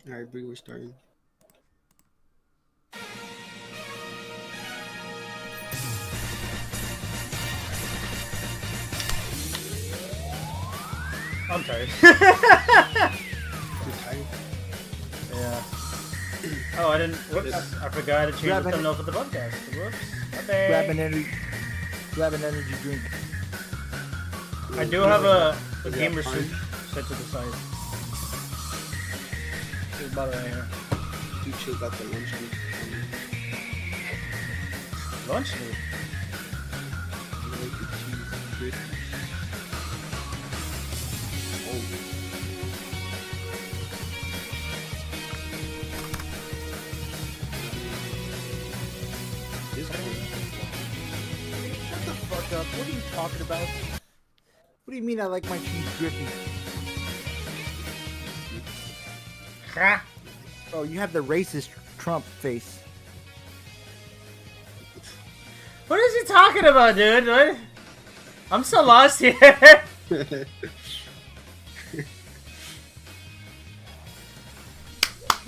Alright, Bree, we're starting. I'm tired. Too tired? Yeah. Oh, I didn't. Whoops. I forgot to change the thumbnail for the podcast. Whoops. Okay. Grab an energy drink. I do have a gamer suit set to the side. There's a bottle right here. You chill got the lunch meat. Lunch meat? Shut the fuck up. What are you talking about? What do you mean I like my cheese grippy? Ha! Oh, you have the racist Trump face. What is he talking about, dude? What? I'm so lost here.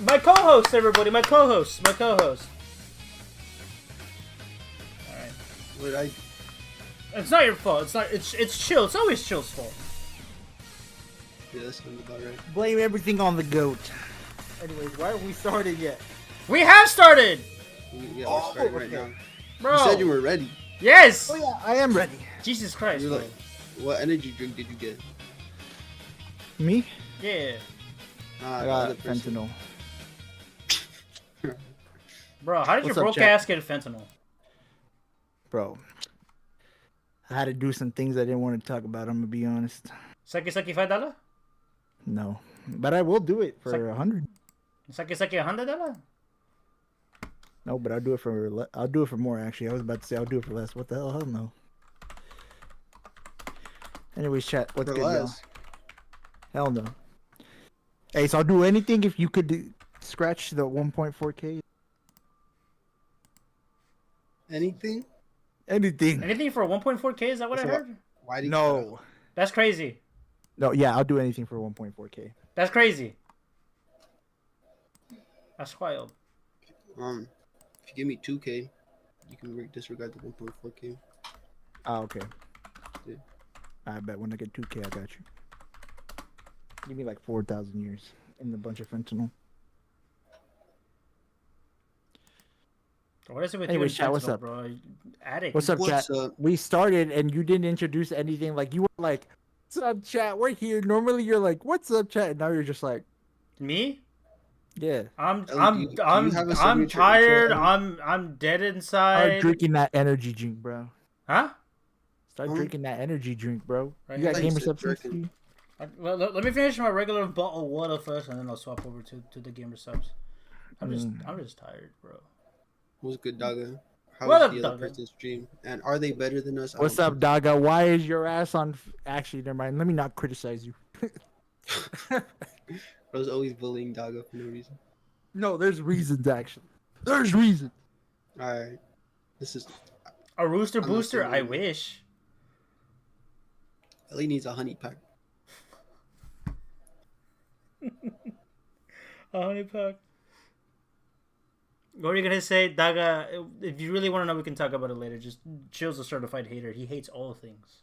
My co-host, everybody. My co-host. Alright. What I... It's not your fault. It's Chill. It's always Chill's fault. Yeah, that sounds about right. Blame everything on the goat. Anyways, why haven't we started yet? We have started! Yeah, we're starting right now. Bro. You said you were ready. Yes! Oh yeah, I am ready. Jesus Christ, You're bro. like, what energy drink did you get? Me? Yeah. I The got other person. fentanyl. Bro, how did What's your up, broke ass get fentanyl? Bro. I had to do some things I didn't want to talk about, I'm gonna be honest. Saki $5? No. But I will do it for 100. Saki $100? No, but I'll do it for more actually. I was about to say I'll do it for less. What the hell? Hell no. Anyways, chat, what's For good, y'all? less. Hell no. Hey, so I'll do anything if you could scratch the 1.4K. Anything? Anything. Anything for 1.4K? Is that what I heard? Why did you No. That's crazy. No, yeah, I'll do anything for 1.4K. That's crazy. That's wild. if you give me 2K, you can disregard the 1.4K. Ah, okay. Yeah. I bet when I get 2K, I got you. Give me like 4,000 years and a bunch of fentanyl. What is it with Anyway, you and chat, what's fentanyl, up? bro? Addict. What's up, What's chat? up? We started and you didn't introduce anything. Like, you were like, what's up, chat? We're here. Normally, you're like, what's up, chat? And now you're just like, Me? yeah. I'm do you have a I'm signature tired. intro, I'm dead Start inside. drinking that energy drink, bro. Huh? Start drinking that energy drink, bro. Right You got here. gamer Thanks, substance? drinking. Well, let me finish my regular bottle of water first, and then I'll swap over to the gamer subs. I'm just tired, bro. What's good, Daga? How What was up, the other Daga? person's stream? And are they better than us? I What's don't up, Daga? Why is your ass on? Actually, never mind. Let me not criticize you. I was always bullying Daga for no reason. No, there's reasons, actually. There's reasons. Alright. This is... A rooster I'm not booster? saying I anything. wish. Ellie needs a honey pack. A honey pack. What are you gonna say, Daga? If you really want to know, we can talk about it later. Just Chill's a certified hater. He hates all things.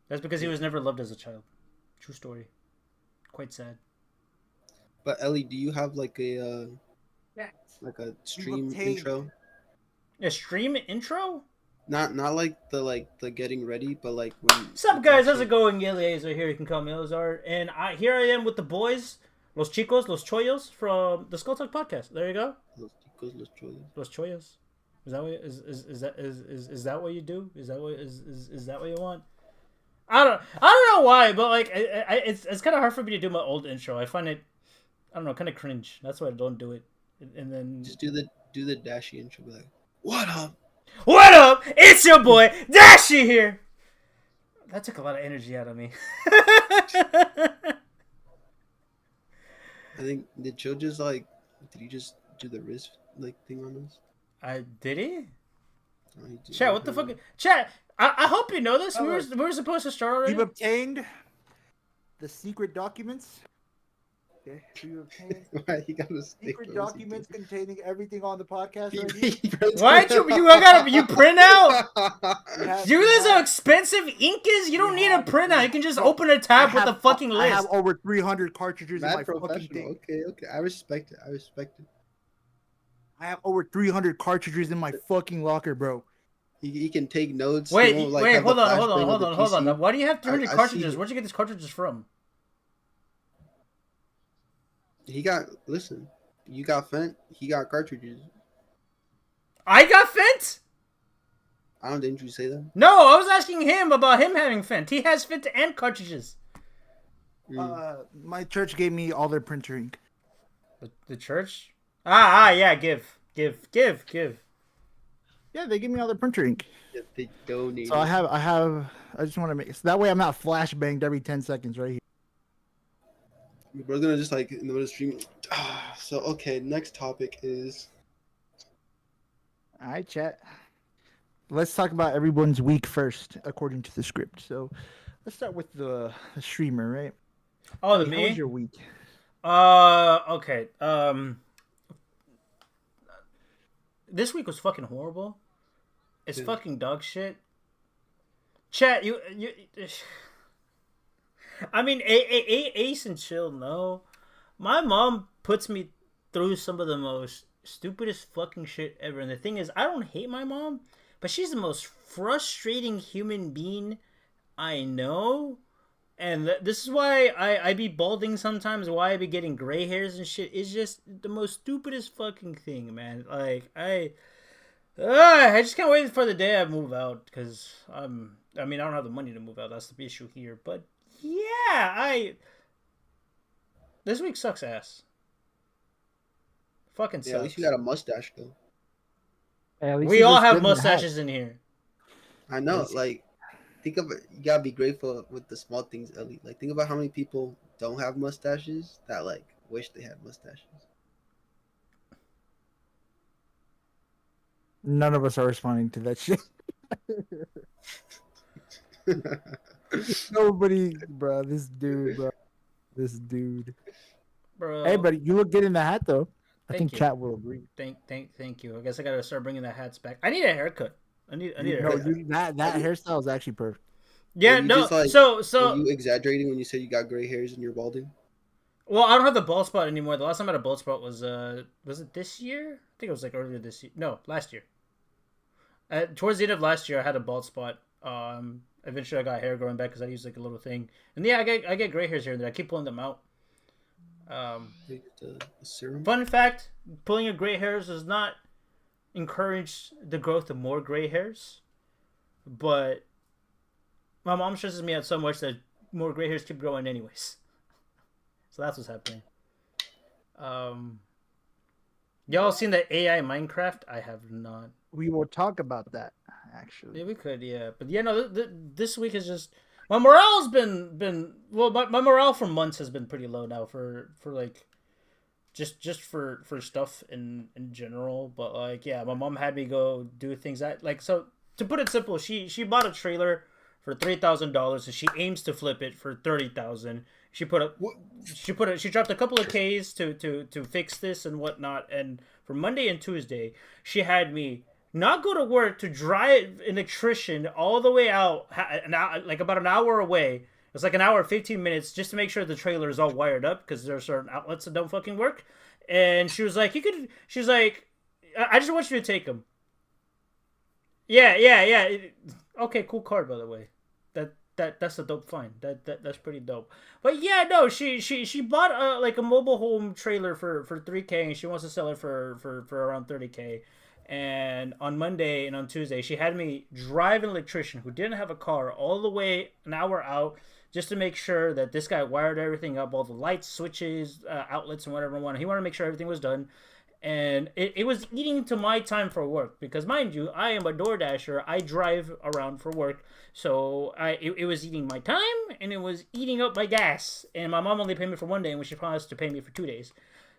That's because he was never loved as a child. True story. Quite sad. But Ellie, do you have like a stream obtained- intro? A stream intro? Not like the getting ready, but like when. What's up, guys? How's it going? Eliezer here. You can call me Elazar. And here I am with the boys, Los Chicos, Los Choyos from the Skulltalk Podcast. There you go. Los chicos, los cholos. Los Choyos. Is that what is that what you do? Is that what you want? I don't know why, but like it's kind of hard for me to do my old intro. I find it, I don't know, kind of cringe. That's why I don't do it. And then Just do the dashy intro. Be like, what up? what up? It's your boy Dashi here. That took a lot of energy out of me. I think did Joe just like did he just do the wrist like thing on us? Did he? Oh, he did. Chat, what the fuck? Chat, I hope you know this. Oh, We were supposed to start already. You've obtained the secret documents. Okay. Do you obtain Why he got a stick? secret documents containing everything on the podcast right here? Why'd you print out? We have- Do you we realize how have- expensive ink is? You don't we need a have- printout. You can just bro, open a tab with have- the fucking I have list. over 300 cartridges in Mad my fucking professional. thing. Okay. I respect it. I have over 300 cartridges in my fucking locker, bro. He can take notes. Wait, he won't, like, wait, have the hold on. flashbang with the Hold on. PC. Why do you have 300 I see cartridges? it. Where'd you get these cartridges from? Listen, you got Fent, he got cartridges. I got Fent? Didn't you say that? No, I was asking him about him having Fent. He has Fent and cartridges. My church gave me all their printer ink. The church? Yeah, give. Yeah, they gave me all their printer ink. Yeah, they donated. So I just want to make so that way I'm not flashbanged every 10 seconds right here. We're gonna just like in the middle of the stream. So okay, next topic is All right, chat. Let's talk about everyone's week first, according to the script. So let's start with the streamer, right? Oh, the How me? was your week? Okay. This week was fucking horrible. It's fucking dog shit. Chat, you I mean, Ace and Chill, no. My mom puts me through some of the most stupidest fucking shit ever. And the thing is, I don't hate my mom, but she's the most frustrating human being I know. And this is why I be balding sometimes, why I be getting gray hairs and shit. It's just the most stupidest fucking thing, man. Like, I just can't wait for the day I move out, because I don't have the money to move out. That's the issue here. But yeah, this week sucks ass. Fucking sucks. at least you got a mustache though. Hey, at least We you all just have split in the mustaches in here. I know, Yes. like think of it. You gotta be grateful with the small things, Ellie. Like think about how many people don't have mustaches that like wish they had mustaches. None of us are responding to that shit. Nobody, bro. This dude. Bro. Hey, buddy, you look good in the hat, though. I Thank think you. chat will agree. Thank you. I guess I gotta start bringing the hats back. I need a haircut. I need a No, haircut. dude, that hairstyle is actually perfect. Yeah, you no. just, like, So Were you exaggerating when you said you got gray hairs and you're balding? well, I don't have the bald spot anymore. The last time I had a bald spot was it this year? I think it was like earlier this year. No, last year. Towards the end of last year, I had a bald spot. Eventually, I got hair growing back because I used like a little thing. And yeah, I get gray hairs here and there. I keep pulling them out. Like the serum? Fun fact: pulling your gray hairs does not encourage the growth of more gray hairs, but my mom stresses me out so much that more gray hairs keep growing anyways. So that's what's happening. Y'all seen the AI Minecraft? I have not. We will talk about that, actually. Yeah, we could, yeah. But yeah, no, this week is just my morale's been well. My morale for months has been pretty low now for like just for stuff in general. But like, yeah, my mom had me go do things that like so. To put it simple, she bought a trailer for $3,000 and she aims to flip it for $30,000. She dropped a couple of Ks to fix this and whatnot. And for Monday and Tuesday, she had me not go to work to drive an electrician all the way out, like about an hour away. It's like an hour and 15 minutes just to make sure the trailer is all wired up because there are certain outlets that don't fucking work. And she was like, she was like, I just want you to take them. Yeah. Okay, cool card, by the way. That's a dope find. That's pretty dope. But yeah, no, she bought like a mobile home trailer for $3K and she wants to sell it for around $30K. And on Monday and on Tuesday, she had me drive an electrician who didn't have a car all the way an hour out just to make sure that this guy wired everything up, all the lights, switches, outlets, and whatever he wanted. He wanted to make sure everything was done. And it was eating to my time for work because, mind you, I am a DoorDasher. I drive around for work. So it was eating my time and it was eating up my gas. And my mom only paid me for one day and she promised to pay me for 2 days.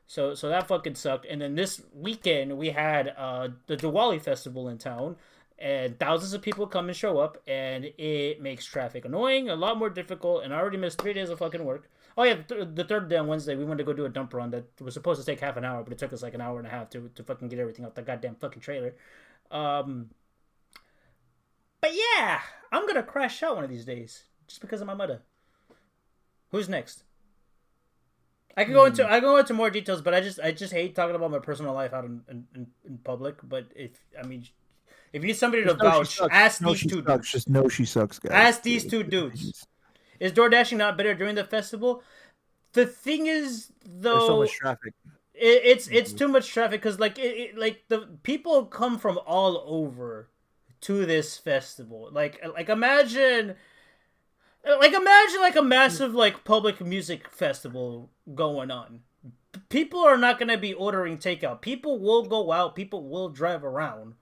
So that fucking sucked. And then this weekend we had the Diwali festival in town. And thousands of people come and show up. And it makes traffic annoying, a lot more difficult. And I already missed 3 days of fucking work. Oh yeah, the third day on Wednesday, we went to go do a dump run that was supposed to take half an hour, but it took us like an hour and a half to fucking get everything out the goddamn fucking trailer. But yeah, I'm gonna crash out one of these days just because of my mother. Who's next? I can go into more details, but I just hate talking about my personal life out in public. But if you need somebody to vouch, ask these two dudes. Just know she sucks, guys. Ask these two dudes. Is DoorDashing not better during the festival? The thing is, though, there's so much traffic. It's too much traffic because like the people come from all over to this festival. Like imagine like a massive like public music festival going on. People are not gonna be ordering takeout. People will go out. People will drive around.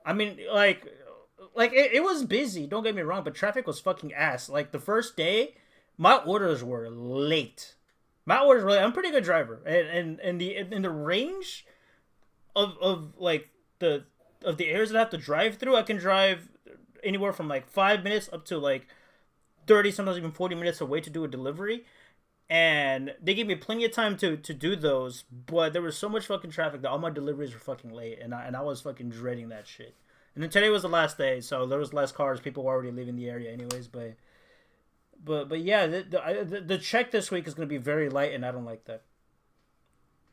I mean, like it was busy. Don't get me wrong, but traffic was fucking ass. Like the first day, my orders were late. I'm a pretty good driver, and in the range of like the areas that I have to drive through, I can drive anywhere from like 5 minutes up to like 30, sometimes even 40 minutes away to do a delivery. And they gave me plenty of time to do those, but there was so much fucking traffic that all my deliveries were fucking late, and I was fucking dreading that shit. And then today was the last day, so there was less cars. People were already leaving the area anyways, but yeah, the check this week is going to be very light, and I don't like that.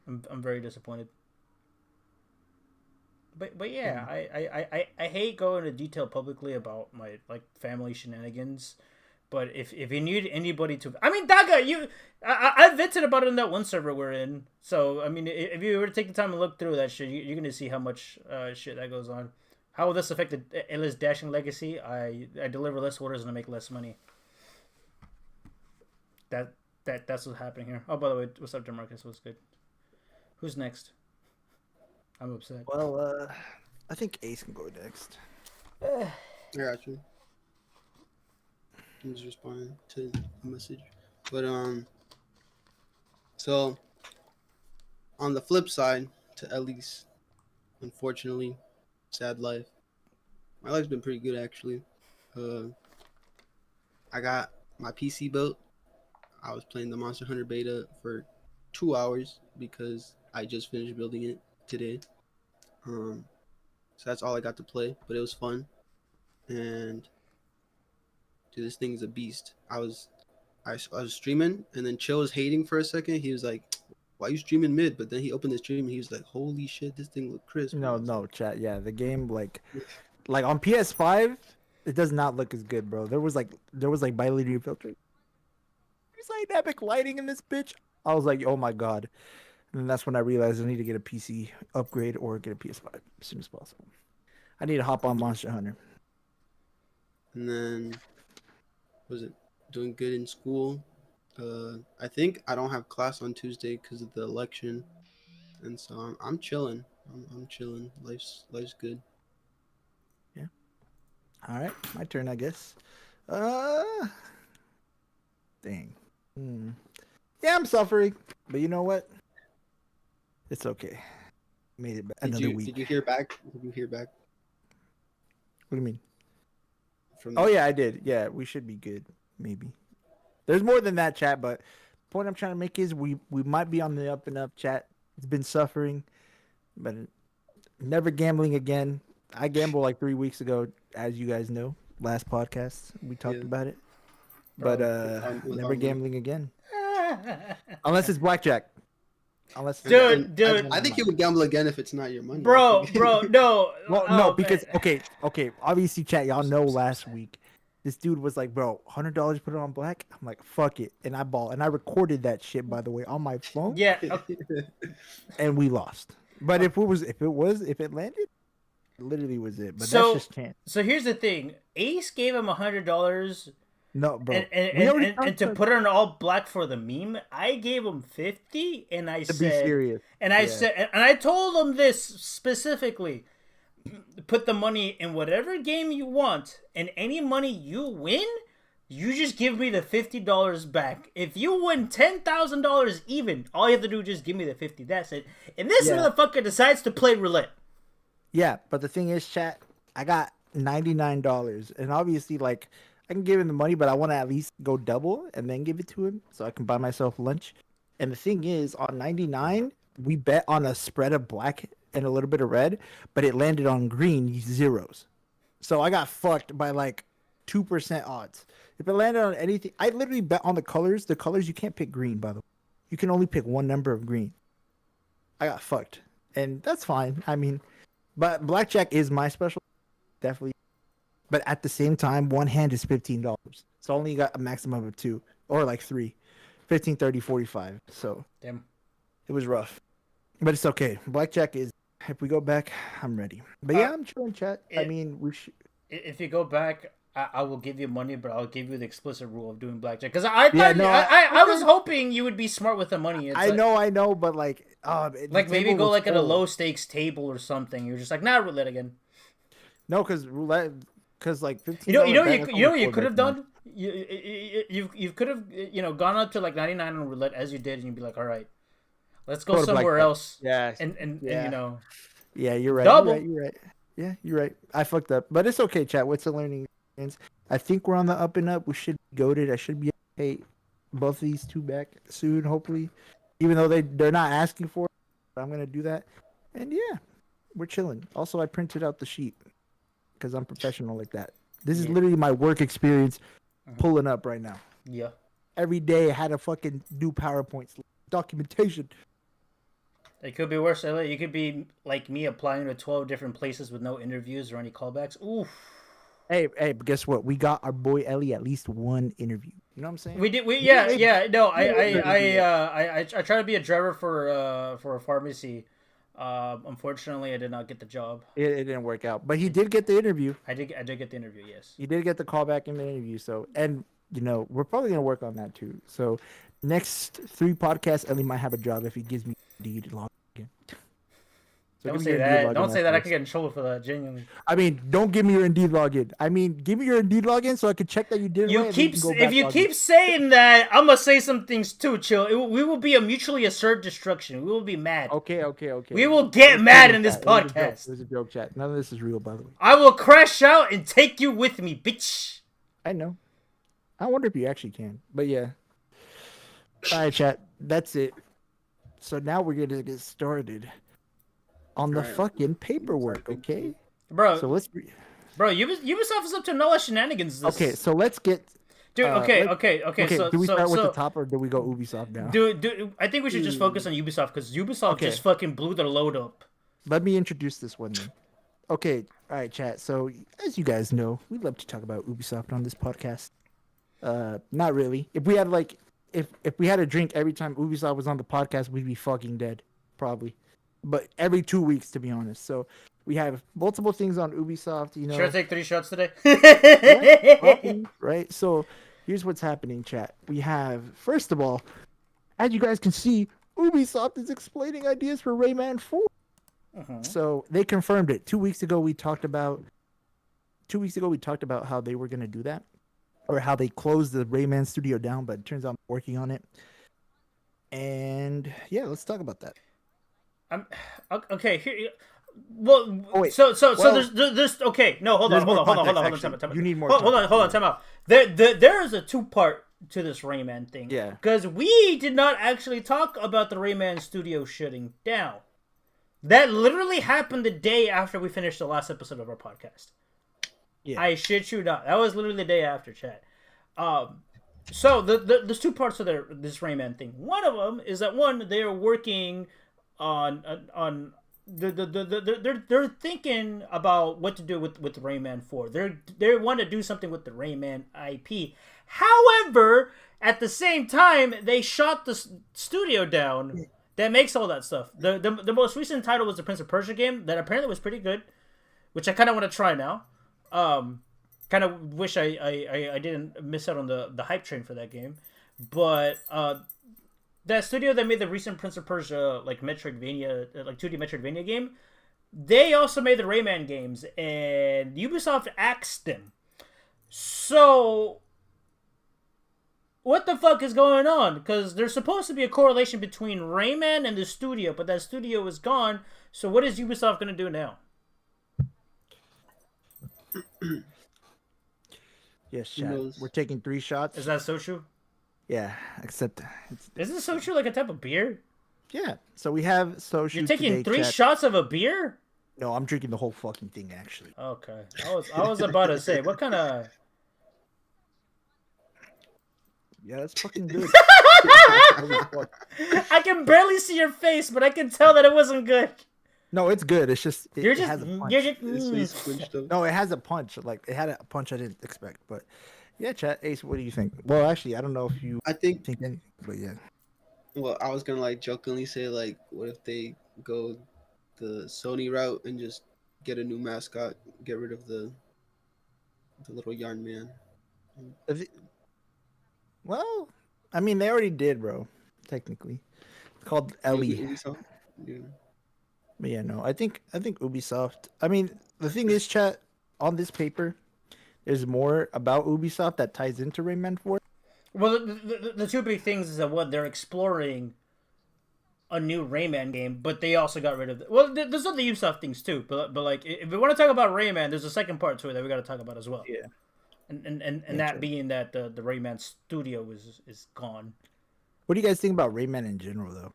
I'm very disappointed. But yeah, I hate going into detail publicly about my like family shenanigans. But if you need anybody to, I mean, Daga, I vented about it in that one server we're in. So I mean, if you were to take the time to look through that shit, you're gonna see how much shit that goes on. How will this affect Ella's dashing legacy? I deliver less orders and I make less money. That's what's happening here. Oh, by the way, what's up, Demarcus? What's good? Who's next? I'm upset. Well, I think Ace can go next. I got you. I'm just responding to the message. But so on the flip side, to Ellie's, unfortunately, sad life. My life's been pretty good actually. I got my PC built. I was playing the Monster Hunter beta for 2 hours because I just finished building it today. So that's all I got to play, but it was fun. And dude, this thing is a beast. I was streaming, and then Chill was hating for a second. He was like, "Why are you streaming mid?" But then he opened the stream, and he was like, "Holy shit, this thing look crisp." No, chat. Yeah, the game like on PS5, it does not look as good, bro. There was like bilinear filtering. There's like epic lighting in this bitch. I was like, oh my god. And then that's when I realized I need to get a PC upgrade or get a PS5 as soon as possible. I need to hop on Monster Hunter. And then, was it doing good in school? I think I don't have class on Tuesday because of the election, and so I'm chilling. I'm chilling. Life's good. Yeah. All right, my turn, I guess. Dang. Yeah, I'm suffering, but you know what? It's okay. Made it another week. Did you hear back? What do you mean? From oh yeah, I did. Yeah, we should be good. Maybe. There's more than that, chat. But the point I'm trying to make is we might be on the up and up, chat. It's been suffering, but never gambling again. I gambled like 3 weeks ago, as you guys know. Last podcast we talked about it, but never gambling again. Unless it's blackjack. Dude, I think you would gamble again if it's not your money. Bro, no. Well, no, because okay. Obviously, chat, y'all know last week, this dude was like, bro, $100 put it on black. I'm like, fuck it, and I bought, and I recorded that shit, by the way, on my phone. Yeah. And we lost. But if it landed, it literally was it. But that's just chance. So here's the thing: Ace gave him $100. No, bro. And to put it on all black for the meme, I gave him 50, and I said, be serious. And I said, and I told him this specifically: put the money in whatever game you want, and any money you win, you just give me the $50 back. If you win $10,000 even, all you have to do is just give me the 50. That's it. And this motherfucker decides to play roulette. Yeah, but the thing is, chat, I got $99, and obviously, like, I can give him the money, but I want to at least go double and then give it to him so I can buy myself lunch. And the thing is, on 99, we bet on a spread of black and a little bit of red, but it landed on green zeros. So I got fucked by like 2% odds. If it landed on anything, I literally bet on the colors. The colors, you can't pick green, by the way. You can only pick one number of green. I got fucked. And that's fine. I mean, but blackjack is my special. Definitely. But at the same time, one hand is $15. So I only got a maximum of 2 or like 3. 15, 30, 45. So Damn. It was rough. But it's okay. Blackjack is, if we go back, I'm ready. But yeah, I'm chilling, chat. I mean, we should. If you go back, I will give you money, but I'll give you the explicit rule of doing blackjack. Because I was hoping you would be smart with the money. It's I know, but like maybe go like at a low stakes table or something. You're just like, nah, roulette again. No, because roulette, because like 15. You know what you could have done. You could have gone up to like 99 on roulette as you did, and you'd be like, all right, let's go somewhere else. Yeah, and Yeah, you're right. Double. You're right. Yeah, you're right. I fucked up, but it's okay, chat. What's the learning experience? I think we're on the up and up. We should be goated. I should be okay. Both of these two back soon, hopefully. Even though they're not asking for it, but I'm gonna do that. And yeah, we're chilling. Also, I printed out the sheet because I'm professional like that. This is literally my work experience pulling up right now. Yeah. Every day I had to fucking do PowerPoints, documentation. It could be worse. You could be like me, applying to 12 different places with no interviews or any callbacks. Oof. Hey, but guess what? We got our boy Ellie at least one interview. You know what I'm saying? We did. No, I tried to be a driver for a pharmacy. Unfortunately, I did not get the job. It didn't work out, but he did get the interview. I did get the interview. Yes. He did get the callback in the interview. So, and we're probably gonna work on that too. So, next 3 podcasts, Ellie might have a job if he gives me Indeed login. So don't say that. Don't say that. I can get in trouble for that. Genuinely. I mean, don't give me your Indeed login. I mean, give me your Indeed login so I can check that you did it. If you keep saying that, I'm gonna say some things too. Chill. We will be a mutually assured destruction. We will be mad. Okay. We will get mad in this podcast. There's a joke, chat. None of this is real, by the way. I will crash out and take you with me, bitch. I know. I wonder if you actually can. But yeah. All right, chat. That's it. So now we're gonna get started on the fucking paperwork, okay? Bro. So let's. Ubisoft is up to no shenanigans. Okay, so let's get. Dude, okay. So do we start with the top or do we go Ubisoft now? Dude, I think we should just focus on Ubisoft because Ubisoft just fucking blew their load up. Let me introduce this one then. Okay, all right, chat. So as you guys know, we love to talk about Ubisoft on this podcast. Not really. If we had if we had a drink every time Ubisoft was on the podcast, we'd be fucking dead, probably. But every 2 weeks, to be honest. So we have multiple things on Ubisoft. Should I take 3 shots today? Right. So here's what's happening, chat. We have, first of all, as you guys can see, Ubisoft is explaining ideas for Rayman 4. So they confirmed it. 2 weeks ago, we talked about how they were gonna do that, or how they closed the Rayman studio down. But it turns out I'm working on it. And yeah, let's talk about that. Okay. Here, well, oh, wait. so there's okay. No, hold on. Time out. You need more. Hold on. Time out. There is a 2-part to this Rayman thing. Yeah. Because we did not actually talk about the Rayman studio shutting down. That literally happened the day after we finished the last episode of our podcast. Yeah. I shit you not. That was literally the day after, chat. So there's 2 parts to this Rayman thing. One of them is that they are working on they're thinking about what to do with Rayman 4. They want to do something with the Rayman IP. However, at the same time, they shot the studio down that makes all that stuff. The most recent title was the Prince of Persia game that apparently was pretty good, which I kind of want to try now. Kind of wish I didn't miss out on the hype train for that game, but that studio that made the recent Prince of Persia Metroidvania, 2D Metroidvania game, they also made the Rayman games, and Ubisoft axed them. So what the fuck is going on? Because there's supposed to be a correlation between Rayman and the studio, but that studio is gone. So what is Ubisoft going to do now? Yes, Who chat. knows? We're taking 3 shots. Is that sochu? Yeah, except Isn't sochu like a type of beer? yeah. So we have Sochu You're taking today, 3 chat. shots of a beer? No, I'm drinking the whole fucking thing actually. Okay. I was about to say, what kind of... Yeah, that's fucking good. I can barely see your face, but I can tell that it wasn't good. No, it's good. It's just it, You're it just... has a punch. You're just It's really squinched up. No, it has a punch. Like it had a punch I didn't expect. But yeah, chat. Ace, what do you think? Well, actually, I don't know if you I think. think anything, but yeah. Well, I was gonna like jokingly say like, what if they go the Sony route and just get a new mascot, get rid of the little yarn man. Well, I mean, they already did, bro. Technically, it's called Ellie. Ubisoft? Yeah. But yeah, no, I think Ubisoft. I mean, the thing is, chat, on this paper, there's more about Ubisoft that ties into Rayman 4. Well, the 2 big things is that, one, they're exploring a new Rayman game, but they also got rid of... Well, there's other Ubisoft things, too. But like, if we want to talk about Rayman, there's a second part to it that we got to talk about as well. Yeah. And that being that the Rayman studio is gone. What do you guys think about Rayman in general, though?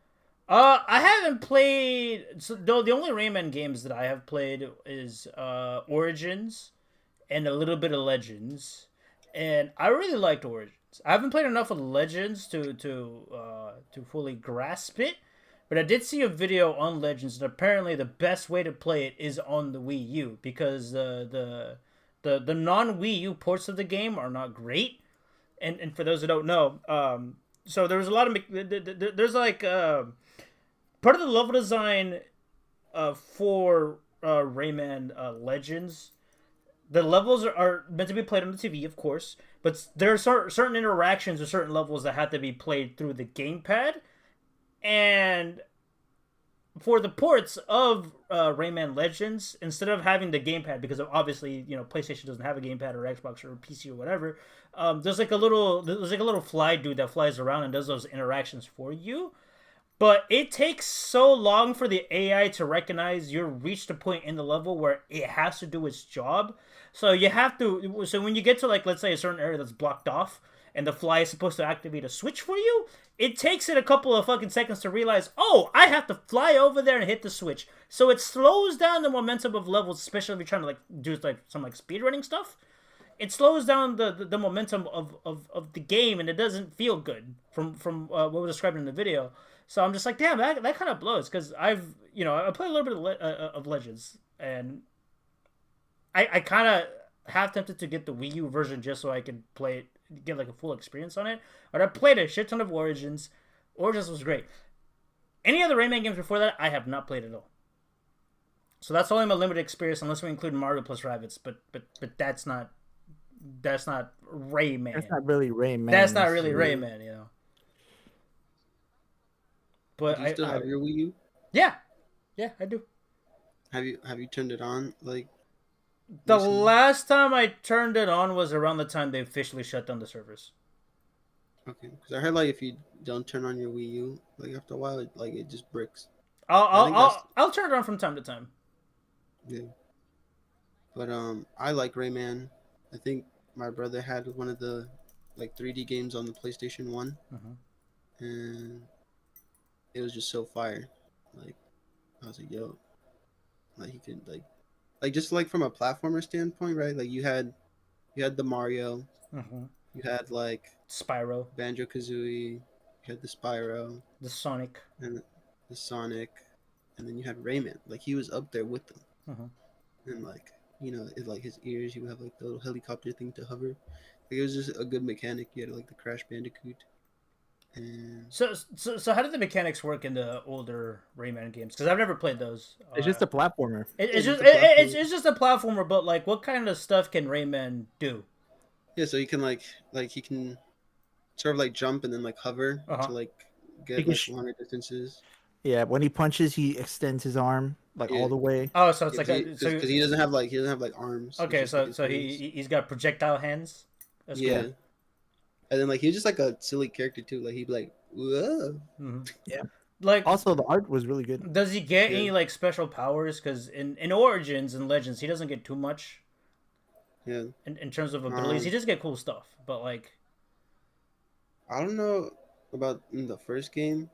I haven't played... So, the only Rayman games that I have played is Origins and a little bit of Legends. And I really liked Origins. I haven't played enough of Legends to fully grasp it. But I did see a video on Legends, and apparently the best way to play it is on the Wii U. Because the non-Wii U ports of the game are not great. And for those who don't know... so there was a lot of... There's like... part of the level design for Rayman Legends, the levels are meant to be played on the TV, of course, but there are certain interactions or certain levels that have to be played through the gamepad. And for the ports of Rayman Legends, instead of having the gamepad, because obviously, you know, PlayStation doesn't have a gamepad or Xbox or PC or whatever, there's like a little fly dude that flies around and does those interactions for you. But it takes so long for the AI to recognize you've reached a point in the level where it has to do its job. So you have to... So when you get to, like, let's say a certain area that's blocked off, and the fly is supposed to activate a switch for you, it takes it a couple of fucking seconds to realize, oh, I have to fly over there and hit the switch. So it slows down the momentum of levels, especially if you're trying to, like, do, like, some, like, speedrunning stuff. It slows down the momentum of the game, and it doesn't feel good from what was described in the video. So I'm just like, damn, that kind of blows, because I played a little bit of Legends, and I kind of half tempted to get the Wii U version just so I could play it, get like a full experience on it. But I played a shit ton of Origins. Origins was great. Any other Rayman games before that, I have not played at all. So that's only my limited experience, unless we include Mario plus Rabbids. But that's not Rayman. That's not really Rayman. That's not really Rayman, you know. But Do you still have your Wii U? Yeah, I do. Have you turned it on? Like the recently? last time I turned it on was around the time they officially shut down the servers. Okay, because I heard like if you don't turn on your Wii U, like after a while, it just bricks. I'll turn it on from time to time. Yeah. But I like Rayman. I think my brother had one of the like 3D games on the PlayStation 1, and it was just so fire. Like I was like, yo, like he could like just like from a platformer standpoint, right? Like you had the Mario, you had like Spyro, Banjo-Kazooie, you had the Spyro, the Sonic, and the Sonic, and then you had Rayman. Like he was up there with them, and like it, like his ears, you would have like the little helicopter thing to hover. Like it was just a good mechanic. You had like the Crash Bandicoot. And So how did the mechanics work in the older Rayman games? Because I've never played those. It's just a platformer. It's just a platformer. But like, what kind of stuff can Rayman do? Yeah, so you can like he can sort of like jump and then like hover to like get like longer distances. Yeah, when he punches, he extends his arm like all the way. Oh, so it's because he doesn't have like arms. Okay, so he's got projectile hands. That's cool. And then like he was just like a silly character too. Like he'd be like, whoa. Yeah. Like also the art was really good. Does he get any like special powers? Because in Origins and Legends, he doesn't get too much. Yeah. In terms of abilities, he does get cool stuff, but like, I don't know about in the first game.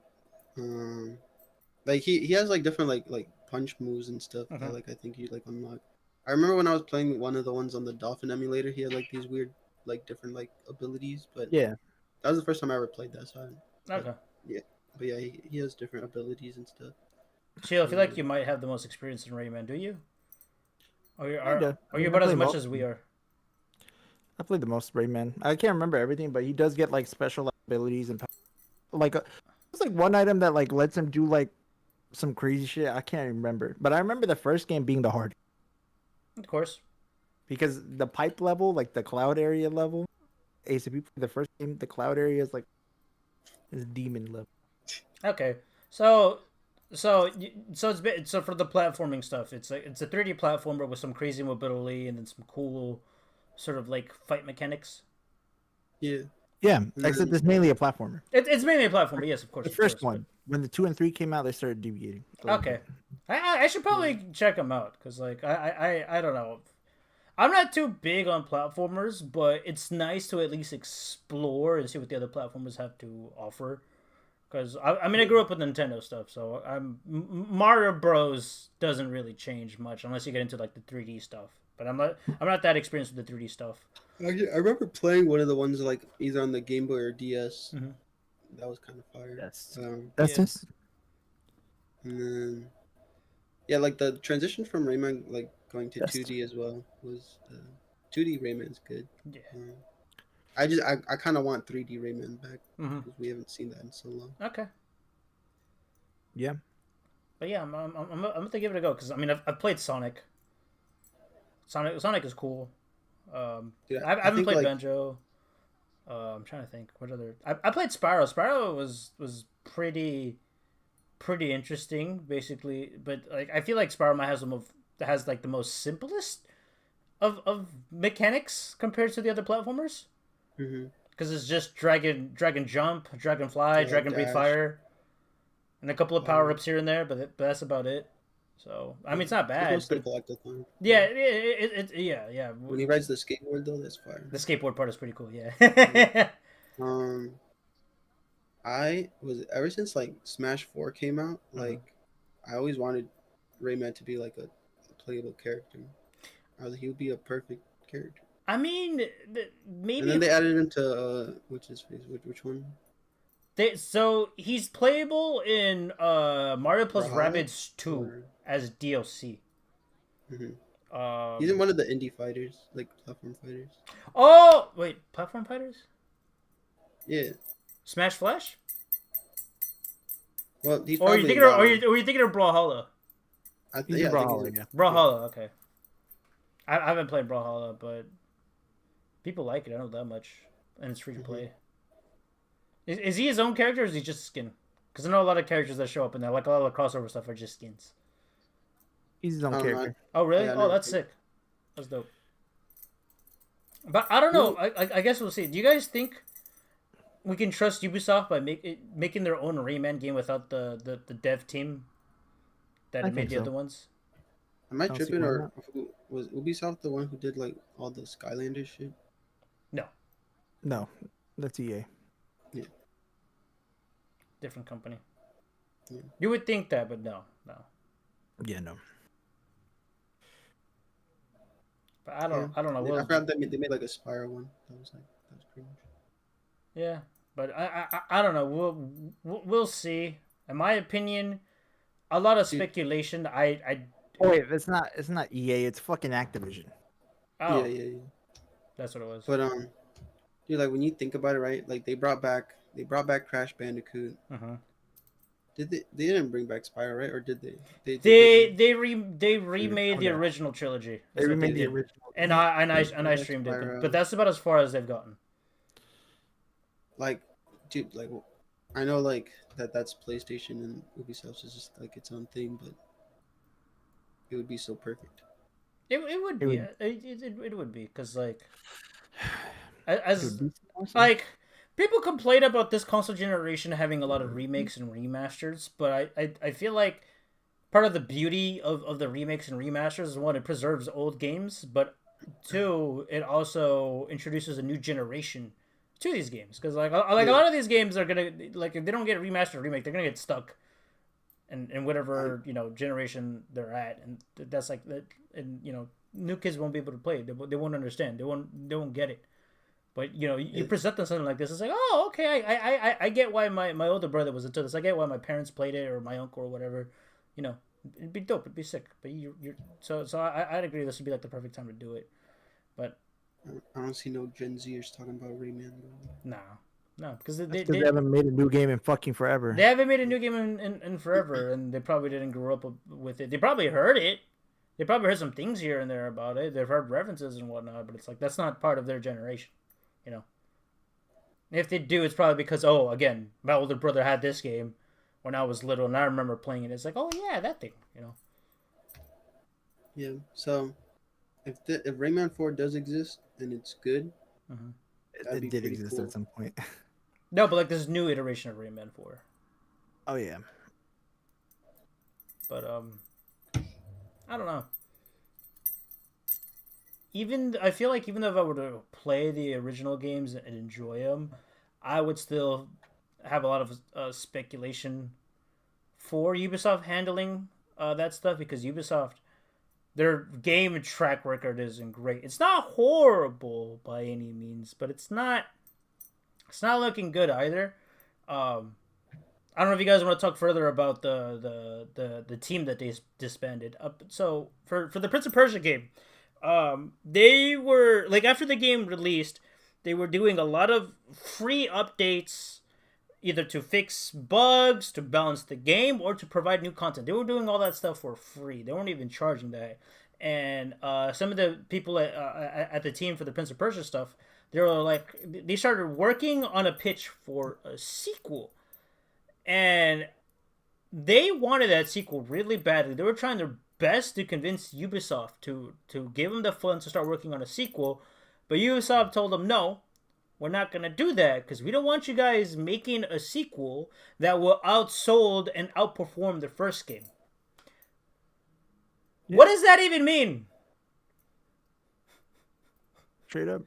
Like he has like different like punch moves and stuff that like I think you like unlock. I remember when I was playing one of the ones on the Dolphin emulator, he had like these weird like different like abilities, but Yeah. that was the first time I ever played that. So okay. but yeah, he has different abilities and stuff. Chill, I feel like you might have the most experience in Rayman, do you? Or Kinda. are you about as much as we are? I played the most Rayman. I can't remember everything, but he does get like special abilities and like it's like one item that like lets him do like some crazy shit. I can't remember, but I remember the first game being the hard Of course. because the pipe level, like the cloud area level. Ace, if you play the first game, the cloud area is like is demon level. Okay, so so for the platforming stuff, it's like it's a 3D platformer with some crazy mobility and then some cool sort of like fight mechanics. Yeah. Yeah, except it's mainly a platformer. It's mainly a platformer, yes, of course. The first one, when the 2 and 3 came out, they started deviating. Okay, I should probably check them out because like I don't know. I'm not too big on platformers, but it's nice to at least explore and see what the other platformers have to offer. Because I mean, I grew up with Nintendo stuff, so Mario Bros doesn't really change much unless you get into like the 3D stuff. But I'm not that experienced with the 3D stuff. Actually, I remember playing one of the ones like either on the Game Boy or DS. Mm-hmm. That was kind of fire. That's yeah. just And then, yeah, like the transition from Rayman like going to Yes. 2D as well was 2D Rayman's good. Yeah. I kind of want 3D Rayman back Mm-hmm. because we haven't seen that in so long. Okay. yeah. But yeah, I'm gonna give it a go because I mean I've played Sonic. Sonic is cool. Dude, I haven't think, played like, Banjo. I'm trying to think what other. I played Spyro. Spyro was pretty interesting, basically. But like I feel like Spyro might has like the most simplest of mechanics compared to the other platformers. Mhm. Because it's just dragon jump, dragon fly, Yeah, dragon breathe dash. fire, and a couple of power ups here and there. But that's about it. So I mean, it's not It's bad. most But simple at the time. yeah, yeah. When he rides the skateboard though, that's fire. The skateboard part is pretty cool. Yeah. I was ever since like Smash 4 came out, Uh-huh. like I always wanted Rayman to be like a playable character. I was like, he would be a perfect character. I mean, maybe And then they added him to which one? so he's playable in Mario plus Brawlhalla? Rabbids 2 Or- as DLC. Mhm. Um, He's in one of the indie fighters, like platform fighters. Oh wait, platform fighters? Yeah. Smash Flash? Well, he's Or are you probably thinking of, or you thinking of Brawlhalla? He's yeah, a I think brawler, he's- yeah. Brawlhalla, okay. I haven't played Brawlhalla, but people like it. I know that much, and it's free to play. Is he his own character, or is he just a skin? Because I know a lot of characters that show up in there, like a lot of the crossover stuff, are just skins. He's his own character. Oh really? Yeah, I Oh, never that's played. sick. That's dope. But I don't know. I guess we'll see. Do you guys think we can trust Ubisoft by making their own Rayman game without the dev team that I made think the so. other ones? Am I Don't see tripping why or not. was Ubisoft the one who did like all the Skylanders shit? No, that's EA. Different company. Yeah. You would think that, but no. Yeah, no. But I don't know. I forgot they made like a Spyro one. That was pretty much. Yeah, but I don't know. We'll see. In my opinion, a lot of speculation. Oh wait, it's not EA. It's fucking Activision. Oh, Yeah. that's what it was. But dude, like when you think about it, right? Like they brought back Crash Bandicoot. Uh-huh. Did they didn't bring back Spyro, right? Or did they? They remade the Okay. original trilogy. They That's what remade the did. original. And I streamed it, Spyro. but that's about as far as they've gotten. Like, dude, like I know like that's PlayStation and Ubisoft is just like its own thing, but it would be so perfect. It would be. It would be because like as Dude, awesome. like people complain about this console generation having a lot of remakes and remasters, but I feel like part of the beauty of the remakes and remasters is one, it preserves old games, but two, it also introduces a new generation to these games because like a lot of these games are gonna like if they don't get remastered or remake, they're gonna get stuck in whatever generation they're at, and that's like that. And new kids won't be able to play it. They won't understand. They won't get it. But you present them something like this, it's like, oh, okay, I get why my older brother was into this. I get why my parents played it or my uncle or whatever. It'd be dope. It'd be sick. But so I'd agree this would be like the perfect time to do it. But I don't see no Gen Zers talking about Rayman. No, because they haven't made a new game in fucking forever. They haven't made a new game in forever, and they probably didn't grow up with it. They probably heard it. They probably heard some things here and there about it. They've heard references and whatnot, but it's like that's not part of their generation. If they do, it's probably because again, my older brother had this game when I was little, and I remember playing it. It's like, oh yeah, that thing. Yeah. So if Rayman 4 does exist and it's good, it did exist at some point. No, but like this new iteration of Rayman 4. Oh yeah. But I don't know. I feel like even though if I were to play the original games and enjoy them, I would still have a lot of speculation for Ubisoft handling that stuff because Ubisoft, their game track record isn't great. It's not horrible by any means, but it's not looking good either. I don't know if you guys want to talk further about the team that they disbanded. So for the Prince of Persia game, they were like after the game released, they were doing a lot of free updates, either to fix bugs, to balance the game, or to provide new content. They were doing all that stuff for free. They weren't even charging that. And some of the people at the team for the Prince of Persia stuff, they started working on a pitch for a sequel. And they wanted that sequel really badly. They were trying their best to convince Ubisoft to give them the funds to start working on a sequel. But Ubisoft told them, no, we're not going to do that because we don't want you guys making a sequel that will outsold and outperform the first game. Yeah. What does that even mean? Straight up.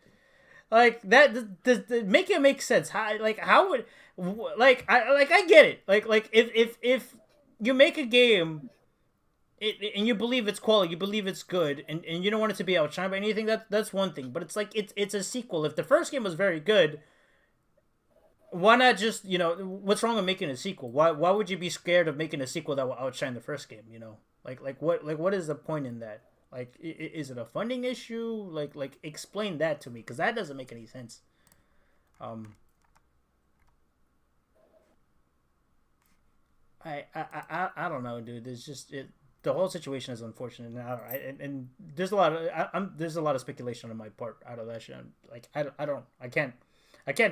Like that does make it make sense. How would I get it. Like if you make a game and you believe it's quality, you believe it's good, and you don't want it to be outshined by anything, that's one thing. But it's like it's a sequel. If the first game was very good, why not just what's wrong with making a sequel? Why would you be scared of making a sequel that will outshine the first game? What is the point in that? Like, is it a funding issue? Like explain that to me, because that doesn't make any sense. I don't know, dude. There's just the whole situation is unfortunate now, and there's a lot of speculation on my part out of that shit. I can't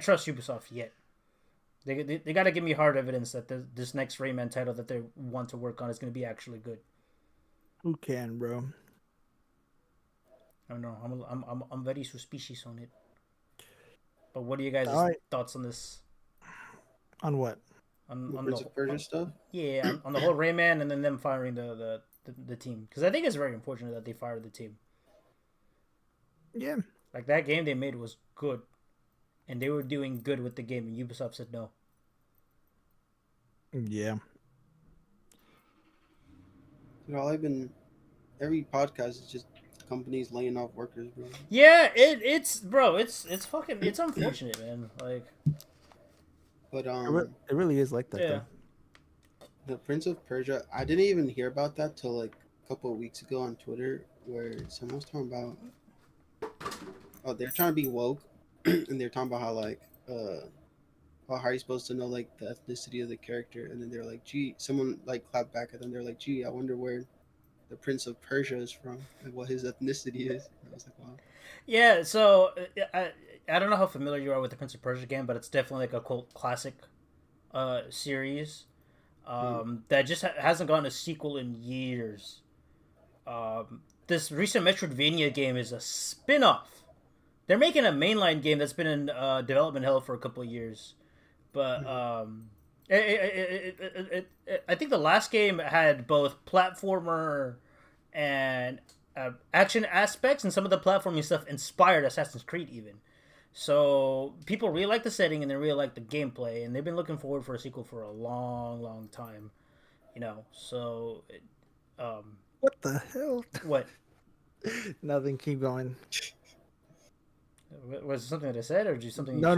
trust Ubisoft yet. They got to give me hard evidence that this next Rayman title that they want to work on is going to be actually good. Who can, bro? I don't know. I'm very suspicious on it. But what are you guys' thoughts on this? On what? On the Persia stuff? Yeah, on the whole Rayman and then them firing the team. Because I think it's very unfortunate that they fired the team. Yeah. Like, that game they made was good. And they were doing good with the game, and Ubisoft said no. Yeah. Every podcast is just companies laying off workers, bro. Yeah, it's unfortunate, man. Like, but it really is like that. Yeah. Though. The Prince of Persia, I didn't even hear about that till like a couple of weeks ago on Twitter, where someone was talking about, they're trying to be woke, and they're talking about how are you supposed to know like the ethnicity of the character, and then they're like, gee, someone like clapped back at them. They're like, gee, I wonder where the Prince of Persia is from, like what his ethnicity is. And I was like, wow. Yeah, so I don't know how familiar you are with the Prince of Persia game, but it's definitely like a cult classic series that just hasn't gotten a sequel in years. This recent Metroidvania game is a spin-off. They're making a mainline game that's been in development hell for a couple of years. But I think the last game had both platformer and action aspects, and some of the platforming stuff inspired Assassin's Creed even. So people really like the setting and they really like the gameplay, and they've been looking forward for a sequel for a long time. So What the hell? what? Nothing. Keep going. Was it something that I said, or just something? No.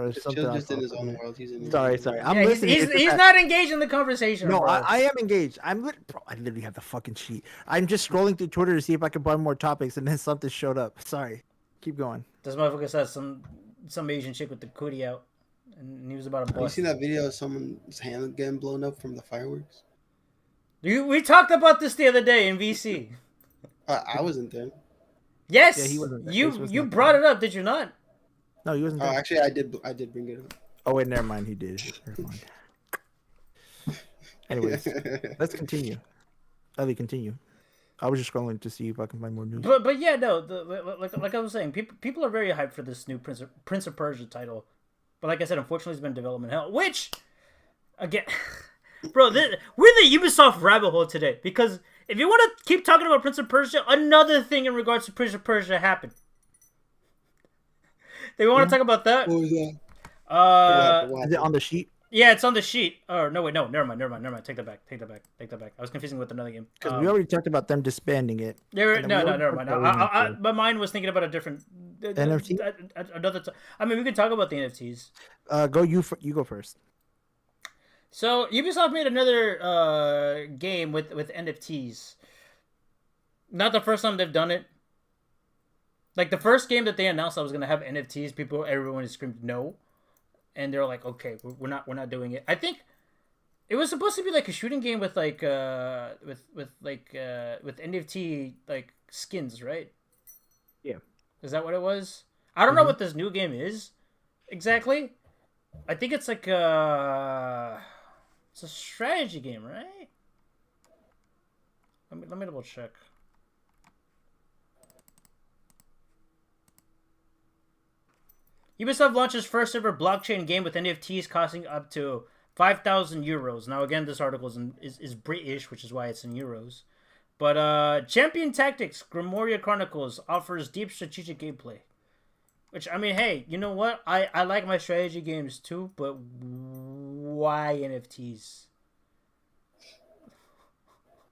It's something Chill just in else. his own world. He's in his Sorry. own world. I'm Yeah, listening. he's not engaged in the conversation. No, bro. I am engaged. Bro, I literally have the fucking sheet. I'm just scrolling through Twitter to see if I can find more topics, and then something showed up. Sorry. Keep going. This motherfucker said some Asian chick with the cootie out, and he was about to Have you bust. seen that video of someone's hand getting blown up from the fireworks? We talked about this the other day in VC. I wasn't there. Yes, Yeah, he wasn't there. you brought it up, did you not? No, he wasn't Oh, there. actually, I did bring it up. Oh, wait, never mind. He did. Never mind. Anyways, let's continue. Ellie, continue. I was just scrolling to see if I can find more news. But yeah, no, like I was saying, people are very hyped for this new Prince of Persia title. But like I said, unfortunately, it's been development hell. Which, again, bro, we're the Ubisoft rabbit hole today. Because if you want to keep talking about Prince of Persia, another thing in regards to Prince of Persia happened. Do we want to talk about that? What was that? Is it on the sheet? Yeah, it's on the sheet. Oh, no, wait, no, never mind. Take that back. I was confusing with another game. Because we already talked about them disbanding it. No, never mind. My mind was thinking about a different NFT? I mean, we could talk about the NFTs. You go first. So Ubisoft made another game with NFTs. Not the first time they've done it. Like the first game that they announced that was going to have NFTs, everyone screamed no, and they're like, okay, we're not doing it. I think it was supposed to be like a shooting game with like with NFT like skins, right? Yeah. Is that what it was? I don't know what this new game is exactly. I think it's like it's a strategy game, right? Let me double check. Ubisoft launches first ever blockchain game with NFTs costing up to 5,000 euros. Now, again, this article is British, which is why it's in euros. But Champion Tactics Grimoria Chronicles offers deep strategic gameplay. Which, I mean, hey, you know what? I like my strategy games too, but why NFTs?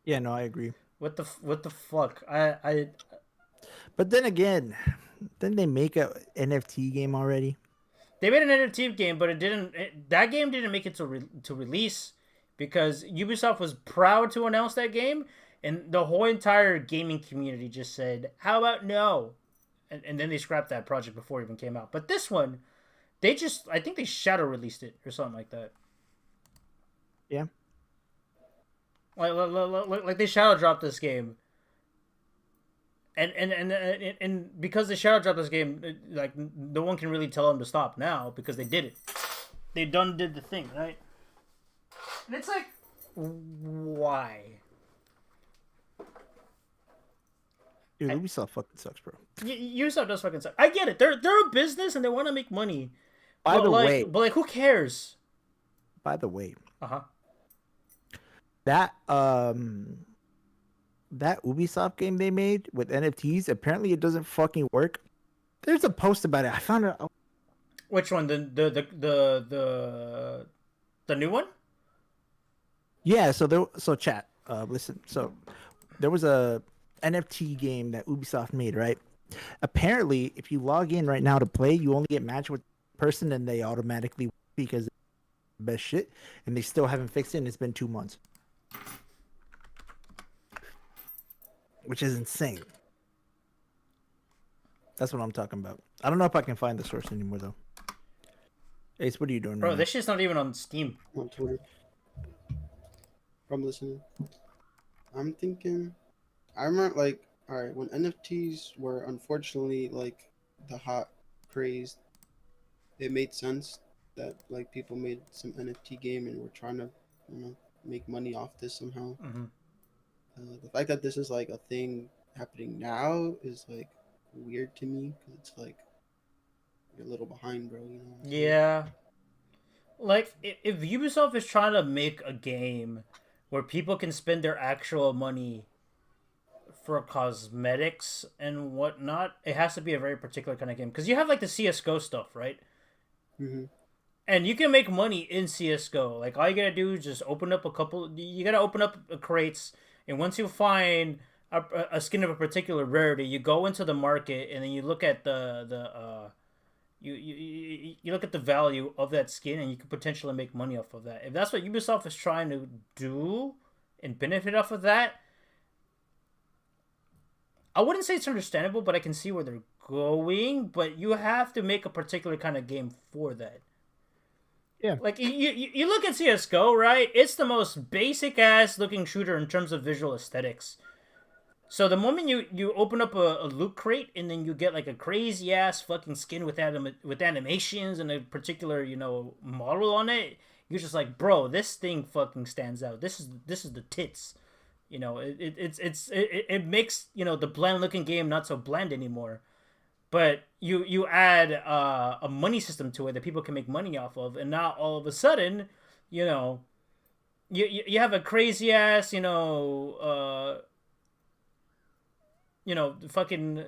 Yeah, no, I agree. What the fuck? But then again, didn't they make a NFT game already? They made an NFT game, but that game didn't make it to release because Ubisoft was proud to announce that game, and the whole entire gaming community just said, "How about no?" And then they scrapped that project before it even came out. But this one, I think they shadow released it or something like that. Yeah. Like they shadow dropped this game. And because they shadow dropped this game, like no one can really tell them to stop now because they did it. They did the thing, right? And it's like, why? Dude, Ubisoft fucking sucks, bro. Ubisoft does fucking suck. I get it. They're a business and they want to make money. By the way, but who cares? By the way, that Ubisoft game they made with NFTs, apparently it doesn't fucking work. There's a post about it. I found it. Which one? The new one? Yeah. So chat. Listen. So there was a NFT game that Ubisoft made, right? Apparently, if you log in right now to play, you only get matched with the person, and they automatically because best shit, and they still haven't fixed it. And it's been 2 months. Which is insane. That's what I'm talking about. I don't know if I can find the source anymore, though. Ace, what are you doing Bro, right this shit's not even on Steam. On Twitter. I'm listening. I'm thinking... I remember, like, alright, when NFTs were unfortunately, like, the hot craze, it made sense that, like, people made some NFT game and were trying to, make money off this somehow. Mm-hmm. The fact that this is like a thing happening now is like weird to me because it's like you're a little behind, bro. Yeah. Like if Ubisoft is trying to make a game where people can spend their actual money for cosmetics and whatnot, it has to be a very particular kind of game. Because you have like the CS:GO stuff, right? Mm-hmm. And you can make money in CS:GO. Like all you gotta do is just open up a couple. You gotta open up crates, and once you find a skin of a particular rarity, you go into the market and then you look at you look at the value of that skin, and you could potentially make money off of that. If that's what Ubisoft is trying to do and benefit off of that, I wouldn't say it's understandable, but I can see where they're going. But you have to make a particular kind of game for that. Yeah. Like, you look at CSGO, right? It's the most basic-ass looking shooter in terms of visual aesthetics. So the moment you open up a loot crate, and then you get, like, a crazy-ass fucking skin with animations and a particular, you know, model on it, you're just like, bro, this thing fucking stands out. This is the tits. You know, it makes, you know, the bland-looking game not so bland anymore. But you add a money system to it that people can make money off of, and now all of a sudden, you know, you have a crazy ass, fucking,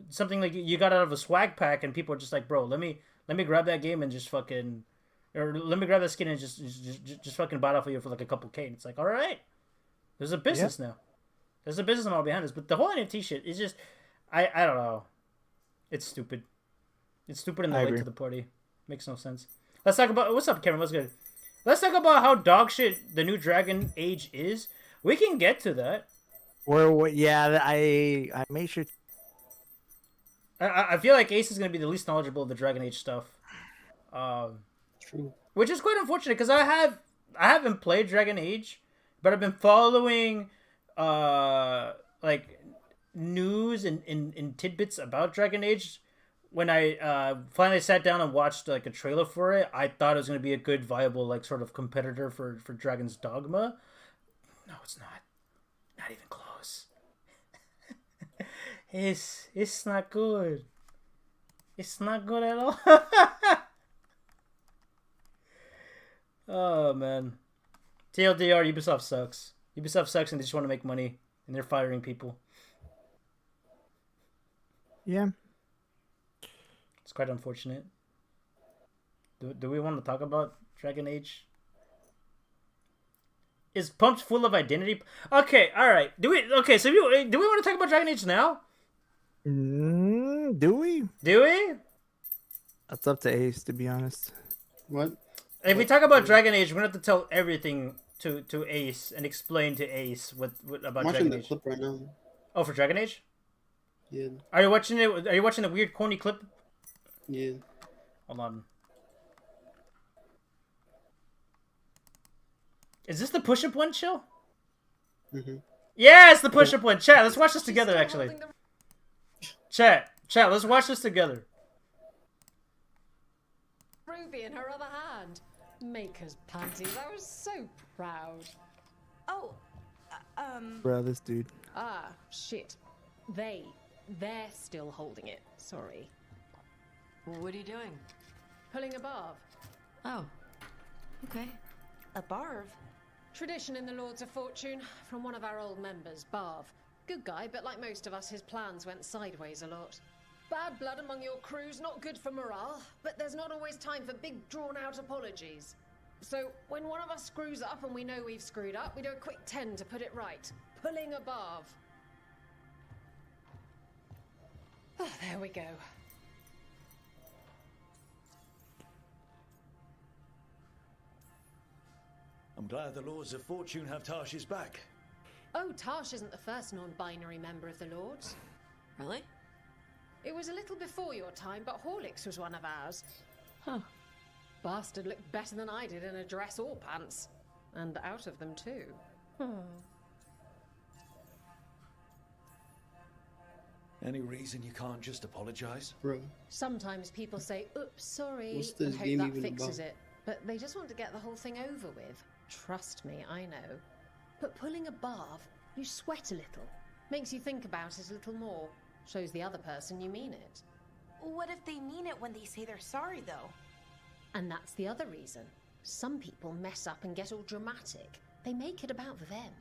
something like you got out of a swag pack, and people are just like, bro, let me grab that game and just fucking, or let me grab that skin and just fucking buy it off of you for like a couple K. And it's like, all right, there's a business now. There's a business model behind this, but the whole NFT shit is just, I don't know. It's stupid. It's stupid and late to the party. Makes no sense. Let's talk about... What's up, Cameron? What's good? Let's talk about how dog shit the new Dragon Age is. We can get to that. Yeah, I made sure... I feel like Ace is going to be the least knowledgeable of the Dragon Age stuff. True. Which is quite unfortunate, because I haven't played Dragon Age, but I've been following... like... news and tidbits about Dragon Age. When I finally sat down and watched like a trailer for it, I thought it was going to be a good, viable, like sort of competitor for Dragon's Dogma. No, it's not. Not even close. It's not good. It's not good at all. Oh man. TLDR, Ubisoft sucks. Ubisoft sucks and they just want to make money, and they're firing people. Yeah. It's quite unfortunate. Do we want to talk about Dragon Age? Is Pumped full of identity? Okay, alright. So do we want to talk about Dragon Age now? Do we? Do we? That's up to Ace, to be honest. What? If we talk about Dragon Age, we're going to have to tell everything to Ace and explain to Ace what about I'm Dragon watching the Age. clip right now. Oh, for Dragon Age? Yeah. Are you watching it? Are you watching the weird corny clip? Yeah. Hold on. Is this the push-up one, Chill? Mm-hmm. Yeah, it's the push-up one. Chat, let's watch this together, actually. Chat, let's watch this together. Ruby in her other hand. Maker's panties. I was so proud. Oh, Bro, this dude. Ah, shit. They're still holding it. Sorry. what are you doing? Pulling a barb. Oh, okay. A barb? Tradition in the Lords of Fortune from one of our old members, Barv. Good guy, but like most of us, his plans went sideways a lot. Bad blood among your crew's not good for morale, but there's not always time for big, drawn-out apologies. So, when one of us screws up and we know we've screwed up, we do a quick 10 to put it right. Pulling a Barv. Oh, there we go. I'm glad the Lords of Fortune have Tarsh's back. Oh, Tarsh isn't the first non-binary member of the Lords. Really? It was a little before your time, but Horlicks was one of ours. Huh. Bastard looked better than I did in a dress or pants. And out of them, too. Any reason you can't just apologize? Bro. Sometimes people say, oops, sorry, What's this and hope game that even fixes about? it. But they just want to get the whole thing over with. Trust me, I know. But pulling a barb, you sweat a little. Makes you think about it a little more. Shows the other person you mean it. What if they mean it when they say they're sorry, though? And that's the other reason. Some people mess up and get all dramatic. They make it about them.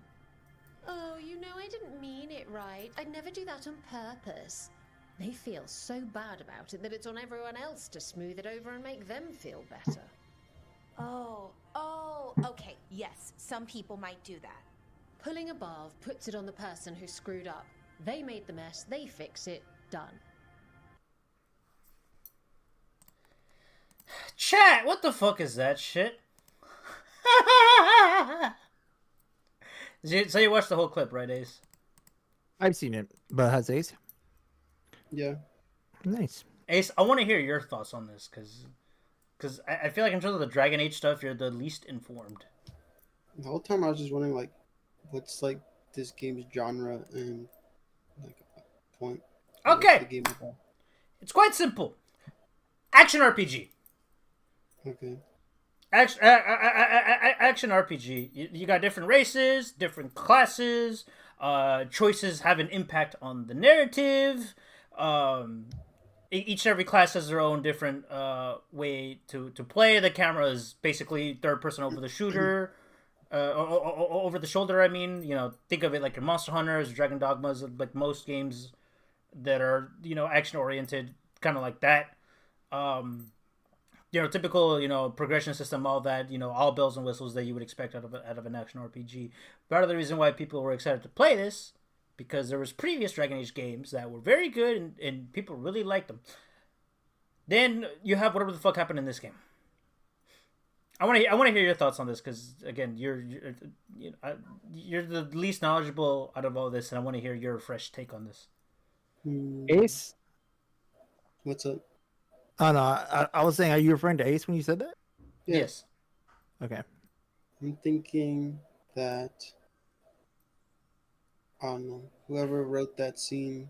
Oh, I didn't mean it right. I'd never do that on purpose. They feel so bad about it that it's on everyone else to smooth it over and make them feel better. Oh, okay. Yes, some people might do that. Pulling a barv puts it on the person who screwed up. They made the mess, they fix it, done. Chat, what the fuck is that shit? So you watched the whole clip, right, Ace? I've seen it, but has Ace? Yeah. Nice. Ace, I want to hear your thoughts on this, because I feel like in terms of the Dragon Age stuff, you're the least informed. The whole time I was just wondering, like, what's like this game's genre and like point. Okay. The game about? It's quite simple. Action RPG. Okay. Action RPG. You got different races, different classes. Choices have an impact on the narrative. Each and every class has their own different way to play. The camera is basically third person over the shooter, over the shoulder. I mean, think of it like your Monster Hunters, Dragon Dogmas, like most games that are action oriented, kind of like that. Typical, progression system, all that, all bells and whistles that you would expect out of an action RPG. Part of the reason why people were excited to play this, because there was previous Dragon Age games that were very good and people really liked them. Then you have whatever the fuck happened in this game. I want to hear your thoughts on this, because again, you're the least knowledgeable out of all this, and I want to hear your fresh take on this. Ace? What's up? Oh no, I was saying, are you referring to Ace when you said that? Yeah. Yes. Okay. I'm thinking that, I don't know, whoever wrote that scene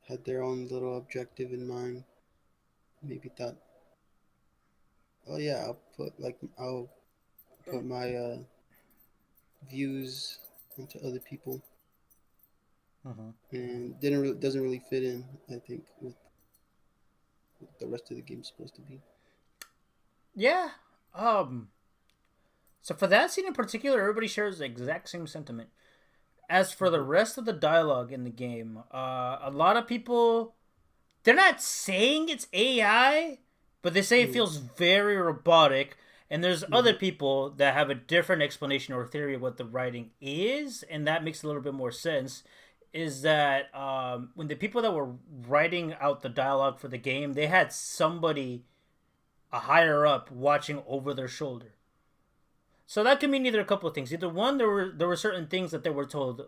had their own little objective in mind. Maybe thought, oh yeah, I'll put my views into other people, and doesn't really fit in, I think, with what the rest of the game's supposed to be. Yeah. So for that scene in particular, everybody shares the exact same sentiment. As for the rest of the dialogue in the game, a lot of people, they're not saying it's AI, but they say it feels very robotic. And there's other people that have a different explanation or theory of what the writing is, and that makes a little bit more sense. Is that when the people that were writing out the dialogue for the game, they had somebody a higher up watching over their shoulder. So that could mean either a couple of things. Either one, there were certain things that they were told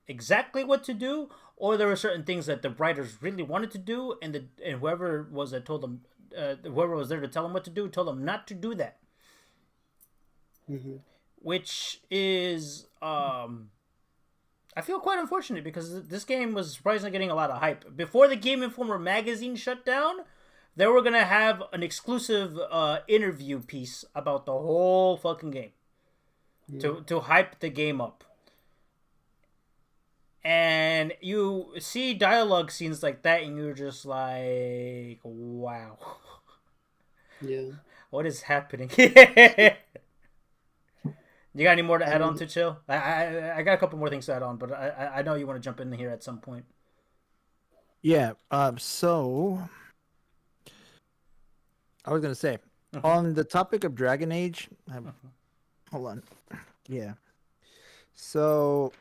exactly what to do, or there were certain things that the writers really wanted to do, and whoever was that told them, whoever was there to tell them what to do, told them not to do that. Which is, I feel quite unfortunate, because this game was surprisingly getting a lot of hype. Before the Game Informer magazine shut down, they were going to have an exclusive interview piece about the whole fucking game to hype the game up. And you see dialogue scenes like that, and you're just like, wow. Yeah. What is happening? You got any more to add on to Chill? I got a couple more things to add on, but I know you want to jump in here at some point. Yeah. So I was gonna say, on the topic of Dragon Age, hold on. Yeah. So,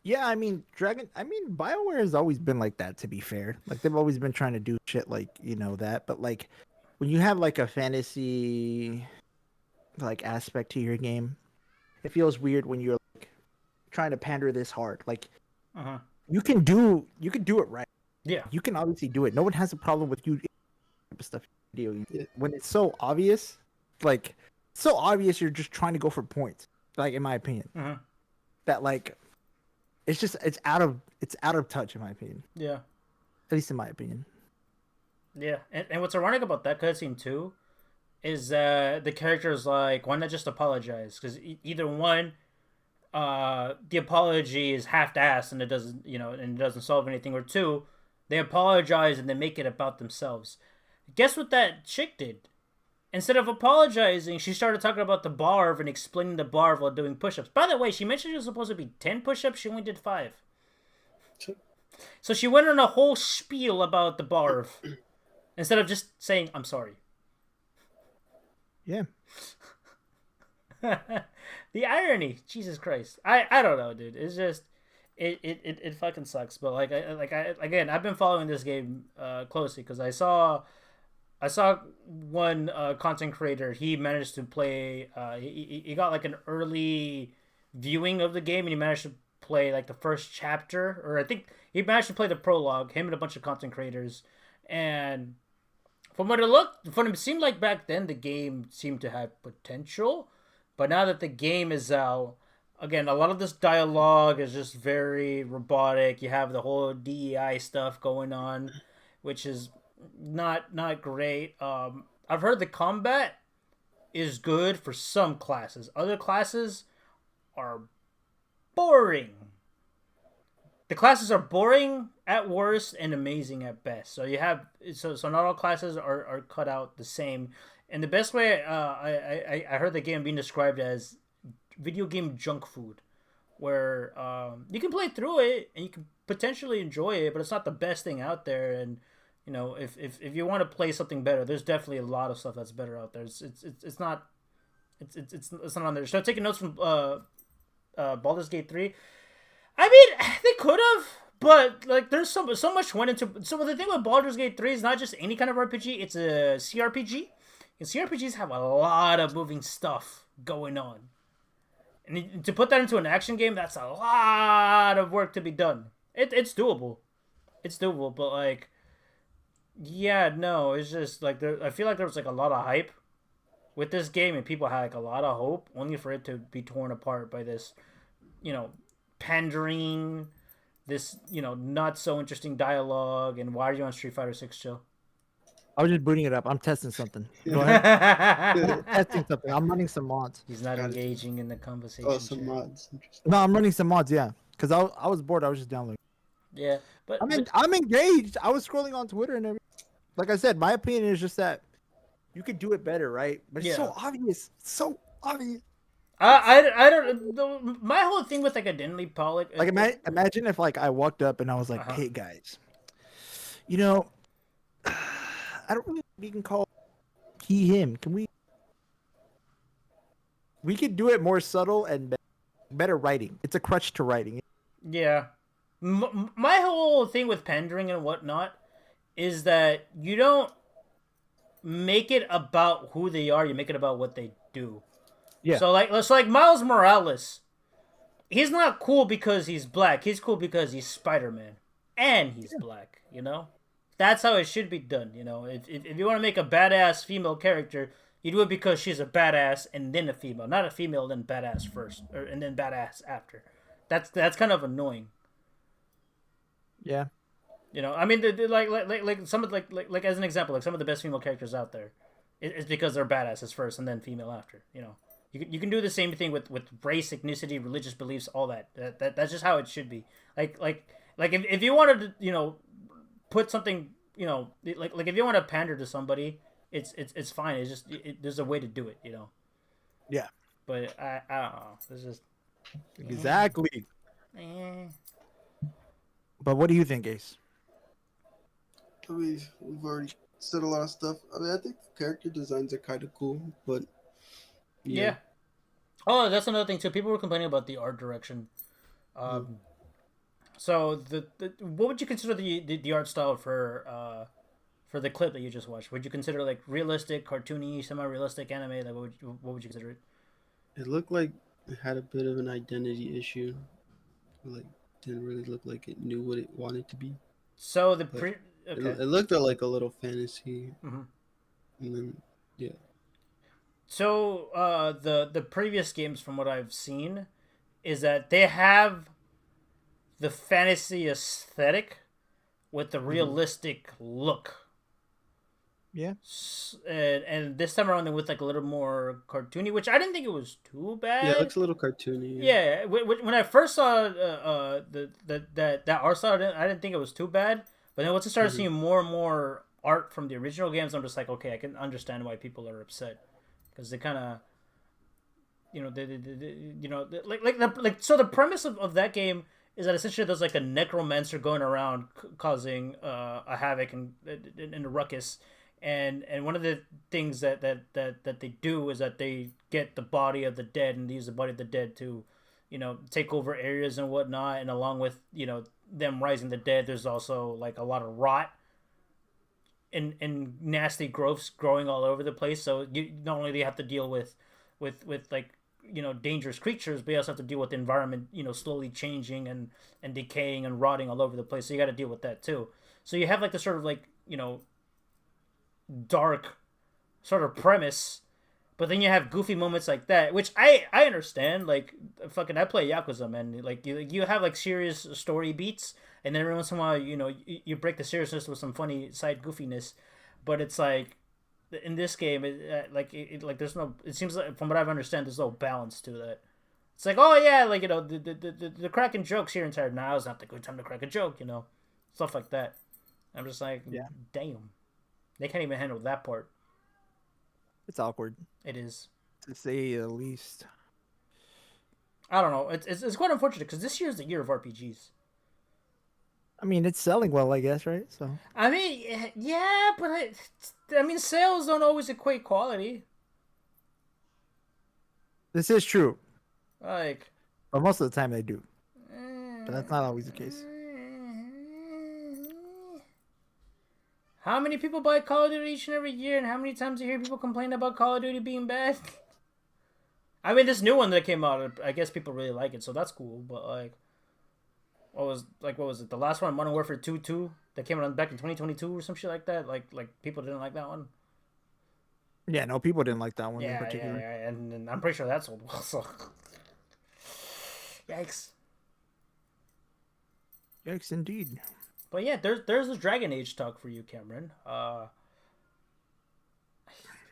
yeah, I mean, BioWare has always been like that, to be fair. Like, they've always been trying to do shit like, that. But, like, when you have, like, a fantasy, like, aspect to your game, it feels weird when you're, like, trying to pander this hard. Like, you can do it right. Yeah. You can obviously do it. No one has a problem with you stuff. When it's so obvious, like, so obvious you're just trying to go for points, like, in my opinion, that, like, it's out of touch, in my opinion. Yeah, at least in my opinion. Yeah. And what's ironic about that cutscene too is the character is like, why not just apologize? Because either one, the apology is half-assed and it doesn't solve anything, or two, they apologize and they make it about themselves. Guess what that chick did? instead of apologizing, she started talking about the barv and explaining the barv while doing push-ups. By the way, she mentioned it was supposed to be 10 push-ups. She only did 5. So she went on a whole spiel about the barv instead of just saying, I'm sorry. Yeah. The irony, Jesus Christ. I don't know, dude. It's just it fucking sucks. But again, I've been following this game closely because I saw one content creator. He managed to play. He got like an early viewing of the game, and he managed to play like the first chapter, or I think he managed to play the prologue. Him and a bunch of content creators, and from what it seemed like back then, the game seemed to have potential. But now that the game is out, again, a lot of this dialogue is just very robotic. You have the whole DEI stuff going on, which is not great. I've heard the combat is good for some classes. Other classes are boring. The classes are boring at worst and amazing at best. So you have so not all classes are cut out the same. And the best way I heard the game being described as video game junk food, where you can play through it and you can potentially enjoy it, but it's not the best thing out there. And you know, if you want to play something better, there's definitely a lot of stuff that's better out there. It's not on there. So taking notes from Baldur's Gate 3. I mean, they could have, but like there's so much went into. So the thing with Baldur's Gate 3 is not just any kind of RPG; it's a CRPG. And CRPGs have a lot of moving stuff going on. And to put that into an action game, that's a lot of work to be done. It's doable. It's doable, but like, yeah, no, it's just like I feel like there was like a lot of hype with this game, and people had like a lot of hope, only for it to be torn apart by this, you know, pandering, this, you know, not so interesting dialogue. And why are you on Street Fighter 6, Chill? I was just booting it up. I'm testing something. Go ahead. Testing something. I'm running some mods. He's not engaging in the conversation. Oh, some mods. No, I'm running some mods. Yeah, because I was bored. I was just downloading. Yeah, but I'm engaged. I was scrolling on Twitter and everything. Like I said, my opinion is just that you could do it better, right? But it's so obvious. So obvious. I don't. My whole thing with like identity politics. Like imagine if like I walked up and I was like, "Hey guys, you know, I don't really think we can call he him. Can we? We could do it more subtle and better writing. It's a crutch to writing." Yeah, my whole thing with pandering and whatnot is that you don't make it about who they are. You make it about what they do. Yeah. So like Miles Morales, he's not cool because he's black. He's cool because he's Spider-Man, and he's black. You know, that's how it should be done. You know, if you want to make a badass female character, you do it because she's a badass and then a female, not a female then badass first, and then badass after. That's kind of annoying. Yeah. You know, I mean, like some of like as an example, like some of the best female characters out there, it's because they're badasses first and then female after. You know. You can do the same thing with race, ethnicity, religious beliefs, all that. That's just how it should be. Like if you wanted to, you know, put something, you know, like if you want to pander to somebody, it's fine. It's just there's a way to do it, you know. Yeah. But I don't know. It's just exactly. But what do you think, Ace? I mean, we've already said a lot of stuff. I mean, I think character designs are kind of cool, but. Yeah. Oh, that's another thing too. People were complaining about the art direction. So the what would you consider the art style for the clip that you just watched? Would you consider like realistic, cartoony, semi-realistic anime? Like what would you consider it? It looked like it had a bit of an identity issue. Like didn't really look like it knew what it wanted to be. So it looked like a little fantasy. Mm-hmm. And then yeah. So, the previous games, from what I've seen, is that they have the fantasy aesthetic with the realistic look. Yeah. And this time around, they went like a little more cartoony, which I didn't think it was too bad. Yeah, it looks a little cartoony. Yeah. When I first saw that art style, I didn't think it was too bad. But then once I started seeing more and more art from the original games, I'm just like, okay, I can understand why people are upset because they kind of, so the premise of that game is that essentially there's like a necromancer going around causing a havoc and a ruckus, and one of the things that they do is that they get the body of the dead and they use the body of the dead to, take over areas and whatnot, and along with them rising the dead, there's also like a lot of rot and nasty growths growing all over the place. So you not only do you have to deal with like dangerous creatures, but you also have to deal with the environment slowly changing and decaying and rotting all over the place. So you got to deal with that too. So you have like the sort of like dark sort of premise, but then you have goofy moments like that, which I understand. Like fucking I play Yakuza, man. Like you have like serious story beats, and then every once in a while you break the seriousness with some funny side goofiness. But it's like in this game, there's no. It seems like from what I've understand, there's no balance to that. It's like, oh yeah, like the cracking jokes here and there. Now is not the good time to crack a joke, stuff like that. I'm just like, yeah, damn, they can't even handle that part. It's awkward. It is, to say the least. I don't know. It's quite unfortunate because this year is the year of RPGs. I mean, it's selling well, I guess, right? So. I mean, yeah, but I mean, sales don't always equate quality. This is true. Like, but most of the time they do. But that's not always the case. How many people buy Call of Duty each and every year, and how many times do you hear people complain about Call of Duty being bad? I mean, this new one that came out, I guess people really like it, so that's cool. But what was it? The last one, Modern Warfare 2 that came out back in 2022 or some shit like that. Like people didn't like that one. Yeah, no, people didn't like that one in particular. Yeah, and I'm pretty sure that sold well. So, yikes. Yikes, indeed. But yeah, there's the Dragon Age talk for you, Cameron.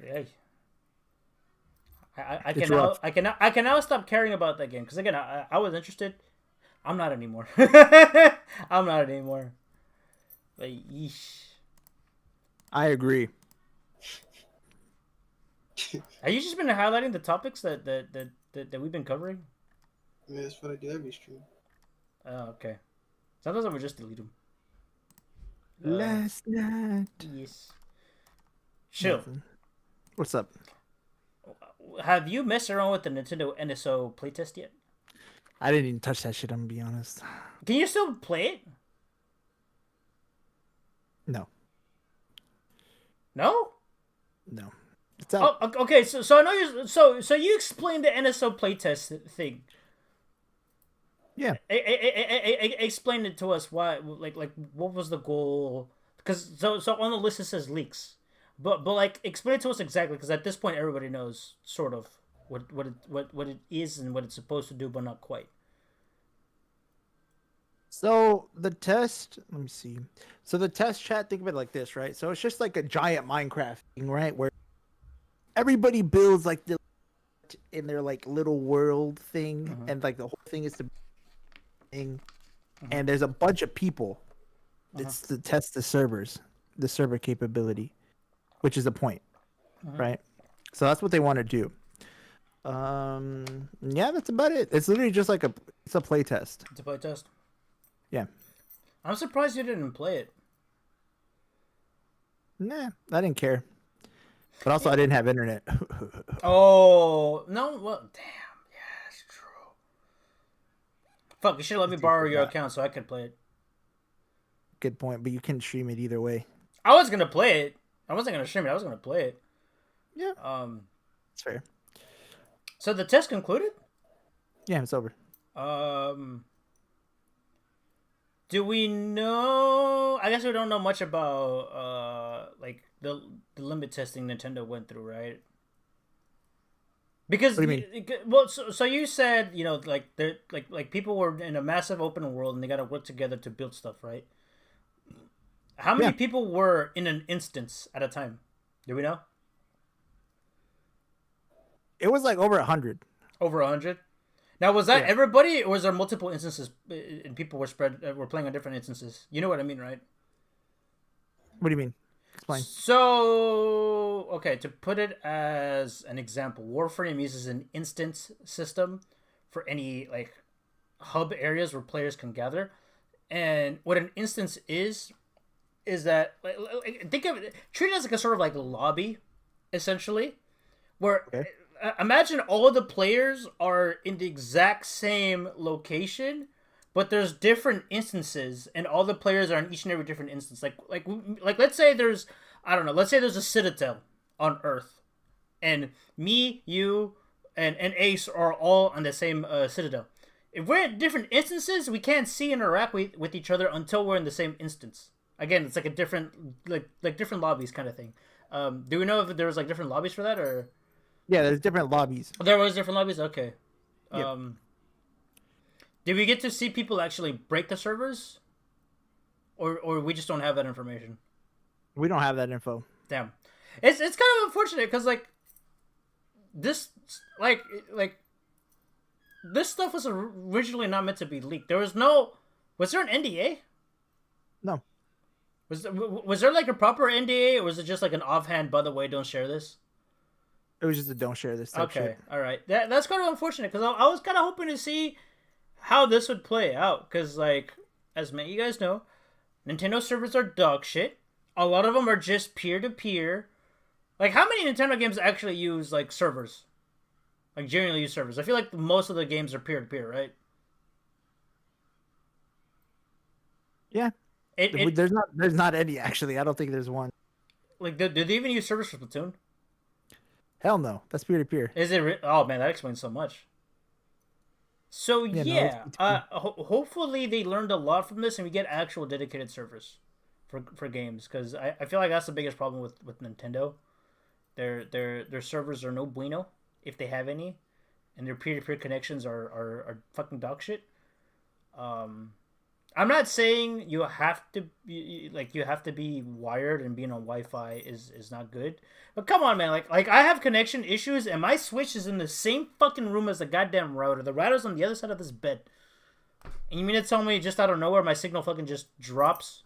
Hey. I can now stop caring about that game because again I was interested. I'm not anymore. I'm not anymore. Like, yeesh. I agree. Have you just been highlighting the topics that we've been covering? Yeah, that's what I do every stream. Oh, okay. Sometimes I would just delete them. Last night. Yes. Chill. What's up? Have you messed around with the Nintendo NSO playtest yet? I didn't even touch that shit, I'm gonna be honest. Can you still play it? No. No? No. It's out. Oh, okay. So I know you. So you explained the NSO playtest thing. Yeah. Explain it to us. Why? Like what was the goal? Because so on the list it says leaks, but like explain it to us exactly. Because at this point everybody knows sort of what it is and what it's supposed to do, but not quite. So the test, let me see. So the test chat, think of it like this, right? So it's just like a giant Minecraft thing, right? Where everybody builds like in their like little world thing, and like the whole thing is to thing, and there's a bunch of people. It's to test the server capability, which is the point, right? So that's what they want to do. Yeah, that's about it. It's literally just like it's a play test. It's a play test. Yeah. I'm surprised you didn't play it. Nah, I didn't care. But also, I didn't have internet. Oh no! Well, damn. Yeah, that's true. Fuck! You should let me borrow your account so I could play it. Good point, but you can stream it either way. I was gonna play it. I wasn't gonna stream it. I was gonna play it. Yeah. It's fair. So the test concluded? Yeah, it's over. Do we know? I guess we don't know much about like the limit testing Nintendo went through, right? Because what do you mean? Well, so you said like they like people were in a massive open world and they got to work together to build stuff, right? How many people were in an instance at a time? Do we know? It was like over 100. Over 100. Now, was that everybody, or was there multiple instances and people were playing on different instances? You know what I mean, right? What do you mean? Explain. So, okay, to put it as an example, Warframe uses an instance system for any like hub areas where players can gather. And what an instance is that think of it, treat it as like a sort of like lobby, essentially, where imagine all of the players are in the exact same location, but there's different instances, and all the players are in each and every different instance. Like let's say there's let's say there's a citadel on Earth, and me, you, and Ace are all on the same citadel. If we're in different instances, we can't see and interact with each other until we're in the same instance. Again, it's like a different like different lobbies kind of thing. Do we know if there was like different lobbies for that, or? Yeah, there's different lobbies. There was different lobbies. Okay. Yep. Did we get to see people actually break the servers, or we just don't have that information? We don't have that info. Damn, it's kind of unfortunate because like this this stuff was originally not meant to be leaked. Was there an NDA? No. Was there like a proper NDA, or was it just like an offhand? By the way, don't share this. It was just a don't share this type shit. All right. That's kind of unfortunate because I was kind of hoping to see how this would play out. Because, like, as many of you guys know, Nintendo servers are dog shit. A lot of them are just peer-to-peer. Like, how many Nintendo games actually use, like, servers? Like, genuinely use servers? I feel like most of the games are peer-to-peer, right? Yeah. There's not any, actually. I don't think there's one. Like, do they even use servers for Splatoon? Hell no. That's peer-to-peer. Is it? Oh, man, that explains so much. So, hopefully they learned a lot from this and we get actual dedicated servers for games. Because I feel like that's the biggest problem with Nintendo. Their servers are no bueno, if they have any. And their peer-to-peer connections are fucking dog shit. I'm not saying you have to be wired and being on Wi-Fi is not good, but come on, man. Like I have connection issues and my Switch is in the same fucking room as the goddamn router. The router's on the other side of this bed, and you mean to tell me just out of nowhere my signal fucking just drops?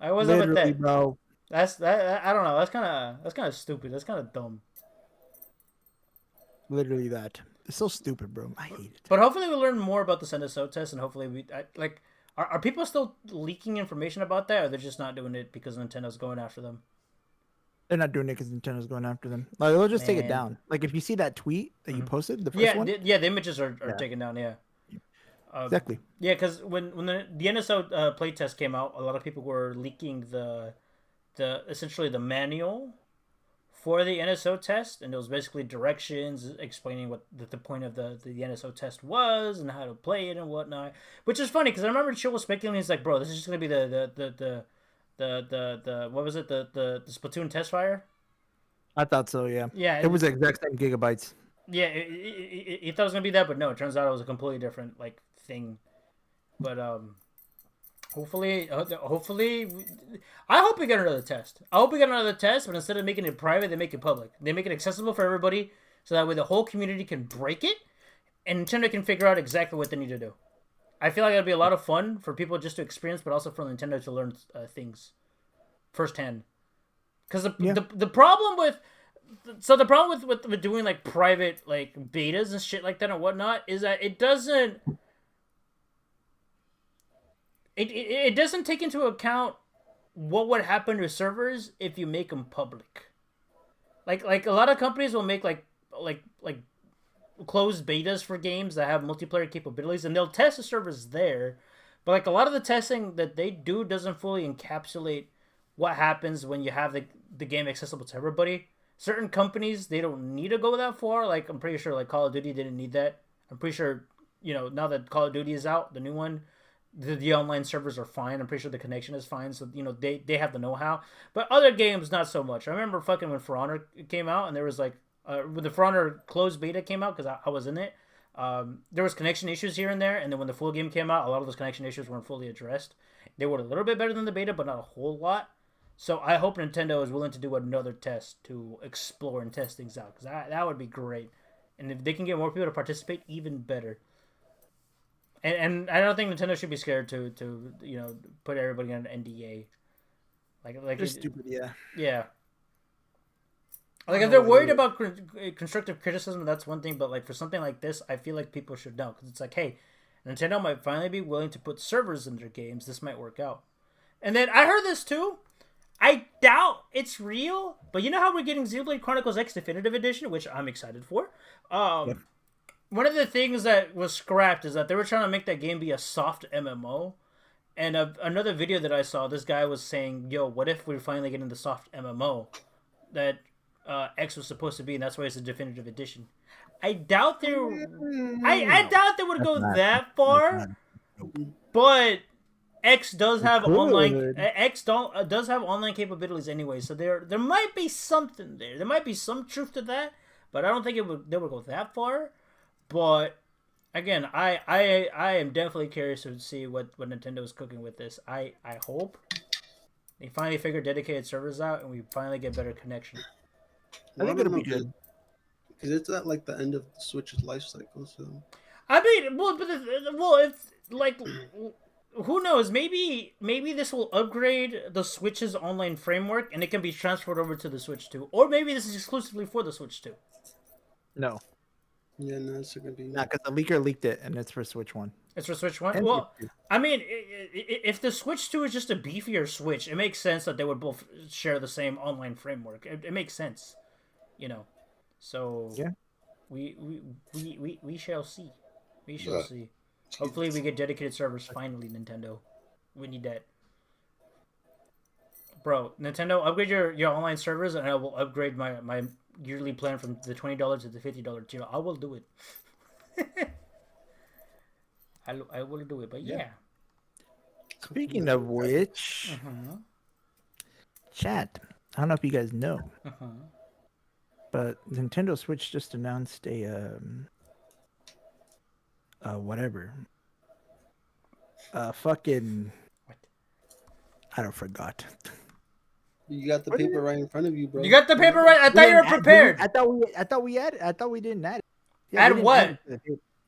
I wasn't with that, bro. I don't know. That's kind of stupid. That's kind of dumb. Literally that. It's so stupid, bro. I hate it. But hopefully we learn more about the NSO test, and hopefully are people still leaking information about that, or they're just not doing it because Nintendo's going after them? They're not doing it because Nintendo's going after them. Like, they'll just take it down. Like, if you see that tweet that you posted, the first one? The images are taken down, yeah. Exactly. Yeah, because when the NSO playtest came out, a lot of people were leaking the essentially the manual for the NSO test, and it was basically directions explaining what the point of the NSO test was and how to play it and whatnot. Which is funny because I remember Chill was speculating. He's like, "Bro, this is just gonna be the what was it? The Splatoon test fire." I thought so. Yeah. Yeah. It was the exact same gigabytes. Yeah, he thought it was gonna be that, but no, it turns out it was a completely different like thing. But hopefully, I hope we get another test. I hope we get another test, but instead of making it private, they make it public. They make it accessible for everybody, so that way the whole community can break it, and Nintendo can figure out exactly what they need to do. I feel like it'd be a lot of fun for people just to experience, but also for Nintendo to learn things firsthand. Because the problem with doing like private like betas and shit like that and whatnot is that it doesn't. It doesn't take into account what would happen to servers if you make them public. Like a lot of companies will make like closed betas for games that have multiplayer capabilities, and they'll test the servers there. But like a lot of the testing that they do doesn't fully encapsulate what happens when you have the game accessible to everybody. Certain companies, they don't need to go that far. Like I'm pretty sure like Call of Duty didn't need that. I'm pretty sure now that Call of Duty is out, the new one. The online servers are fine. I'm pretty sure the connection is fine. So, they have the know-how. But other games, not so much. I remember fucking when Frrannkkyyy came out, and there was like, when the Frrannkkyyy closed beta came out, because I was in it, there was connection issues here and there. And then when the full game came out, a lot of those connection issues weren't fully addressed. They were a little bit better than the beta, but not a whole lot. So I hope Nintendo is willing to do another test to explore and test things out, because that would be great. And if they can get more people to participate, even better. And I don't think Nintendo should be scared to put everybody on an NDA. Like They're stupid, yeah. Yeah. Like if they're worried about constructive criticism, that's one thing. But like for something like this, I feel like people should know because it's like, hey, Nintendo might finally be willing to put servers in their games. This might work out. And then I heard this too. I doubt it's real, but you know how we're getting Xenoblade Chronicles X Definitive Edition, which I'm excited for. Yep. One of the things that was scrapped is that they were trying to make that game be a soft MMO. And another video that I saw, this guy was saying, yo, what if we're finally getting the soft MMO that X was supposed to be, and that's why it's a definitive edition. I doubt they I doubt they would go that far, but X does have online. Does have online capabilities anyway, so there might be something there. There might be some truth to that, but I don't think they would go that far. But again, I am definitely curious to see what Nintendo is cooking with this. I hope they finally figure dedicated servers out and we finally get better connection. I think it'll be good. Because it's at like the end of the Switch's life cycle, so. I mean, if like, who knows? Maybe this will upgrade the Switch's online framework and it can be transferred over to the Switch 2, or maybe this is exclusively for the Switch 2. No. Yeah, no, it's gonna be. Not because the leaker leaked it, and it's for Switch 1. It's for Switch 1? And Well, I mean, if the Switch 2 is just a beefier Switch, it makes sense that they would both share the same online framework. It makes sense, you know. So yeah, we shall see. We shall see. Hopefully, we get dedicated servers finally. Nintendo, we need that, bro. Nintendo, upgrade your online servers, and I will upgrade my yearly plan from the $20 to the $50 tier. I will do it. I will do it, but yeah. Speaking of which, chat. I don't know if you guys know, but Nintendo Switch just announced a fucking. What? I don't forgot. You got the paper right in front of you, bro. You got the paper right. I thought you were prepared. I thought we didn't add it. Yeah, add what?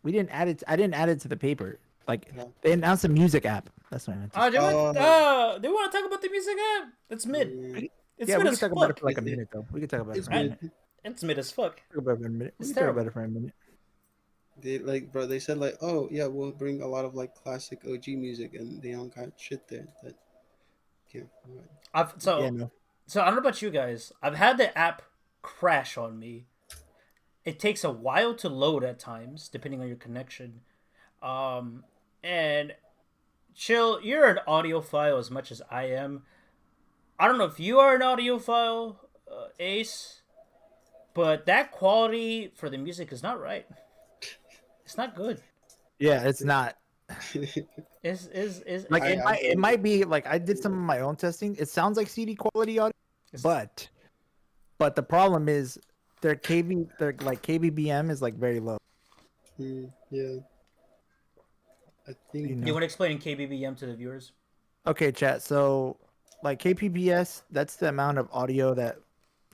We didn't add it. I didn't add it to the paper. Like they announced a music app. That's what I meant to say. They want to talk about the music app? It's mid. It's yeah, mid we as can talk fuck. about it for like a minute though. We can talk about it for a minute. It's mid as fuck. We can talk about it for a minute. They said like, oh yeah, we'll bring a lot of like classic OG music, and they don't got shit there that can't. So I don't know about you guys. I've had the app crash on me. It takes a while to load at times, depending on your connection. And Chill, you're an audiophile as much as I am. I don't know if you are an audiophile, Ace, but that quality for the music is not right. It's not good. Yeah, it's not. Is like it might be like I did some of my own testing. It sounds like CD quality audio, but the problem is their KBBM is like very low. Yeah. I think you want to explain KBBM to the viewers? Okay, chat. So like KPBS, that's the amount of audio that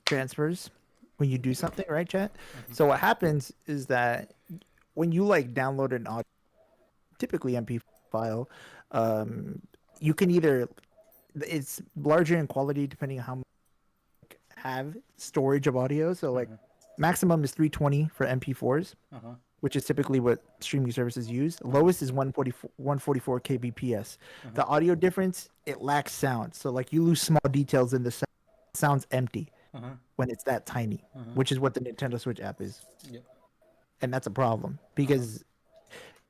transfers when you do something, right, chat? Mm-hmm. So what happens is that when you like download an audio, typically MP file, you can either it's larger in quality depending on how much you have storage of audio. So like maximum is 320 for MP4s, which is typically what streaming services use. Lowest is 144 kbps. The audio difference, it lacks sound. So like you lose small details in the sound. It sounds empty when it's that tiny, which is what the Nintendo Switch app is. Yep. And that's a problem because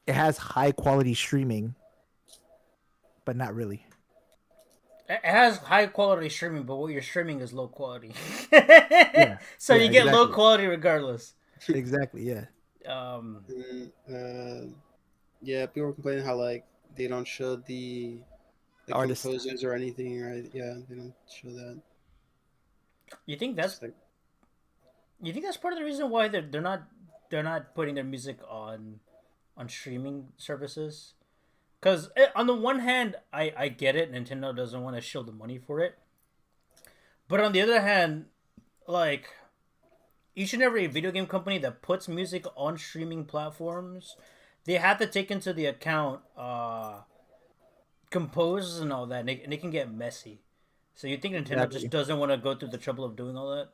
it has high quality streaming, but not really. It has high quality streaming, but what you're streaming is low quality. So you get low quality regardless. Exactly, yeah. Yeah, people were complaining how like they don't show the composers or anything, right? Yeah, they don't show that. You think that's part of the reason why they're not putting their music on streaming services? Because on the one hand, I get it. Nintendo doesn't want to shield the money for it. But on the other hand, like, each and every video game company that puts music on streaming platforms, they have to take into the account composers and all that. And it can get messy. So you think Nintendo Exactly. just doesn't want to go through the trouble of doing all that?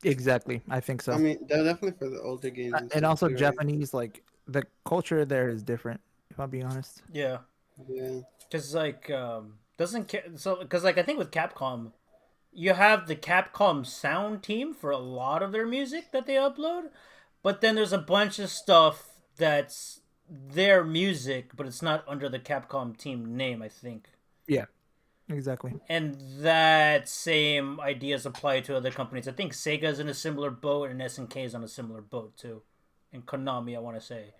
Exactly. I think so. I mean, they're definitely for the older games and And stuff also too, right? Japanese, like the culture there is different. If I'm being honest. Yeah, Yeah. because like so because like I think with Capcom, you have the Capcom sound team for a lot of their music that they upload, but then there's a bunch of stuff that's their music, but it's not under the Capcom team name, I think. Yeah. Exactly. And that same ideas apply to other companies. I think Sega's in a similar boat, and SNK is on a similar boat too. And Konami, I want to say,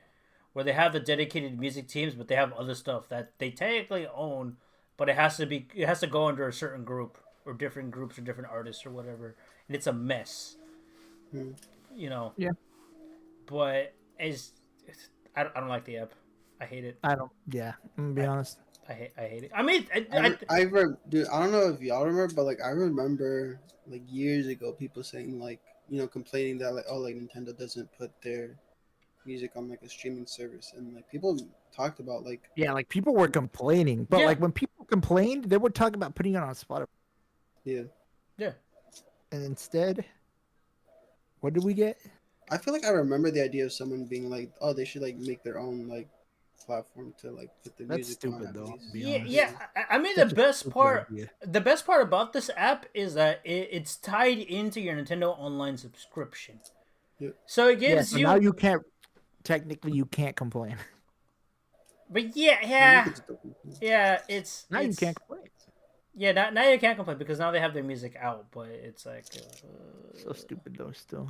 where they have the dedicated music teams, but they have other stuff that they technically own, but it has to go under a certain group or different groups or different artists or whatever, and it's a mess. You know. Yeah. But I don't like the app. I hate it. I don't. Yeah. I'm gonna be honest. I hate it. I mean, Dude, I don't know if y'all remember, but like I remember like years ago, people saying like, complaining that like, oh, like Nintendo doesn't put their music on like a streaming service, and like people talked about like, Yeah, like people were complaining, but Yeah. like when people complained, they would talk about putting it on Spotify. yeah, And instead, what did we get? I feel like I remember the idea of someone being like, oh, they should like make their own like platform to like put the That's music stupid, on at though, least. to be yeah, honest. yeah. I mean, Such a stupid idea. the best part about this app is that it's tied into your Nintendo Online subscription. Yeah. So it Yeah, gives so you. now you can't. Technically, you can't complain. But You yeah, could still- it's Now you it's- can't complain. Yeah, now you can't complain because now they have their music out. But it's like So stupid though. Still.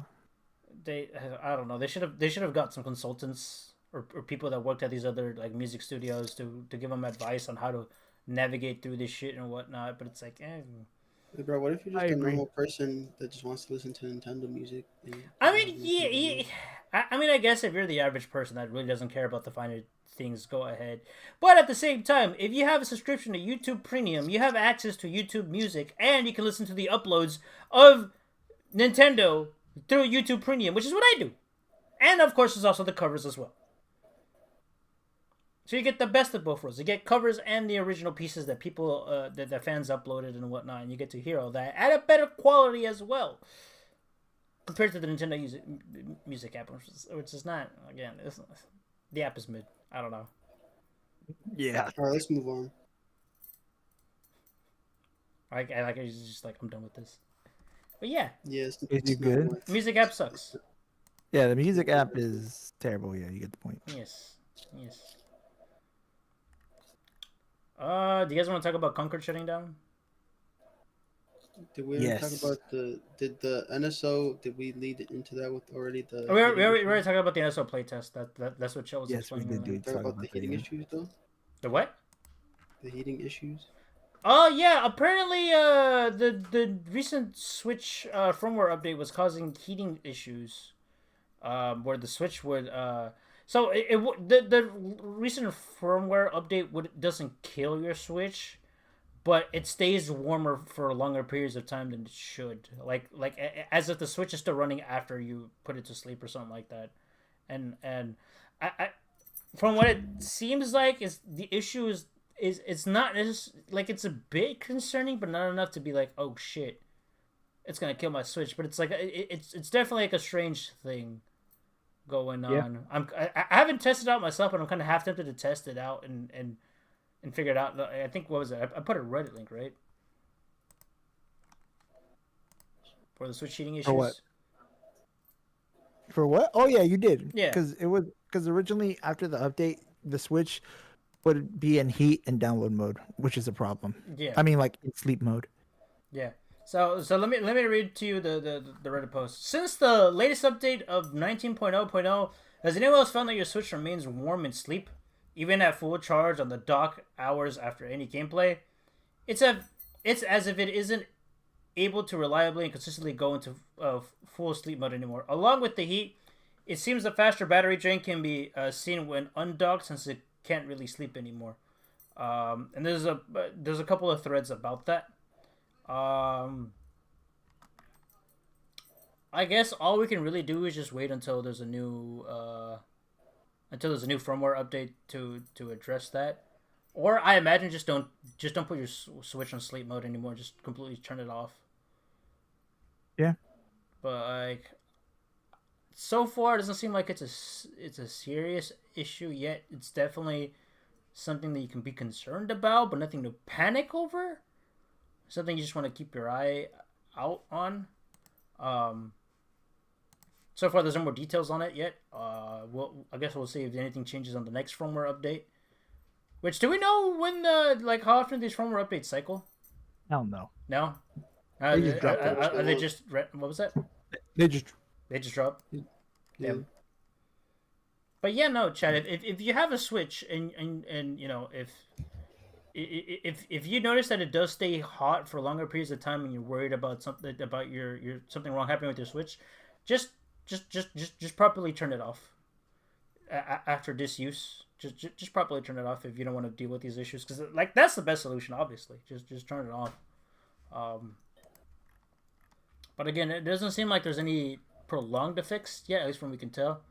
I don't know. They should have got some consultants or people that worked at these other like music studios to give them advice on how to navigate through this shit and whatnot. But it's like, Hey, bro, what if you're I just a agree. normal person that just wants to listen to Nintendo music? I mean, yeah. I mean, I guess if you're the average person that really doesn't care about the finer things, go ahead. But at the same time, if you have a subscription to YouTube Premium, you have access to YouTube Music, and you can listen to the uploads of Nintendo through YouTube Premium, which is what I do. And of course, there's also the covers as well. So you get the best of both worlds. You get covers and the original pieces that people, that fans uploaded and whatnot, and you get to hear all that at a better quality as well, compared to the Nintendo music app, which is not. Again, the app is mid. I don't know. Yeah. All right, let's move on. I just like I'm done with this. But yeah, Yes. Is you good? music app sucks. Yeah, the music app is terrible. Yeah, you get the point. Yes. Do you guys want to talk about Concord shutting down? Did we already Yes. talk about did the NSO, did we lead into that with already the... We hitting already issues? talked about the NSO playtest. That's what Joe was Yes, we explaining. did, earlier. dude. Talk Talk about the about that, heating yeah. issues though? The what? The heating issues? Oh yeah, apparently the recent Switch firmware update was causing heating issues, where the Switch would the recent firmware update doesn't kill your Switch, but it stays warmer for longer periods of time than it should. Like as if the Switch is still running after you put it to sleep or something like that, and I from what it seems like is the issue is it's not like it's a bit concerning, but not enough to be like, oh shit, it's gonna kill my Switch. But it's like it's definitely like a strange thing going on. Yeah. I haven't tested it out myself, but I'm kind of half tempted to test it out and figure it out. I think what was it? I put a Reddit link, right, for the Switch heating issues. For what? For what? Oh yeah, you did. Yeah. Because originally after the update, the Switch would be in heat and download mode, which is a problem. Yeah. I mean, like in sleep mode. Yeah. So let me read to you the Reddit post. Since the latest update of 19.0.0, has anyone else found that your Switch remains warm in sleep, even at full charge on the dock hours after any gameplay? It's as if it isn't able to reliably and consistently go into full sleep mode anymore. Along with the heat, it seems the faster battery drain can be seen when undocked, since it can't really sleep anymore. And there's a couple of threads about that. I guess all we can really do is just wait until there's a new firmware update to address that. Or I imagine just don't put your Switch on sleep mode anymore. Just completely turn it off. Yeah. But like, so far, it doesn't seem like it's a serious issue yet. It's definitely something that you can be concerned about, but nothing to panic over. Something you just want to keep your eye out on. So far, there's no more details on it yet. I guess we'll see if anything changes on the next firmware update. Which, do we know when how often these firmware updates cycle? Hell no. No. They just dropped are they just what was that? They just drop. Yeah. But yeah, no, Chad. If you have a Switch and you know if you notice that it does stay hot for longer periods of time and you're worried about something your something wrong happening with your Switch, just properly turn it off after disuse. Just properly turn it off if you don't want to deal with these issues, because like that's the best solution. Obviously, just turn it off. But again, it doesn't seem like there's any prolonged fix yet, at least from what we can tell.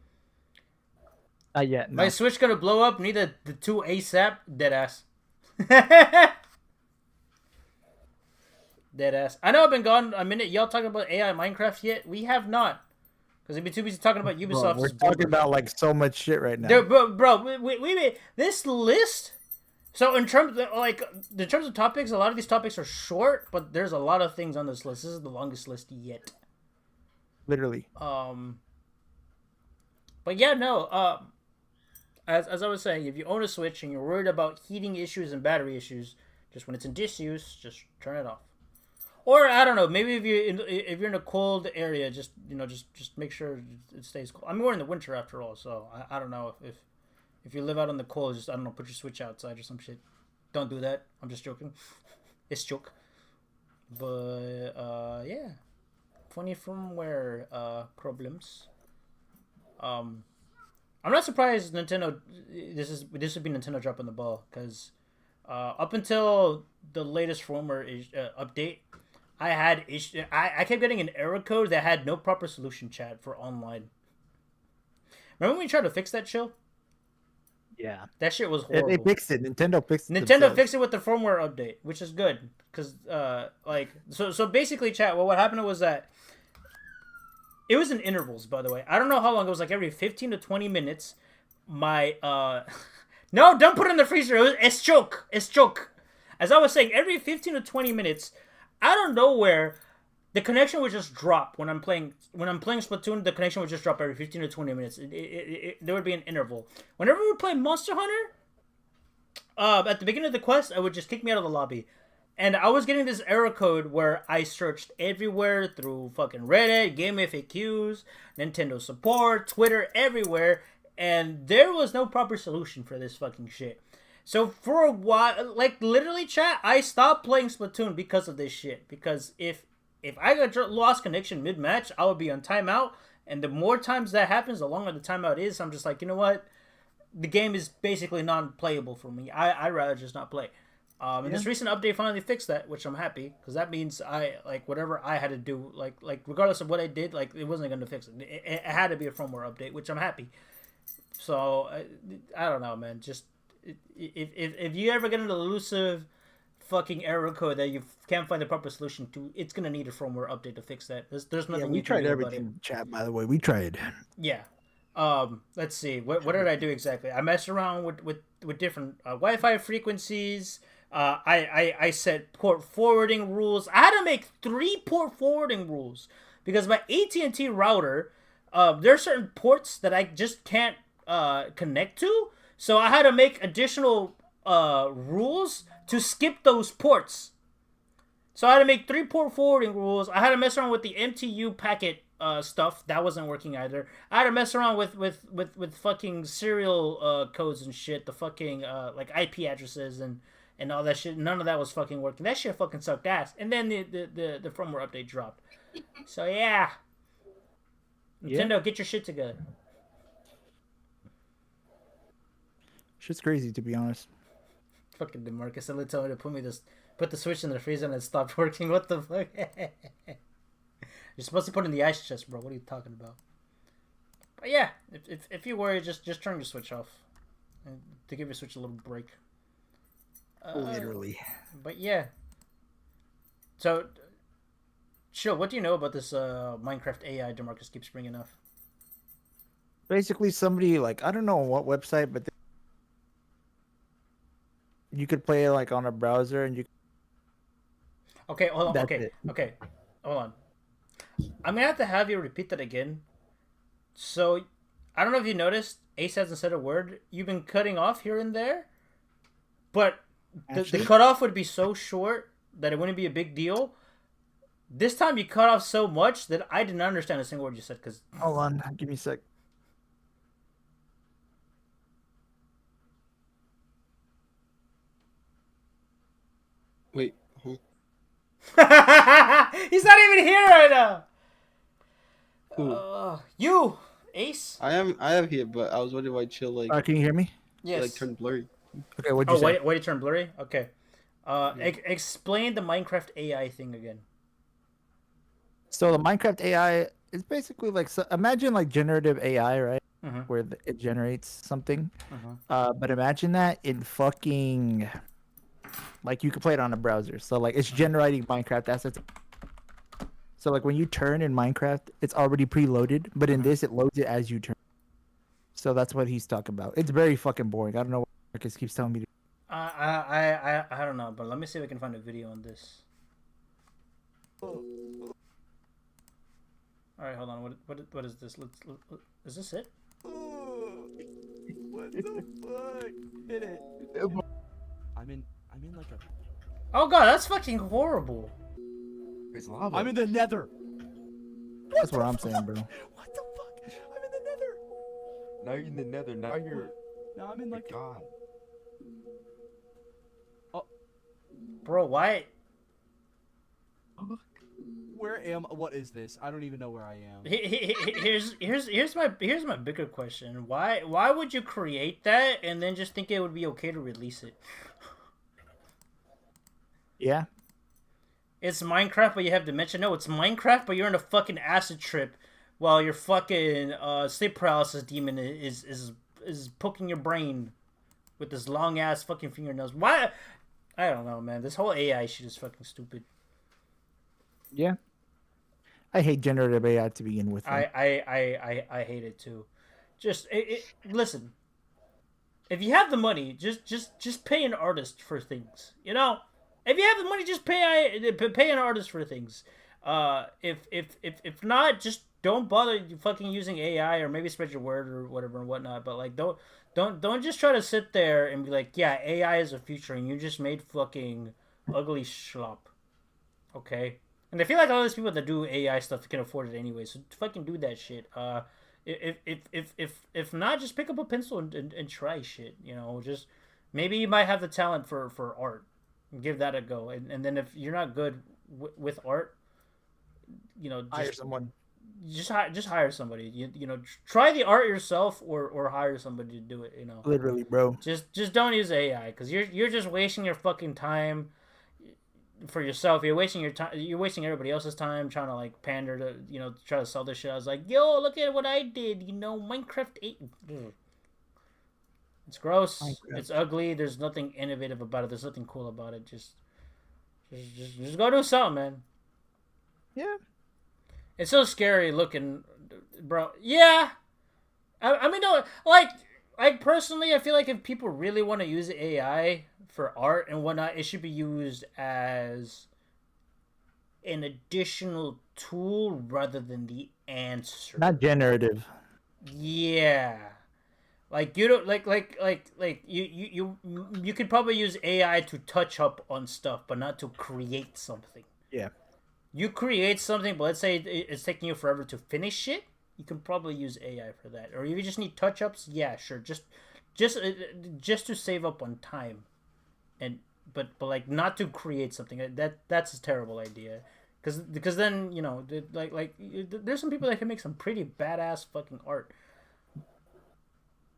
Yeah. No. My Switch gonna blow up. Need the 2 ASAP. Deadass. Deadass. I know I've been gone a minute. Y'all talking about AI Minecraft yet? We have not. Because they've been too busy talking about Ubisoft. We're talking about like so much shit right now. Bro, we made this list. So in terms of topics, a lot of these topics are short, but there's a lot of things on this list. This is the longest list yet. Literally. But yeah, no. As I was saying, if you own a Switch and you're worried about heating issues and battery issues, just when it's in disuse, just turn it off. Or I don't know, maybe if you're in a cold area, just make sure it stays cold. I mean, we're in the winter after all, so I don't know if you live out in the cold, just I don't know, put your Switch outside or some shit. Don't do that. I'm just joking. It's joke. But yeah, funny firmware problems. I'm not surprised Nintendo. This would be Nintendo dropping the ball, because up until the latest firmware update, I had I kept getting an error code that had no proper solution, chat, for online. Remember when we tried to fix that show? Yeah, that shit was horrible. They fixed it. Nintendo fixed it. Nintendo fixed it with the firmware update, which is good, because so basically, chat. Well, what happened was that it was in intervals. By the way, I don't know how long. It was like every 15 to 20 minutes. My no, don't put it in the freezer. It's choke. As I was saying, every 15 to 20 minutes, out of nowhere, the connection would just drop when I'm playing Splatoon. The connection would just drop every 15 to 20 minutes. There would be an interval. Whenever we play Monster Hunter, at the beginning of the quest, it would just kick me out of the lobby. And I was getting this error code where I searched everywhere through fucking Reddit, Game FAQs, Nintendo support, Twitter, everywhere, and there was no proper solution for this fucking shit. So for a while, like literally, chat, I stopped playing Splatoon because of this shit. Because if I got lost connection mid-match, I would be on timeout. And the more times that happens, the longer the timeout is. I'm just like, you know what? The game is basically non-playable for me. I'd rather just not play. And this recent update finally fixed that, which I'm happy. Because that means whatever I had to do, like regardless of what I did, like it wasn't going to fix it. It had to be a firmware update, which I'm happy. So, I don't know, man. Just, if you ever get an elusive fucking error code that you can't find the proper solution to, it's gonna need a firmware update to fix that. There's nothing. We tried everything, chat. By the way, we tried. Yeah. Let's see. What did I do exactly? I messed around with different Wi-Fi frequencies. I set port forwarding rules. I had to make 3 port forwarding rules because my AT&T router, there are certain ports that I just can't connect to. So I had to make additional rules to skip those ports. So I had to make 3 port forwarding rules. I had to mess around with the MTU packet stuff. That wasn't working either. I had to mess around with fucking serial codes and shit. The fucking like IP addresses and all that shit. None of that was fucking working. That shit fucking sucked ass. And then the firmware update dropped. So yeah. Nintendo, get your shit together. Shit's crazy, to be honest. Fucking DeMarcus, they told me to put the Switch in the freezer and it stopped working. What the fuck? You're supposed to put it in the ice chest, bro. What are you talking about? But yeah, if you worry, just turn your Switch off, and to give your Switch a little break. Literally. But yeah. So, Chill, what do you know about this Minecraft AI DeMarcus keeps bringing up? Basically, somebody like I don't know what website, but you could play it like on a browser, and you. Okay, hold on. That's Okay, it. okay, hold on. I'm gonna have to have you repeat that again. So, I don't know if you noticed, Ace hasn't said a word. You've been cutting off here and there, but the cutoff would be so short that it wouldn't be a big deal. This time you cut off so much that I did not understand a single word you said. Cause Hold on, give me a sec. Wait. Huh? he's not even here right now. Who? You, Ace. I am here, but I was wondering why Chill like Can you hear me? Yes. like turned blurry. Okay, what'd you say? Why did it turn blurry? Okay. Explain the Minecraft AI thing again. So the Minecraft AI is basically like imagine like generative AI, right? Mhm. Where it generates something. Mhm. But imagine that in fucking like you could play it on a browser. So like it's generating Minecraft assets. So like when you turn in Minecraft, it's already preloaded, but in this it loads it as you turn. So that's what he's talking about. It's very fucking boring. I don't know what Marcus keeps telling me to. I don't know, but let me see if I can find a video on this. All right, hold on. What is this? Is this it? What the fuck? Hit it. I'm in like a. Oh god, that's fucking horrible. It's lava. I'm in the Nether. That's what I'm saying, bro. What the fuck? I'm in the Nether. Now you're in the Nether. Now you're. Now I'm in like. God. Bro, why? What is this? I don't even know where I am. Here's my bigger question. Why would you create that and then just think it would be okay to release it? Yeah. It's Minecraft, but you have dementia. No, it's Minecraft, but you're in a fucking acid trip while your fucking sleep paralysis demon is poking your brain with this long ass fucking fingernails. Why? I don't know, man. This whole AI shit is fucking stupid. Yeah. I hate generative AI to begin with. I hate it too. Just listen. If you have the money, just pay an artist for things. You know, if you have the money, just pay an artist for things. If not, just don't bother fucking using AI, or maybe spread your word or whatever and whatnot. But like, don't just try to sit there and be like, yeah, AI is the future, and you just made fucking ugly schlop. Okay. And I feel like all these people that do AI stuff can afford it anyway, so fucking do that shit. If not, just pick up a pencil and try shit. You know, just maybe you might have the talent for art. Give that a go, and then if you're not good with art, you know, Hire someone. Just hire somebody. You know, try the art yourself, or hire somebody to do it. You know, Literally, bro. just don't use AI, because you're just wasting your fucking time. For yourself, you're wasting your time. You're wasting everybody else's time trying to like pander to, you know, try to sell this shit. I was like, yo, look at what I did. You know, Minecraft 8. It's gross. Minecraft. It's ugly. There's nothing innovative about it. There's nothing cool about it. Just go do something, man. Yeah. It's so scary looking, bro. Yeah. I mean, no, like personally, I feel like if people really want to use AI for art and whatnot, it should be used as an additional tool rather than the answer. Not generative. Yeah, like you don't like you could probably use AI to touch up on stuff, but not to create something. Yeah. You create something, but let's say it's taking you forever to finish it. You can probably use AI for that. Or if you just need touch ups, yeah, sure, just to save up on time. But like not to create something that's a terrible idea, because then, you know, like there's some people that can make some pretty badass fucking art,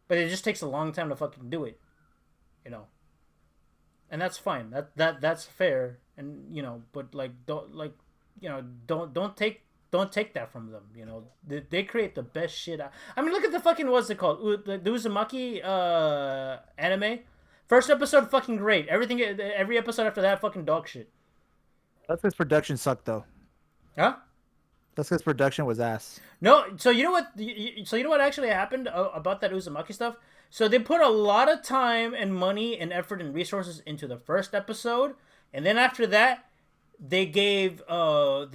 but it just takes a long time to fucking do it, you know, and that's fine, that's fair, and you know, but like don't take that from them, you know. They create the best shit. I mean, look at the fucking, what's it called, the Uzumaki anime. First episode, fucking great. Every episode after that, fucking dog shit. That's because production sucked, though. Huh? That's because production was ass. No, so you know what? So you know what actually happened about that Uzumaki stuff? So they put a lot of time and money and effort and resources into the first episode, and then after that, they gave the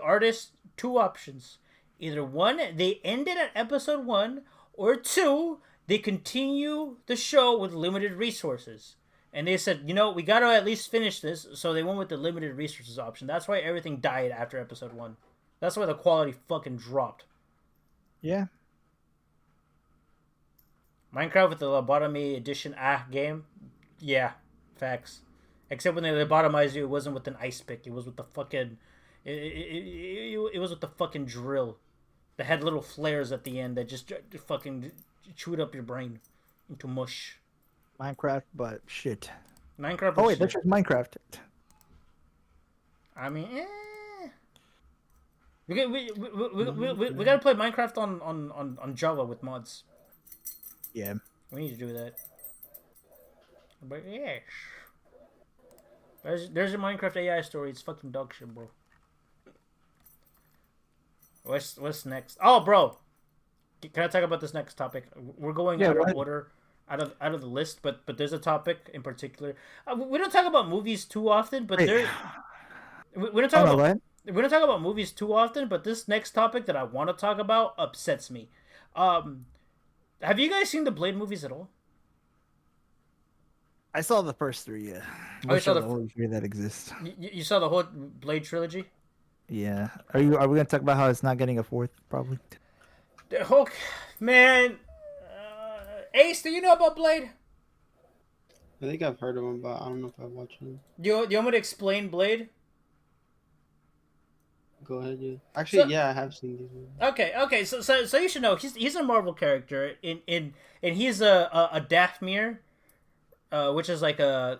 artist two options. Either one, they ended at episode 1, or 2, they continue the show with limited resources. And they said, you know, we got to at least finish this, so they went with the limited resources option. That's why everything died after episode 1. That's why the quality fucking dropped. Yeah. Minecraft with the lobotomy edition game? Yeah, facts. Except when they lobotomized you, it wasn't with an ice pick. It was with the fucking... It was with the fucking drill. That had little flares at the end that just fucking chewed up your brain into mush. Minecraft, but shit. Minecraft. Oh wait, that's just Minecraft. I mean, we gotta play Minecraft on Java with mods. Yeah. We need to do that. But yes, there's a Minecraft AI story. It's fucking dog shit, bro. What's next? Oh, bro, can I talk about this next topic? We're going out of order. Out of the list, but there's a topic in particular. We don't talk about movies too often, but we don't talk about movies too often. But this next topic that I want to talk about upsets me. Have you guys seen the Blade movies at all? I saw the first 3. Yeah, you saw the whole 3 that exists. You saw the whole Blade trilogy? Yeah. Are we gonna talk about how it's not getting a 4th? Probably. Hulk, man. Ace, do you know about Blade? I think I've heard of him, but I don't know if I've watched him. You want me to explain Blade? Go ahead, yeah. Actually, I have seen these movies. Okay. So you should know he's a Marvel character and he's a Dathomir, which is like a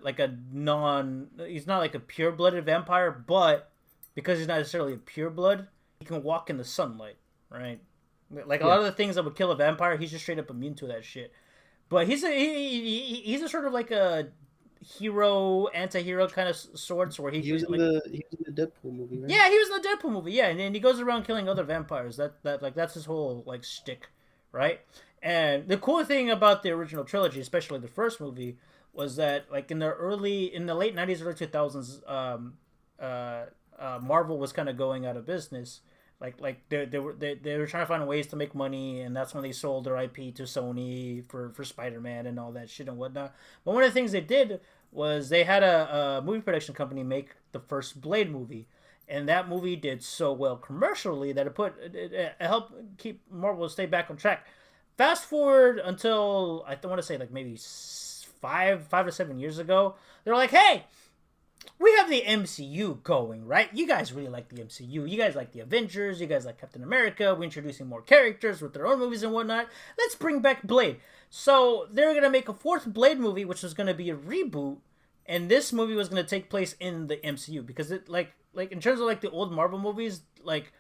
he's not like a pure-blooded vampire, but because he's not necessarily a pure-blood, he can walk in the sunlight, right? Like a lot of the things that would kill a vampire, he's just straight up immune to that shit. But he's a sort of like a hero, anti-hero kind of sorts where he was in the Deadpool movie, right? Yeah, he was in the Deadpool movie. Yeah, and he goes around killing other vampires. That's his whole like shtick, right? And the cool thing about the original trilogy, especially the first movie, was that like in the late 90s, early 2000s, Marvel was kind of going out of business. Like they were trying to find ways to make money, and that's when they sold their IP to Sony for Spider-Man and all that shit and whatnot. But one of the things they did was they had a movie production company make the first Blade movie, and that movie did so well commercially that it helped keep Marvel stay back on track. Fast forward until I want to say like maybe 5 to 7 years ago, they're like, hey, we have the MCU going, right? You guys really like the MCU. You guys like the Avengers. You guys like Captain America. We're introducing more characters with their own movies and whatnot. Let's bring back Blade. So they're going to make a 4th Blade movie, which was going to be a reboot. And this movie was going to take place in the MCU. Because it like in terms of like the old Marvel movies, like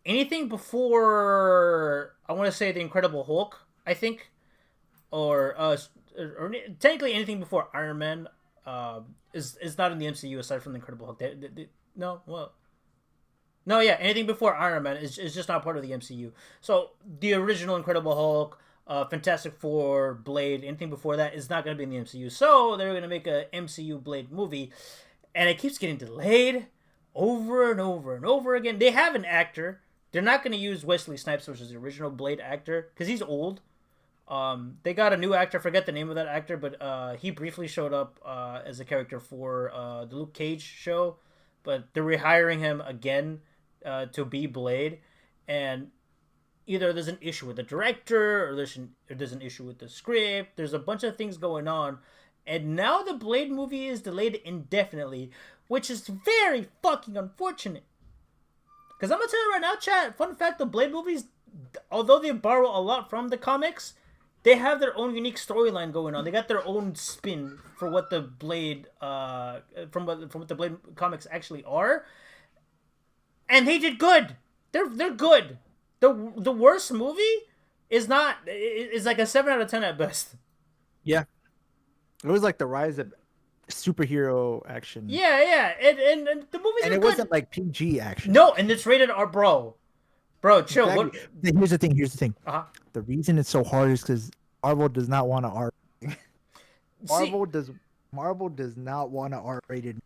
anything before, I want to say the Incredible Hulk, I think. Or technically anything before Iron Man, is not in the MCU aside from the Incredible Hulk. Anything before Iron Man is just not part of the MCU. So the original Incredible Hulk, Fantastic Four, Blade, anything before that is not going to be in the MCU. So they're going to make a MCU Blade movie, and it keeps getting delayed over and over and over again. They have an actor. They're not going to use Wesley Snipes, which is the original Blade actor, because he's old. They got a new actor, forget the name of that actor, but he briefly showed up as a character for the Luke Cage show, but they're rehiring him again to be Blade, and either there's an issue with the director, or there's an issue with the script. There's a bunch of things going on, and now the Blade movie is delayed indefinitely, which is very fucking unfortunate. Because I'm gonna tell you right now, chat, fun fact, the Blade movies, although they borrow a lot from the comics, they have their own unique storyline going on. They got their own spin for what the Blade, from what the Blade comics actually are, and they did good. They're good. The worst movie is like a 7 out of 10 at best. Yeah, it was like the rise of superhero action. Yeah, and the movies and are it good. wasn't like PG action. No, and it's rated R, bro. Bro, chill. Exactly. What? Here's the thing. Uh-huh. The reason it's so hard is because Marvel does not want to R. Marvel does not want to R-rated.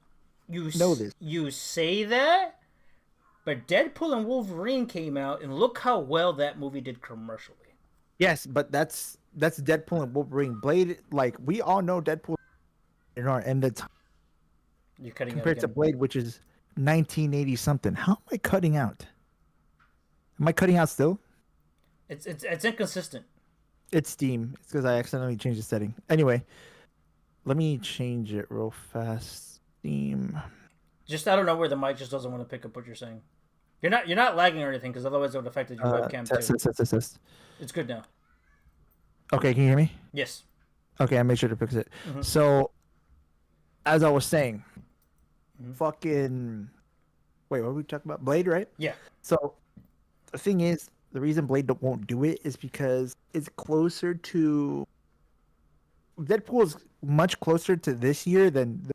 You know this. You say that, but Deadpool and Wolverine came out, and look how well that movie did commercially. Yes, but that's Deadpool and Wolverine. Blade, like we all know Deadpool and the time You're cutting compared out to again. Blade, which is 1980 something. How am I cutting out? Am I cutting out still? It's inconsistent. It's Steam. It's because I accidentally changed the setting. Anyway, let me change it real fast. Steam. Just out of nowhere, the mic just doesn't want to pick up what you're saying. You're not lagging or anything, because otherwise it would affect your webcam too. Test. It's good now. Okay, can you hear me? Yes. Okay, I made sure to fix it. Mhm. So, as I was saying, Mhm. fucking. Wait, what were we talking about? Blade, right? Yeah. So, the thing is, the reason Blade won't do it is because it's closer to. Deadpool is much closer to this year than.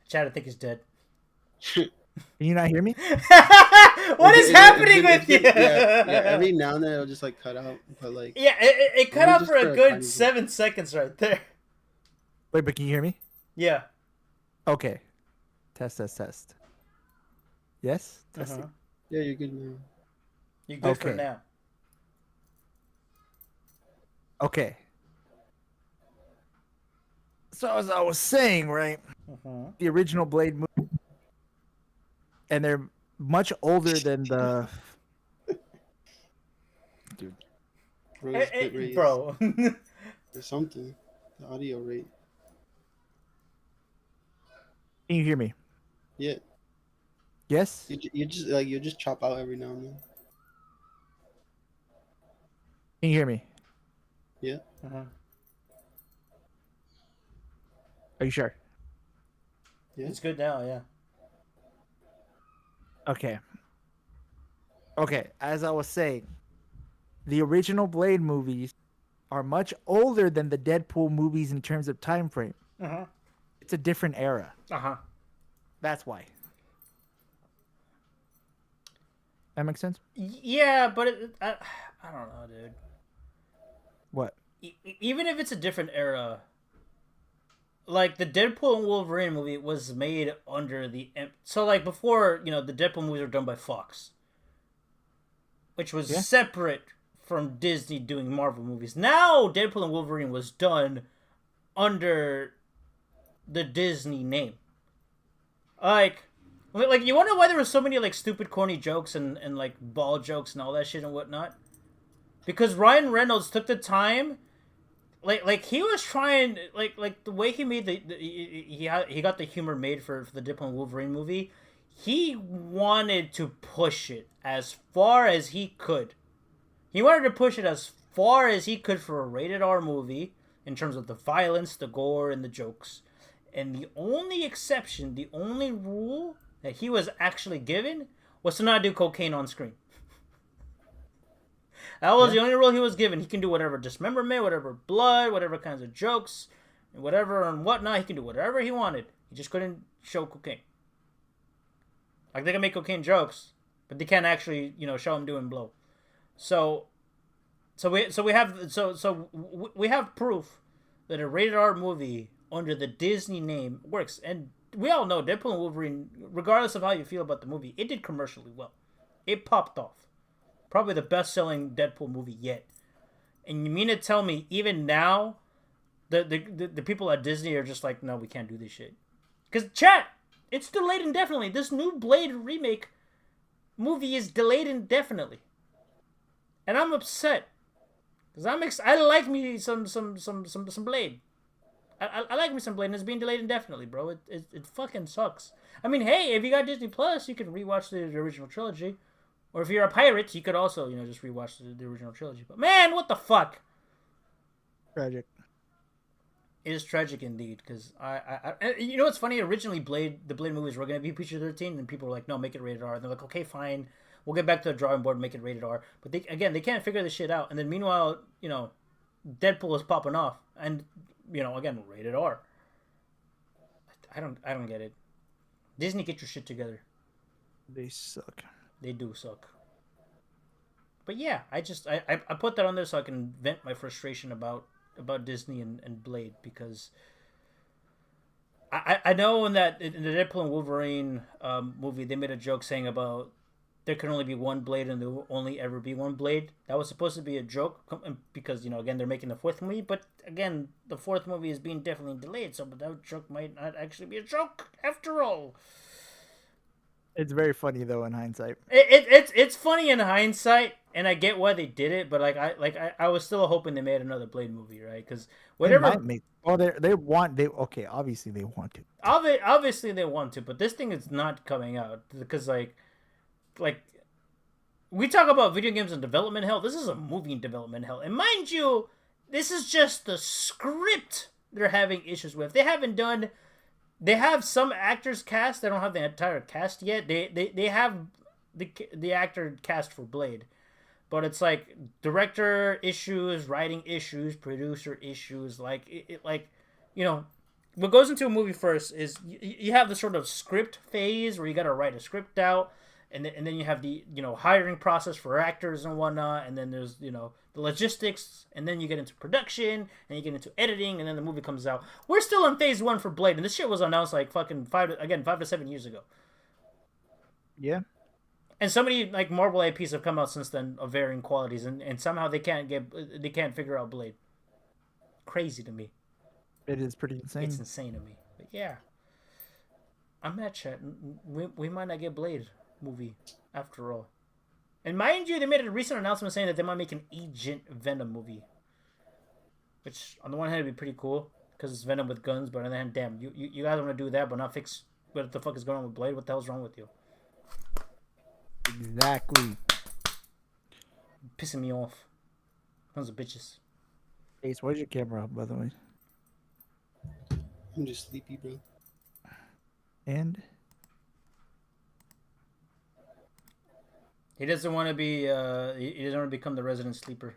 Chad, I think he's dead. Can you not hear me? What is happening with you? Yeah, every now and then it'll just like cut out, but like Yeah, it cut me out just for a for a good tiny bit. 7 seconds right there. Wait, but can you hear me? Yeah. Okay. Test. Yes? Uh-huh. yeah, you're good now. You're good for Okay. now. Okay. So as I was saying, right, Uh-huh. the original Blade movie, and they're much older than the. Dude, Bro, bit raise Bro. or something. The audio rate. can you hear me? Yeah, Yes. you just like you just chop out every now and then. Can you hear me? Yeah. Uh-huh. Are you sure? Yeah. It's good now, yeah. Okay. As I was saying, the original Blade movies are much older than the Deadpool movies in terms of time frame. Uh-huh. It's a different era. Uh-huh. That's why. That makes sense? Yeah, but I don't know, dude. What? Even if it's a different era, like the Deadpool and Wolverine movie was made under the so like before, the Deadpool movies were done by Fox, which was separate from Disney doing Marvel movies. Now Deadpool and Wolverine was done under the Disney name. Like you wonder why there were so many like stupid corny jokes and like ball jokes and all that shit and whatnot? Because Ryan Reynolds took the time, like he was trying, like the way he made he got the humor made for the Deadpool and Wolverine movie. He wanted to push it as far as he could. He wanted to push it as far as he could for a rated R movie in terms of the violence, the gore, and the jokes. And the only exception, the only rule that he was actually given was to not do cocaine on screen. That was the only rule he was given. He can do whatever dismemberment, whatever blood, whatever kinds of jokes, and whatever and whatnot. He can do whatever he wanted. He just couldn't show cocaine. Like they can make cocaine jokes, but they can't actually, show him doing blow. So we have proof that a rated R movie under the Disney name works, and we all know Deadpool and Wolverine, regardless of how you feel about the movie, it did commercially well. It popped off. Probably the best-selling Deadpool movie yet. And you mean to tell me, even now, the people at Disney are just like, no, we can't do this shit. Because, chat, it's delayed indefinitely. This new Blade remake movie is delayed indefinitely. And I'm upset. Because I like me some Blade. I like me some Blade, and it's being delayed indefinitely, bro. It fucking sucks. I mean, hey, if you got Disney Plus, you can rewatch the original trilogy. Or if you're a pirate, you could also, just rewatch the original trilogy. But man, what the fuck? Tragic. It is tragic indeed, because I you know what's funny? Originally, the Blade movies were going to be PG-13, and people were like, no, make it rated R. And they're like, okay, fine. we'll get back to the drawing board and make it rated R. But they can't figure this shit out. And then meanwhile, Deadpool is popping off, and again, rated R. I don't get it. Disney, get your shit together. They suck. They do suck. But yeah, I put that on there so I can vent my frustration about Disney and Blade, because I know in the Deadpool and Wolverine movie, they made a joke saying about there can only be one Blade and there will only ever be one Blade. That was supposed to be a joke because, again, they're making the fourth movie. But again, the fourth movie is being definitely delayed, so that joke might not actually be a joke after all. It's very funny though in hindsight. It's funny in hindsight, and I get why they did it. But I was still hoping they made another Blade movie, right? Because whatever. Obviously they want to. Obviously they want to, but this thing is not coming out because like we talk about video games in development hell. This is a movie in development hell, and mind you, this is just the script they're having issues with. They have some actors cast. They don't have the entire cast yet. They have the actor cast for Blade, but it's like director issues, writing issues, producer issues. Like what goes into a movie first is you have the sort of script phase where you got to write a script out. And then you have the hiring process for actors and whatnot, and then there's the logistics, and then you get into production, and you get into editing, and then the movie comes out. We're still in phase 1 for Blade, and this shit was announced like fucking 5 to 7 years ago. Yeah. And so many like Marvel IPs have come out since then of varying qualities, and somehow they can't figure out Blade. Crazy to me. It is pretty insane. It's insane to me. But yeah, I'm mad, chat. We might not get Blade movie after all. And mind you, they made a recent announcement saying that they might make an Agent Venom movie, which on the one hand would be pretty cool because it's Venom with guns, but on the other hand, damn, you guys want to do that but not fix what the fuck is going on with Blade? What the hell's wrong with you? Exactly. Pissing me off. Tons of bitches. Ace, where's your camera up, by the way? I'm just sleepy, bro. And he doesn't want to be. He doesn't want to become the resident sleeper.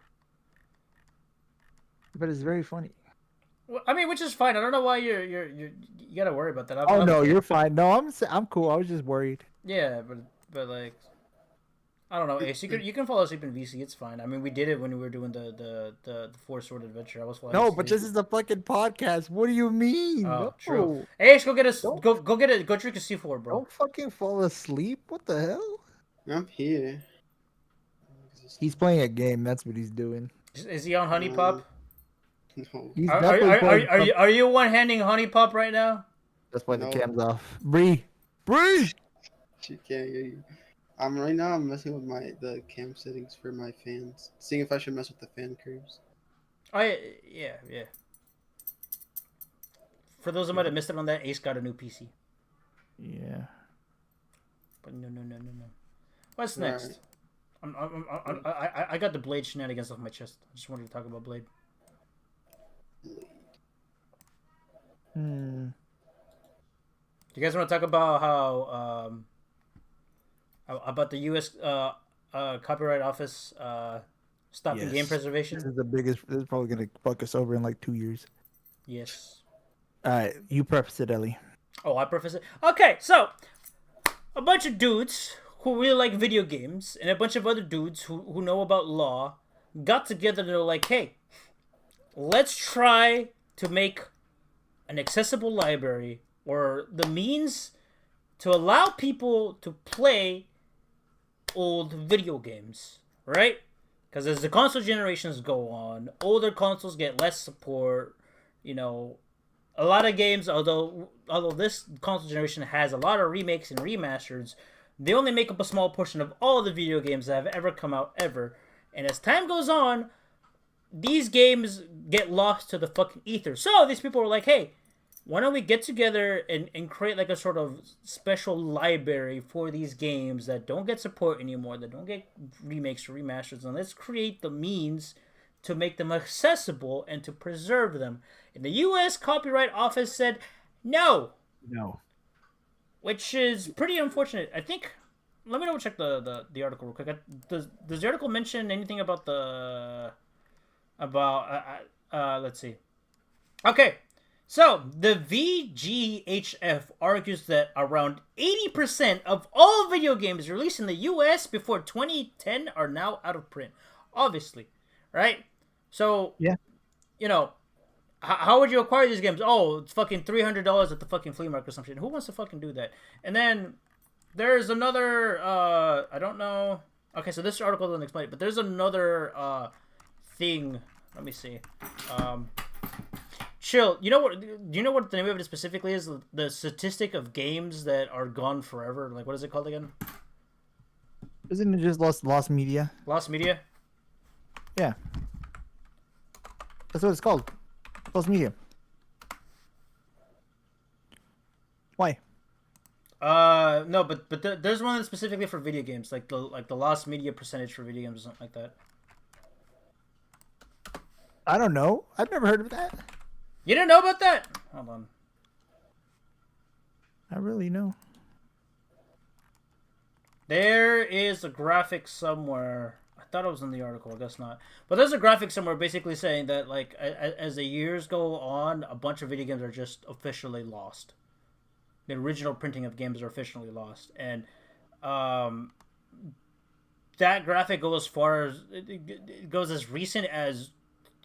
But it's very funny. Well, I mean, which is fine. I don't know why you gotta worry about that. You're fine. No, I'm cool. I was just worried. Yeah, but like, I don't know. Ace, you can fall asleep in VC. It's fine. I mean, we did it when we were doing the Four Sword Adventure. I was falling asleep. But this is a fucking podcast. What do you mean? Oh, no. True. Ace, go drink a C4, bro. Don't fucking fall asleep. What the hell? I'm here. He's playing a game. That's what he's doing. Is he on Honey Pop? No. He's Are you one-handing Honey Pop right now? That's why the cam's off. Bree! She can't hear you. Right now I'm messing with the cam settings for my fans. Seeing if I should mess with the fan curves. Oh yeah. For those who might have missed it on that, Ace got a new PC. Yeah. But no. What's next? Right. I got the Blade shenanigans off my chest. I just wanted to talk about Blade. Do you guys want to talk about how about the U.S. Copyright Office stopping game preservation? This is probably gonna fuck us over in like 2 years. Yes. All right, you preface it, Ellie. Oh, I preface it. Okay, so a bunch of dudes who really like video games and a bunch of other dudes who know about law got together and they were like, hey, let's try to make an accessible library or the means to allow people to play old video games, right? Because as the console generations go on, older consoles get less support. A lot of games, although this console generation has a lot of remakes and remasters, they only make up a small portion of all the video games that have ever come out ever. And as time goes on, these games get lost to the fucking ether. So these people were like, hey, why don't we get together and create like a sort of special library for these games that don't get support anymore, that don't get remakes or remasters, and let's create the means to make them accessible and to preserve them. And the U.S. Copyright Office said no. No. Which is pretty unfortunate. I think let me double check the article real quick. Does the article mention anything about let's see. Okay, so the VGHF argues that around 80% of all video games released in the U.S. before 2010 are now out of print. Obviously, right? So Yeah. You know, how would you acquire these games? Oh, it's fucking $300 at the fucking flea market or some shit. Who wants to fucking do that? And then there's another, I don't know. Okay, so this article doesn't explain it, but there's another thing. Let me see. Chill. You know what? Do you know what the name of it specifically is? The statistic of games that are gone forever. Like, what is it called again? Isn't it just lost media? Lost media. Yeah. That's what it's called. Lost media. Why? No, but there's one that's specifically for video games, like the lost media percentage for video games or something like that. I don't know. I've never heard of that. You didn't know about that? Hold on. I really know. There is a graphic somewhere. I thought it was in the article. I guess not. But there's a graphic somewhere basically saying that, like, as the years go on, a bunch of video games are just officially lost. The original printing of games are officially lost. And that graphic goes as far as... It goes as recent as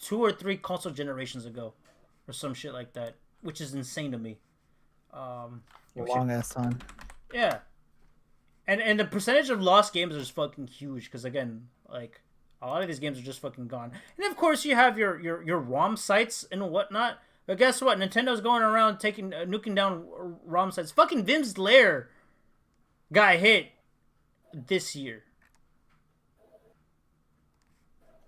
2 or 3 console generations ago. Or some shit like that. Which is insane to me. Long ass time. Yeah. And the percentage of lost games is fucking huge because, again, like, a lot of these games are just fucking gone. And of course you have your ROM sites and whatnot. But guess what? Nintendo's going around nuking down ROM sites. Fucking Vim's Lair got hit this year.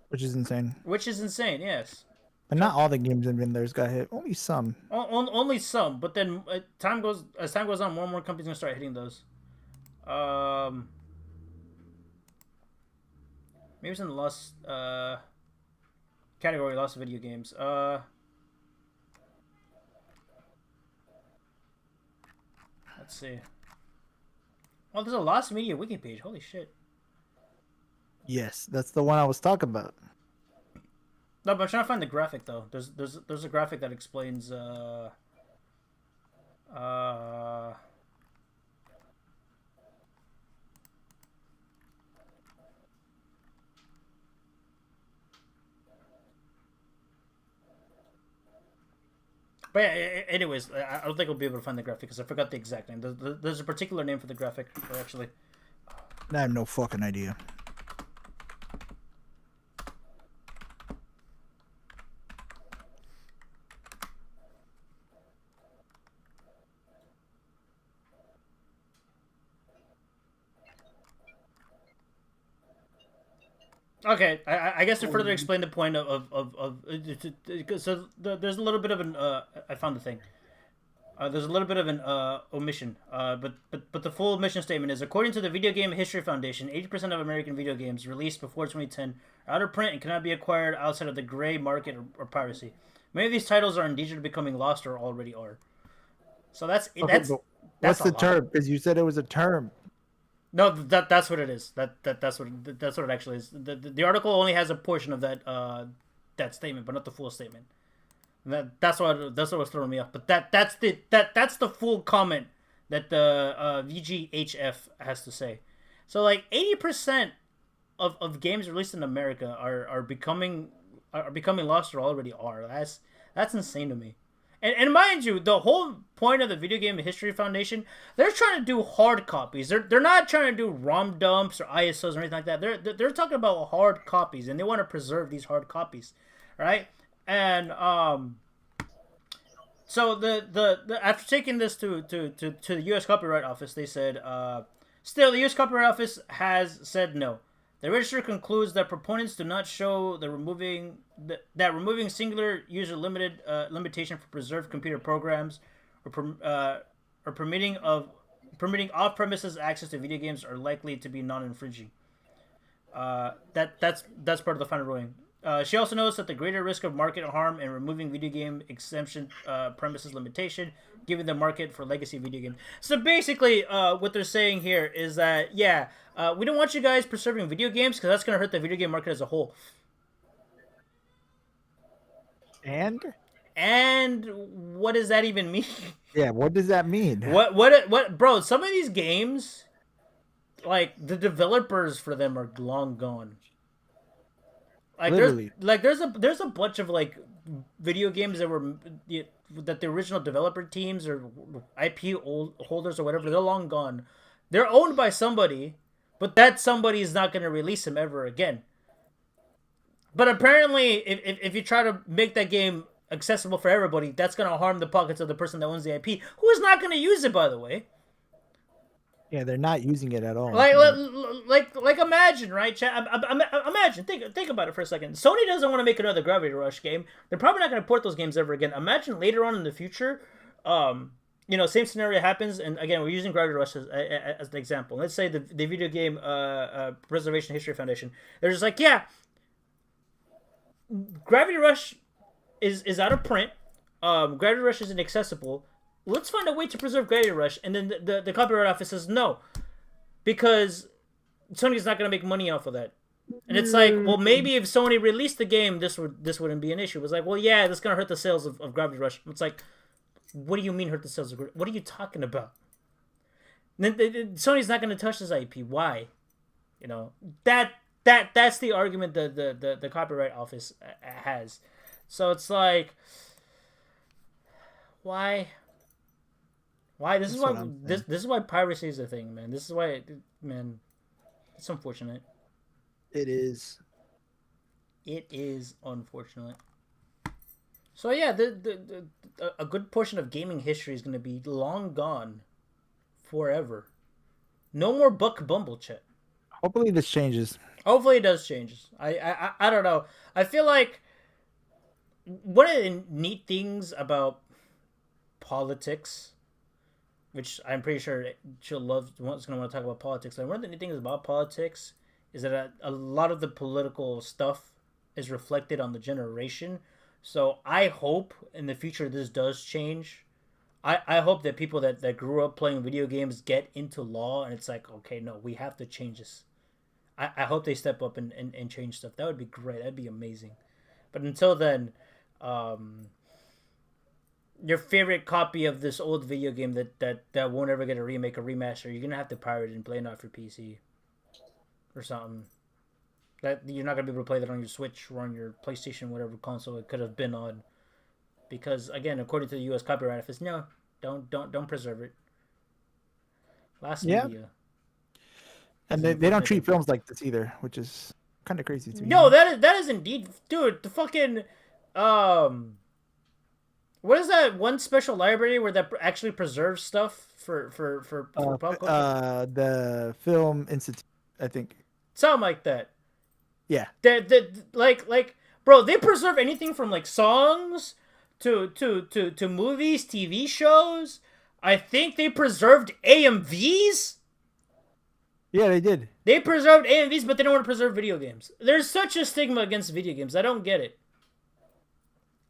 Which is insane. Which is insane, yes. But not all the games in Vinders got hit. Only some. Only some. But then as time goes on, more and more companies are going to start hitting those. Maybe it's in the lost category, lost video games. Let's see. Oh, there's a lost media wiki page. Holy shit. Yes, that's the one I was talking about. No, but I'm trying to find the graphic though. There's a graphic that explains But yeah, anyways, I don't think I'll be able to find the graphic because I forgot the exact name. There's a particular name for the graphic, or actually. I have no fucking idea. Okay, I guess to further explain the point so there's a little bit of an I found the thing. There's a little bit of an omission, but the full mission statement is: according to the Video Game History Foundation, 80% of American video games released before 2010 are out of print and cannot be acquired outside of the gray market or piracy. Many of these titles are in danger of becoming lost or already are. So that's What's the term? Because you said it was a term. No, that's what it is. That's what it actually is. The article only has a portion of that statement, but not the full statement. That's what was throwing me off. But that's the full comment that the VGHF has to say. So like 80% of games released in America are becoming lost or already are. That's insane to me. And mind you, the whole point of the Video Game History Foundation, they're trying to do hard copies. They're not trying to do ROM dumps or ISOs or anything like that. They're talking about hard copies, and they want to preserve these hard copies, right? And so the after taking this to the U.S. Copyright Office, they said still the U.S. Copyright Office has said no. The register concludes that proponents do not show that removing singular user limitation for preserved computer programs or permitting off-premises access to video games are likely to be non-infringing. That's part of the final ruling. She also notes that the greater risk of market harm and removing video game exemption premises limitation giving the market for legacy video games. So basically, what they're saying here is that we don't want you guys preserving video games because that's gonna hurt the video game market as a whole. And what does that even mean? yeah, what does that mean? What, bro? Some of these games, like the developers for them are long gone. Like Literally. there's a bunch of like video games that the original developer teams or IP holders or whatever, they're long gone. They're owned by somebody, but that somebody is not going to release them ever again. But apparently, if you try to make that game accessible for everybody, that's going to harm the pockets of the person that owns the IP, who is not going to use it, by the way. Yeah, they're not using it at all. Like imagine, right, chat? Imagine, think about it for a second. Sony doesn't want to make another Gravity Rush game. They're probably not going to port those games ever again. Imagine later on in the future, same scenario happens, and again, we're using Gravity Rush as an example. Let's say the video game Preservation History Foundation. They're just like, yeah, Gravity Rush is out of print. Gravity Rush isn't accessible. Let's find a way to preserve Gravity Rush. And then the copyright office says no, because Sony's not going to make money off of that. And it's like, well, maybe if Sony released the game, this wouldn't be an issue. It was like, well, yeah, that's going to hurt the sales of Gravity Rush. It's like, what do you mean hurt the sales of Gravity? What are you talking about? Sony's not going to touch this IP. Why? That's the argument the copyright office has. So it's like, why? This is why piracy is a thing, man. This is why, man, it's unfortunate. It is. It is unfortunate. So yeah, a good portion of gaming history is going to be long gone, forever. No more Buck Bumble chat. Hopefully this changes. Hopefully it does change. I don't know. I feel like one of the neat things about politics, which I'm pretty sure she'll love, is going to want to talk about politics. Like, one of the neat things about politics is that a lot of the political stuff is reflected on the generation. So I hope in the future this does change. I hope that people that grew up playing video games get into law, and it's like, okay, no, we have to change this. I hope they step up and change stuff. That would be great. That'd be amazing. But until then, your favorite copy of this old video game that won't ever get a remake or remaster, you're gonna have to pirate it and play it off your PC or something. That you're not gonna be able to play that on your Switch or on your PlayStation, whatever console it could have been on, because again, according to the U.S. Copyright Office, no, don't preserve it. Last media. And they don't treat films like this either, which is kind of crazy to me. No, that is indeed, dude. The fucking what is that one special library where that actually preserves stuff for pop culture? The Film Institute, I think. Something like that. Yeah. Like, bro, they preserve anything from like songs to movies, TV shows. I think they preserved AMVs. Yeah, they did. They preserved AMVs, but they don't want to preserve video games. There's such a stigma against video games. I don't get it.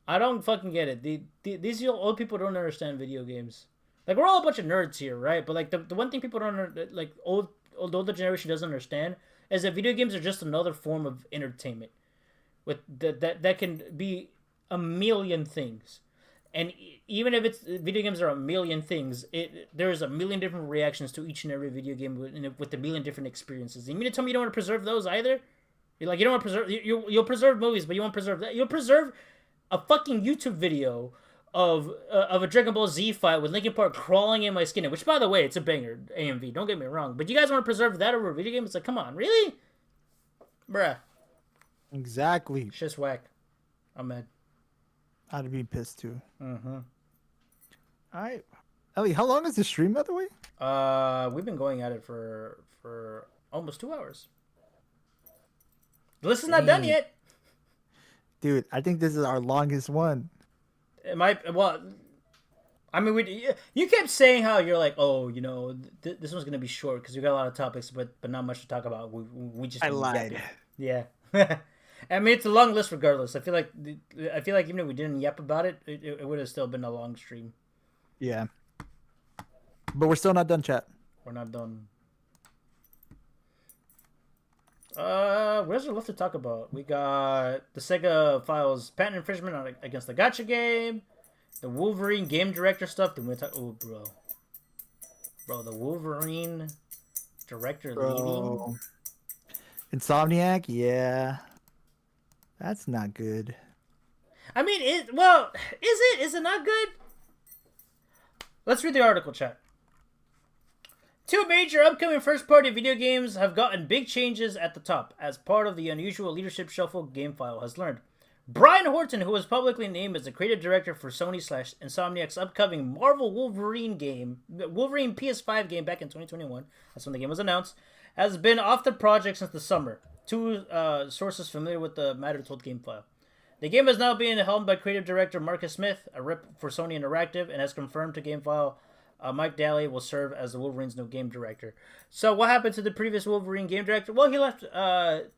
I don't fucking get it. These old people don't understand video games. Like, we're all a bunch of nerds here, right? But like the one thing people don't like older generation doesn't understand is that video games are just another form of entertainment. With that can be a million things. And even if video games are a million things, there's a million different reactions to each and every video game with a million different experiences. You mean to tell me you don't want to preserve those either? You're like, you don't want to preserve. You'll preserve movies, but you won't preserve that. You'll preserve a fucking YouTube video of a Dragon Ball Z fight with Linkin Park crawling in my skin. Which, by the way, it's a banger AMV. Don't get me wrong, but you guys want to preserve that over a video game? It's like, come on, really, bruh. Exactly. Shit's whack. I'm mad. I'd be pissed too. Mm-hmm. All right, Ellie, how long is the stream, by the way? We've been going at it for almost 2 hours. The list is not done yet. Dude, I think this is our longest one. It might. Well, I mean, you kept saying how you're like, oh, this one's gonna be short because we got a lot of topics, but not much to talk about. We just. I lied. Yeah. I mean, it's a long list regardless. I feel like even if we didn't yap about it, it would have still been a long stream. Yeah. But we're still not done, chat. We're not done. What else left to talk about? We got the Sega files patent infringement against the Gacha game, the Wolverine game director stuff. Oh, bro, the Wolverine director leaving. Insomniac, yeah, that's not good. I mean, is it? Is it not good? Let's read the article, chat. Two major upcoming first-party video games have gotten big changes at the top as part of the unusual leadership shuffle GameFile has learned. Brian Horton, who was publicly named as the creative director for Sony/Insomniac's upcoming Marvel Wolverine PS5 game back in 2021, that's when the game was announced, has been off the project since the summer. Two sources familiar with the matter told GameFile. The game is now being helmed by creative director Marcus Smith, a rep for Sony Interactive, and has confirmed to GameFile Mike Daly will serve as the Wolverine's new game director. So what happened to the previous Wolverine game director? Well, he left to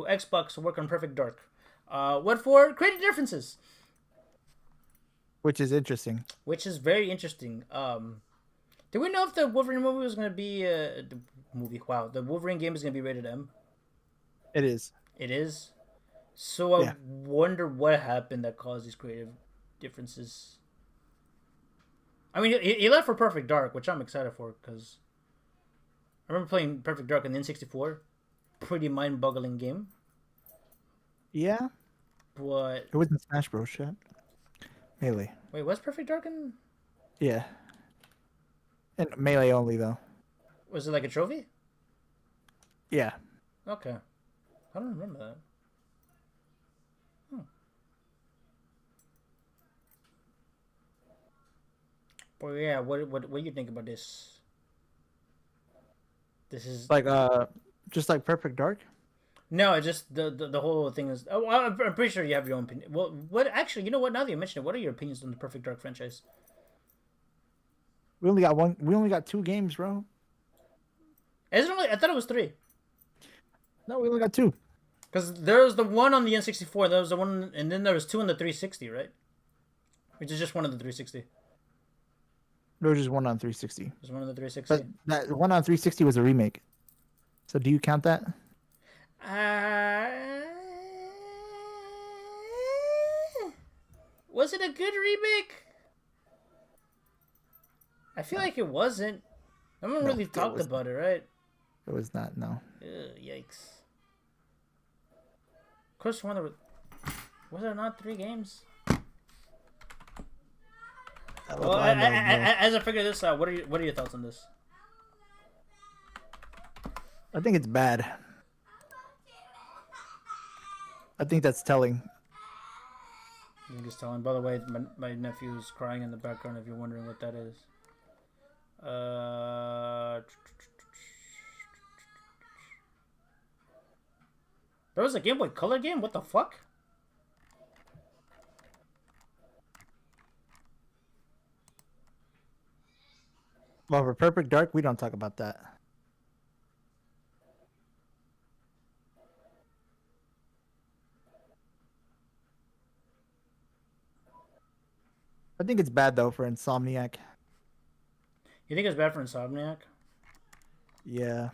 Xbox to work on Perfect Dark. What for? Creative differences. Which is interesting. Which is very interesting. Do we know if the Wolverine movie was going to be the Wolverine game is going to be rated M? It is. It is? So I wonder what happened that caused these creative differences. I mean, he left for Perfect Dark, which I'm excited for, because I remember playing Perfect Dark on the N64. Pretty mind-boggling game. Yeah. But... it wasn't Smash Bros. Shit. Melee. Wait, was Perfect Dark in... Yeah. And Melee only, though. Was it like a trophy? Yeah. Okay. I don't remember that. But yeah, what do you think about this? This is like just like Perfect Dark. No, it's just the whole thing is. Oh, I'm pretty sure you have your own opinion. Well, what actually? You know what? Now that you mention it, what are your opinions on the Perfect Dark franchise? We only got one. We only got 2 games, bro. Is it only? I thought it was 3. No, we only got 2. Because there was the one on the N64, there was the one, and then there was 2 on the 360, right? Which is just one on the 360. There was just one on 360. There's one on the 360. But that one on 360 was a remake. So do you count that? Was it a good remake? I feel like it wasn't. No one really talked about it, right? It was not, no. Ugh, yikes. Of course, was there not 3 games? Well, as I figure this out, what are your thoughts on this? I think it's bad. I think that's telling. I think it's telling. By the way, my nephew is crying in the background. If you're wondering what that is. There was a Game Boy Color game? What the fuck? Well, for Perfect Dark, we don't talk about that. I think it's bad, though, for Insomniac. You think it's bad for Insomniac? Yeah.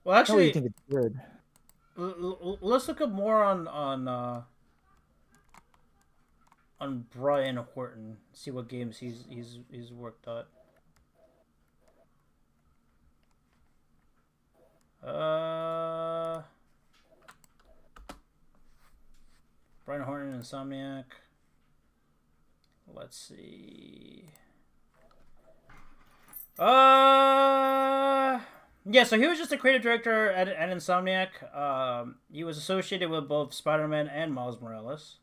Well, actually, I think it's good. Let's look up more on Brian Horton. See what games he's worked on. Brian Horton, Insomniac. Let's see. Yeah, so he was just a creative director at Insomniac. He was associated with both Spider-Man and Miles Morales.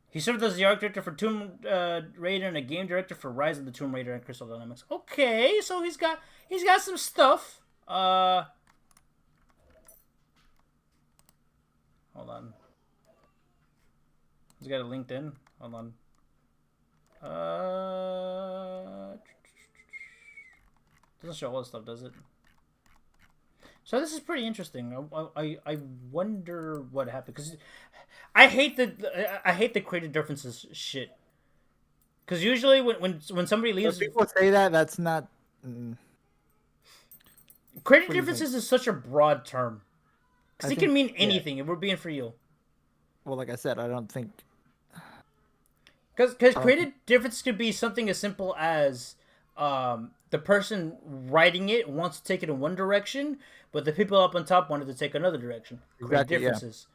He served as the art director for Tomb Raider and a game director for Rise of the Tomb Raider and Crystal Dynamics. Okay, so he's got some stuff. Hold on. He's got a LinkedIn. Hold on. Doesn't show all this stuff, does it? So this is pretty interesting. I wonder what happened because I hate the creative differences shit. Because usually when somebody leaves, when people say that, that's not. Creative differences is such a broad term. Because it can mean anything. If we're being for you. Well, like I said, I don't think. Because creative differences could be something as simple as the person writing it wants to take it in one direction, but the people up on top wanted to take another direction. Creative differences.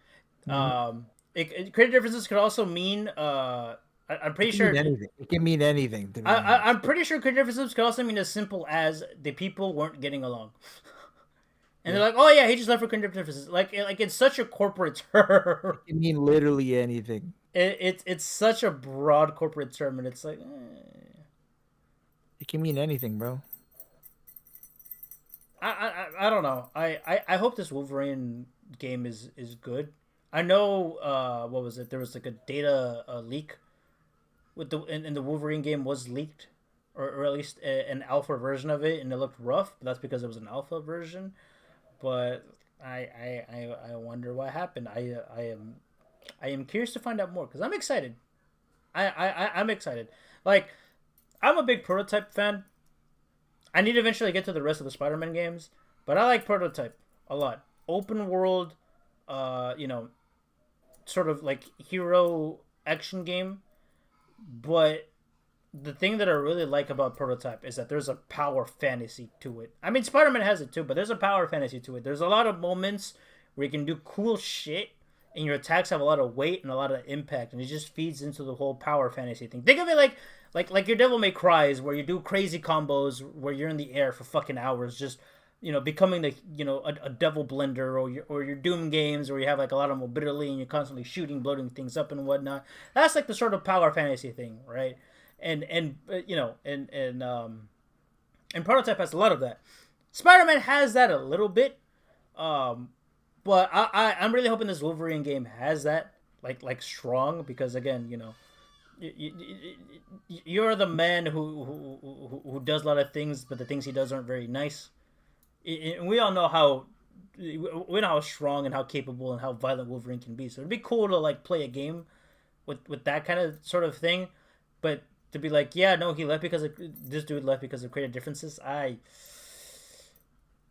Yeah. Creative differences could also mean. I'm pretty sure it can mean anything. I'm pretty sure creative differences could also mean as simple as the people weren't getting along. And they're like, "Oh yeah, he just left for creative differences." Like it's such a corporate term. It can mean literally anything. It's such a broad corporate term, and it's like, it can mean anything, bro. I don't know. I hope this Wolverine game is good. I know what was it? There was like a data leak with in the Wolverine game was leaked, or at least an alpha version of it, and it looked rough. But that's because it was an alpha version. But I wonder what happened. I am curious to find out more because I'm excited. I'm excited. Like, I'm a big Prototype fan. I need to eventually get to the rest of the Spider-Man games, but I like Prototype a lot. Open world, sort of like hero action game. But the thing that I really like about Prototype is that there's a power fantasy to it. I mean, Spider-Man has it too, but there's a power fantasy to it. There's a lot of moments where you can do cool shit, and your attacks have a lot of weight and a lot of impact, and it just feeds into the whole power fantasy thing. Think of it like your Devil May Cries, where you do crazy combos, where you're in the air for fucking hours, just becoming a devil blender, or your Doom games, where you have like a lot of mobility and you're constantly shooting, blowing things up and whatnot. That's like the sort of power fantasy thing, right? And Prototype has a lot of that. Spider-Man has that a little bit, but I'm really hoping this Wolverine game has that like strong, because again, you're the man who does a lot of things, but the things he does aren't very nice. And we all know how strong and how capable and how violent Wolverine can be. So it'd be cool to like play a game with that kind of sort of thing, but to be like, yeah, no, he left because this dude left because of creative differences. They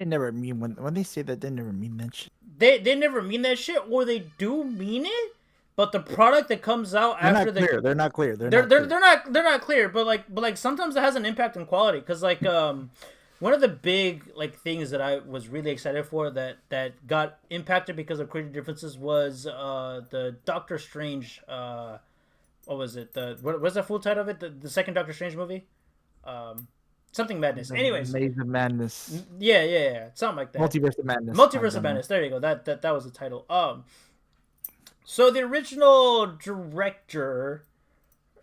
never mean when they say that. They never mean that shit. They never mean that shit, or they do mean it, but the product that comes out they're not clear. They're not clear. They're not clear. But like sometimes it has an impact on quality, because like one of the big like things that I was really excited for that got impacted because of creative differences was the Doctor Strange. What was it? What was the full title of it? The second Doctor Strange movie? Something Madness. Anyways. Maze of Madness. Yeah. Something like that. Multiverse of Madness. Multiverse of Madness. There you go. That was the title. So the original director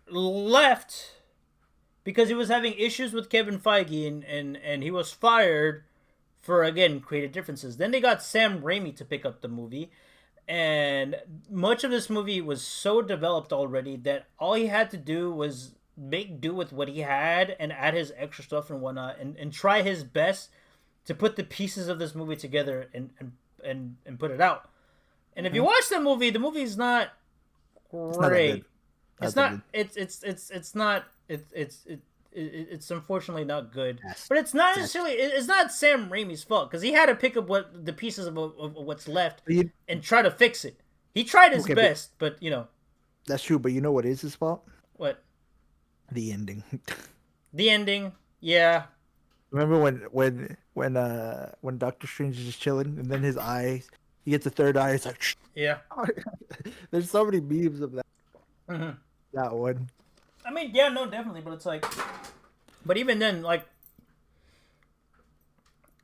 left because he was having issues with Kevin Feige, and he was fired for, again, creative differences. Then they got Sam Raimi to pick up the movie. And much of this movie was so developed already that all he had to do was make do with what he had and add his extra stuff and whatnot, and try his best to put the pieces of this movie together and put it out. And if you watch the movie's not great. It's unfortunately not good. But it's not necessarily. It's not Sam Raimi's fault, because he had to pick up the pieces of what's left and try to fix it. He tried his best, but That's true, but you know what is his fault? What? The ending. The ending, yeah. Remember when Doctor Strange is just chilling, and then his eyes, he gets a third eye. It's like, shh. Yeah. There's so many memes of that. Mm-hmm. That one. I mean, yeah, no, definitely, but it's like, but even then, like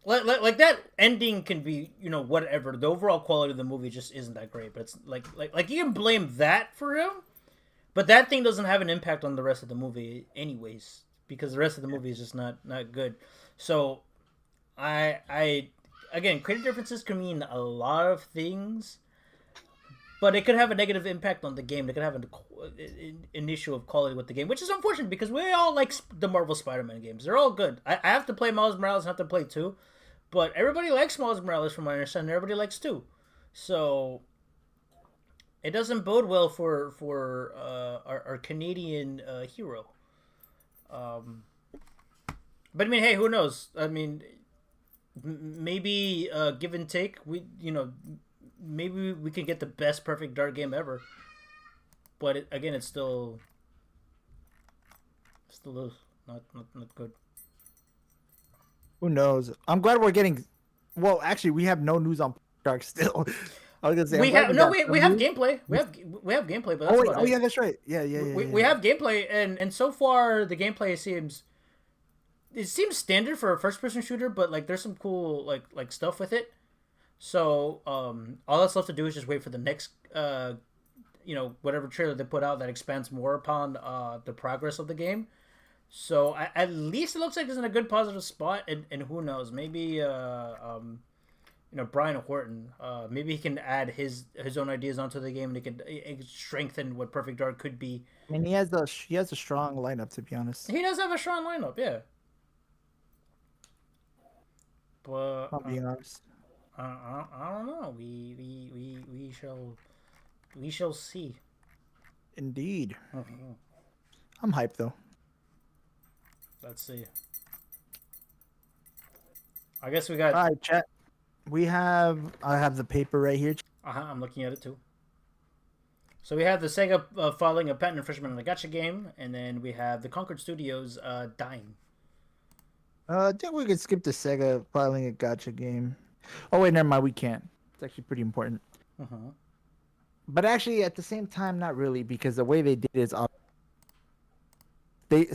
that ending can be, whatever. The overall quality of the movie just isn't that great. But it's like you can blame that for him, but that thing doesn't have an impact on the rest of the movie, anyways, because the rest of the movie is just not good. So, I again, creative differences can mean a lot of things. But it could have a negative impact on the game. It could have an issue of quality with the game, which is unfortunate because we all like the Marvel Spider-Man games. They're all good. I have to play Miles Morales and have to play 2. But everybody likes Miles Morales, from what I understand. Everybody likes 2. So it doesn't bode well for our Canadian hero. But I mean, hey, who knows? I mean, maybe give and take. Maybe we can get the best Perfect Dark game ever. But again, it's still not good. Who knows? I'm glad we're getting. Well, actually, we have no news on Dark still. I was gonna say we have gameplay. We have gameplay, but that's about it. Yeah, that's right. Yeah. We have gameplay, and so far the gameplay seems standard for a first-person shooter, but like there's some cool like stuff with it. So all that's left to do is just wait for the next whatever trailer they put out that expands more upon the progress of the game. So at least it looks like it's in a good positive spot, and who knows, maybe Brian Horton, maybe he can add his own ideas onto the game, and it can strengthen what Perfect Dark could be. I mean, he has a strong lineup, to be honest. He does have a strong lineup, yeah. But I'll be honest. I don't know. We shall see. Indeed. Mm-hmm. I'm hyped though. Let's see. I guess we got. All right, chat. I have the paper right here. I'm looking at it too. So we have the Sega filing a patent infringement on the gacha game, and then we have the Concord Studios dying. I think we could skip the Sega filing a gacha game. Oh wait, never mind. We can't. It's actually pretty important. Uh-huh. But actually, at the same time, not really, because the way they did it is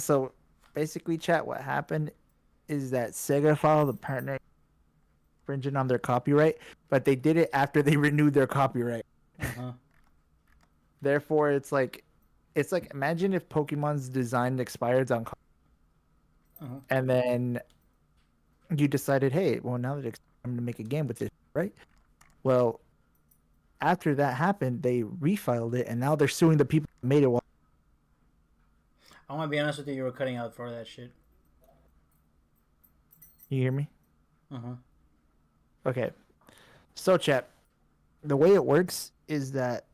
so basically, chat. What happened is that Sega filed a patent infringing on their copyright, but they did it after they renewed their copyright. Uh-huh. Therefore, it's like imagine if Pokemon's design expired on. Uh-huh. And then you decided, hey, well, now that I'm going to make a game with it, right? Well, after that happened, they refiled it, and now they're suing the people that made it. I want to be honest with you, you were cutting out for that shit. You hear me? Uh-huh. Okay. So, chat, the way it works is that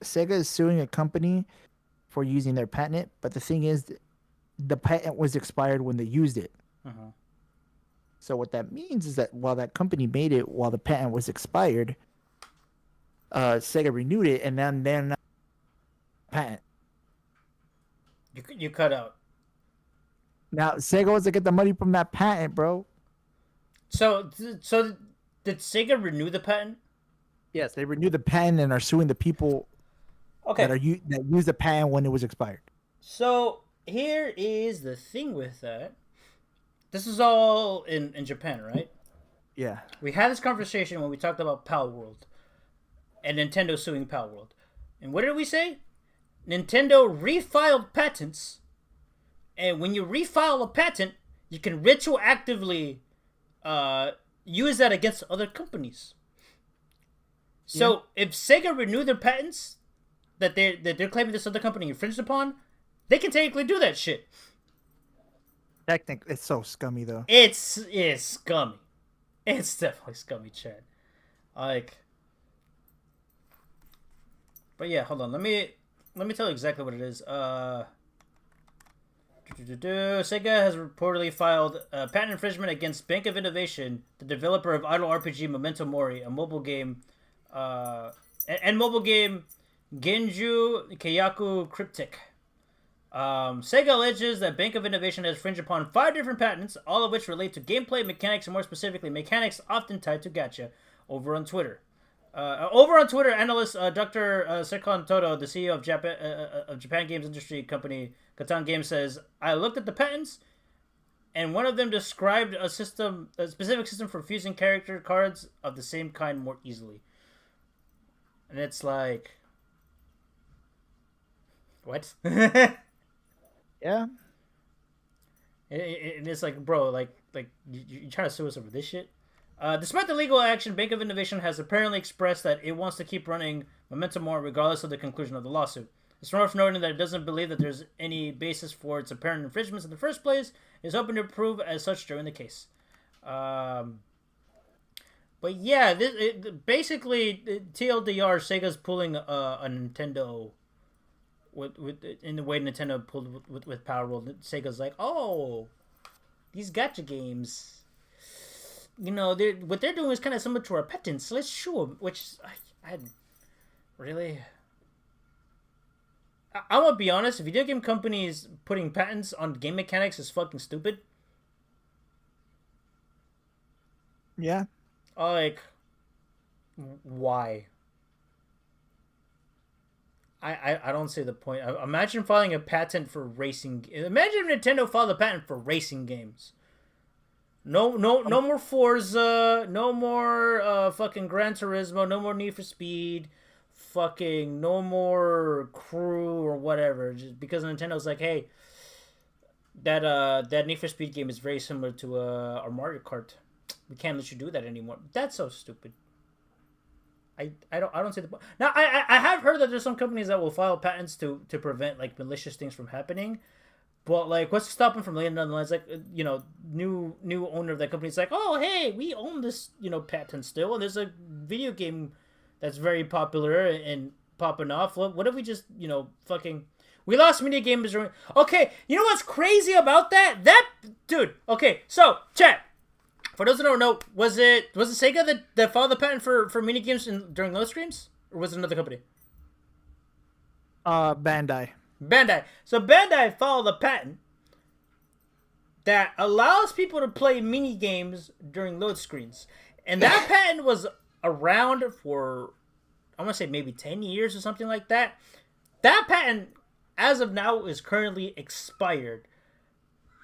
Sega is suing a company for using their patent, but the thing is, the patent was expired when they used it. Uh-huh. So what that means is that while that company made it, while the patent was expired, Sega renewed it, and then they're not patent. You cut out. Now Sega wants to get the money from that patent, bro. So did Sega renew the patent? Yes, they renewed the patent and are suing the people that used the patent when it was expired. So here is the thing with that. This is all in Japan, right? Yeah. We had this conversation when we talked about Pal World and Nintendo suing Pal World. And what did we say? Nintendo refiled patents, and when you refile a patent, you can retroactively use that against other companies. So if Sega renewed their patents that they're claiming this other company infringed upon, they can technically do that shit. Technically, it's so scummy though. It's scummy. It's definitely scummy, Chad. Like, but yeah, hold on. Let me tell you exactly what it is. Sega has reportedly filed patent infringement against Bank of Innovation, the developer of idle RPG Memento Mori, a mobile game, and mobile game Genju Keiyaku Cryptic. Sega alleges that Bank of Innovation has infringed upon 5 different patents, all of which relate to gameplay mechanics, and more specifically, mechanics often tied to gacha. Over on Twitter, analyst Dr. Sekon Todo, the CEO of Japan Games Industry Company Katan Games, says, "I looked at the patents, and one of them described a specific system for fusing character cards of the same kind more easily." And it's like, what? Yeah. And it's like, bro, like you trying to sue us over this shit? Despite the legal action, Bank of Innovation has apparently expressed that it wants to keep running Memento Mori regardless of the conclusion of the lawsuit. It's worth noting that it doesn't believe that there's any basis for its apparent infringements in the first place. It is hoping to prove as such during the case. But yeah, basically TLDR, Sega's pulling a Nintendo with in the way Nintendo pulled with Power World. Sega's like, oh, these gacha games, you know, what they're doing is kind of similar to our patents. So let's show them. Which I really. I want to be honest. Video game companies putting patents on game mechanics is fucking stupid. Yeah. Like, why? I don't see the point. Imagine filing a patent for racing. Imagine if Nintendo filed a patent for racing games. No more Forza. No more fucking Gran Turismo. No more Need for Speed. Fucking no more Crew or whatever. Just because Nintendo's like, hey, that Need for Speed game is very similar to our Mario Kart. We can't let you do that anymore. That's so stupid. I don't see the point. Now I have heard that there's some companies that will file patents to prevent like malicious things from happening. But like, what's to stop them from laying down the lines? Like, you know, new owner of that company is like, oh hey, we own this, you know, patent still, and there's a video game that's very popular and popping off. What if we just, you know, fucking, we lost mini gamers. Okay, you know what's crazy about that? Dude. Okay, so chat. For those that don't know, was it Sega that filed the patent for minigames during those streams? Or was it another company? Bandai. So Bandai filed a patent that allows people to play minigames during load screens. And that patent was around for, I want to say maybe 10 years or something like that. That patent, as of now, is currently expired.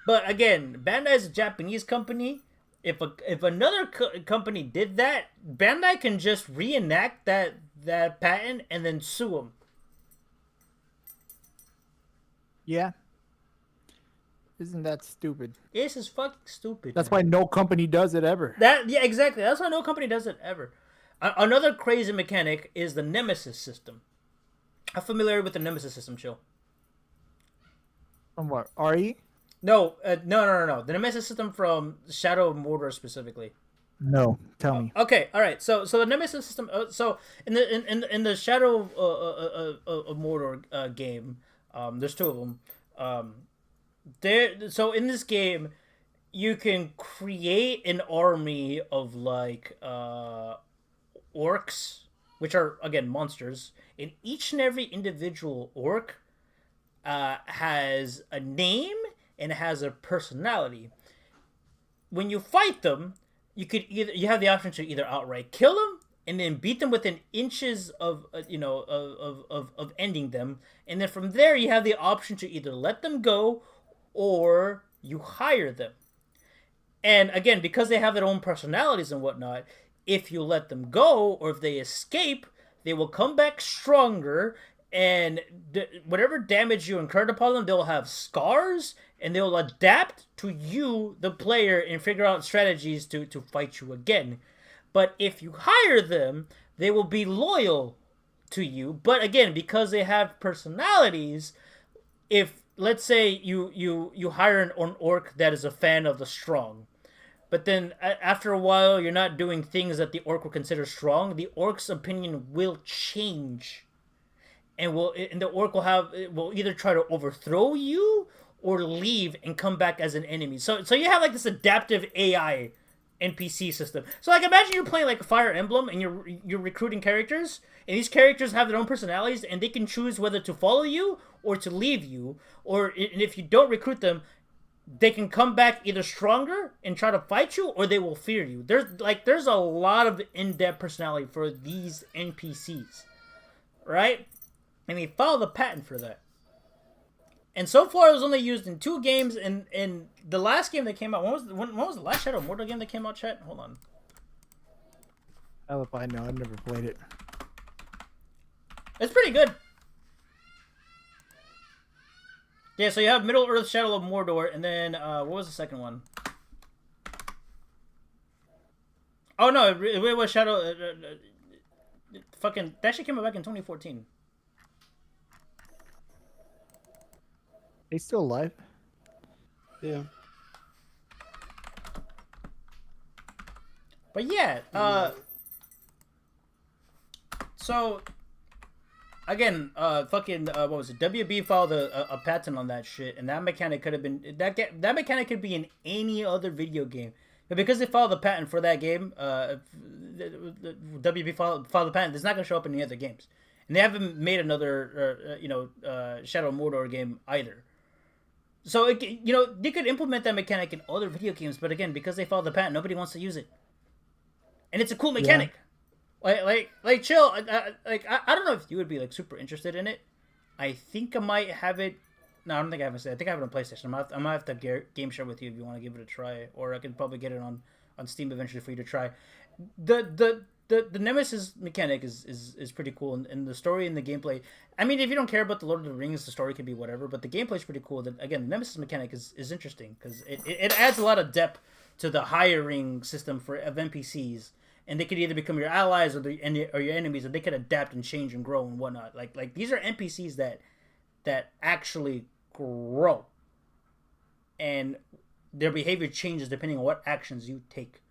But again, Bandai is a Japanese company. If another company did that, Bandai can just reenact that patent and then sue them. Yeah. Isn't that stupid? This is fucking stupid. That's why no company does it ever. Yeah, exactly. That's why no company does it ever. Another crazy mechanic is the Nemesis system. I'm familiar with the Nemesis system, Chill. From what? RE? No. The Nemesis system from Shadow of Mordor specifically. No, tell me. Okay, all right. So the Nemesis system. So in the Shadow of Mordor game, there's two of them. So in this game, you can create an army of like orcs, which are again monsters, and each and every individual orc has a name and has a personality. When you fight them, you have the option to either outright kill them and then beat them within inches of ending them, and then from there you have the option to either let them go or you hire them. And again, because they have their own personalities and whatnot, if you let them go or if they escape, they will come back stronger, and whatever damage you incurred upon them, they'll have scars, and they'll adapt to you, the player, and figure out strategies to fight you again. But if you hire them, they will be loyal to you. But again, because they have personalities, if, let's say, you hire an orc that is a fan of the strong, but then after a while you're not doing things that the orc will consider strong, the orc's opinion will change. And the orc will either try to overthrow you or leave and come back as an enemy. So you have like this adaptive AI NPC system. So like imagine you're playing like Fire Emblem and you're recruiting characters, and these characters have their own personalities, and they can choose whether to follow you or to leave you, and if you don't recruit them, they can come back either stronger and try to fight you, or they will fear you. There's a lot of in-depth personality for these NPCs, right? And they filed a patent for that. And so far, it was only used in 2 games. And the last game that came out, when was the last Shadow of Mordor game that came out, chat? Hold on. Hell if I know. I've never played it. It's pretty good. Yeah, so you have Middle-earth, Shadow of Mordor, and then, what was the second one? Oh, no, it was Shadow... fucking... That shit came out back in 2014. They still alive? Yeah. But yeah, so again, what was it? WB filed a patent on that shit, and that mechanic could have been that mechanic could be in any other video game, but because they filed the patent for that game, WB filed the patent. It's not gonna show up in any other games, and they haven't made another Shadow of Mordor game either. So they could implement that mechanic in other video games, but again, because they filed the patent, nobody wants to use it, and it's a cool mechanic. Yeah. Like, chill. I don't know if you would be like super interested in it. I think I might have it. No, I don't think I have it. I think I have it on PlayStation. I might have to game share with you if you want to give it a try, or I could probably get it on Steam eventually for you to try. The Nemesis mechanic is pretty cool, and the story and the gameplay. I mean, if you don't care about the Lord of the Rings, the story could be whatever, but the gameplay is pretty cool. Again, the Nemesis mechanic is interesting because it adds a lot of depth to the hiring system of NPCs. And they could either become your allies or your enemies, or they could adapt and change and grow and whatnot. Like these are NPCs that actually grow, and their behavior changes depending on what actions you take.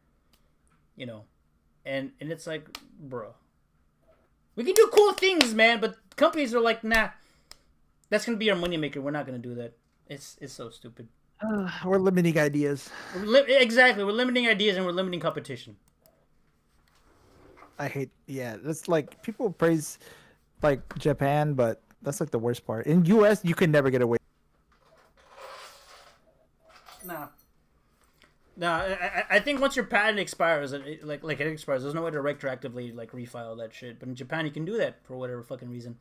And it's like, bro, we can do cool things, man, but companies are like, nah, that's gonna be our moneymaker. We're not gonna do that. It's so stupid. We're limiting ideas. Exactly, we're limiting ideas and we're limiting competition. That's like people praise like Japan, but that's like the worst part. In US, you can never get away. Nah, I think once your patent expires, it expires, there's no way to retroactively like refile that shit. But in Japan, you can do that for whatever fucking reason.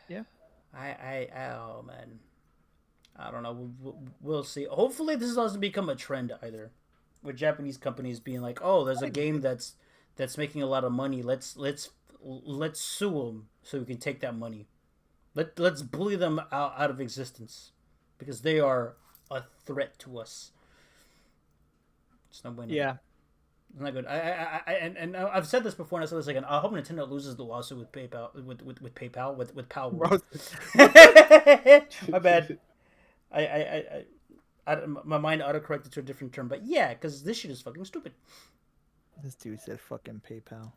Yeah. Oh man, I don't know. We'll see. Hopefully, this doesn't become a trend either. With Japanese companies being like, oh, there's a game that's making a lot of money. Let's sue them so we can take that money. Let's bully them out of existence because they are a threat to us. It's no bueno. Yeah, it's not good. And I've said this before, and I said this again. I hope Nintendo loses the lawsuit with PayPal with Pal. My bad. My mind autocorrected to a different term, but yeah, because this shit is fucking stupid. This dude said fucking PayPal.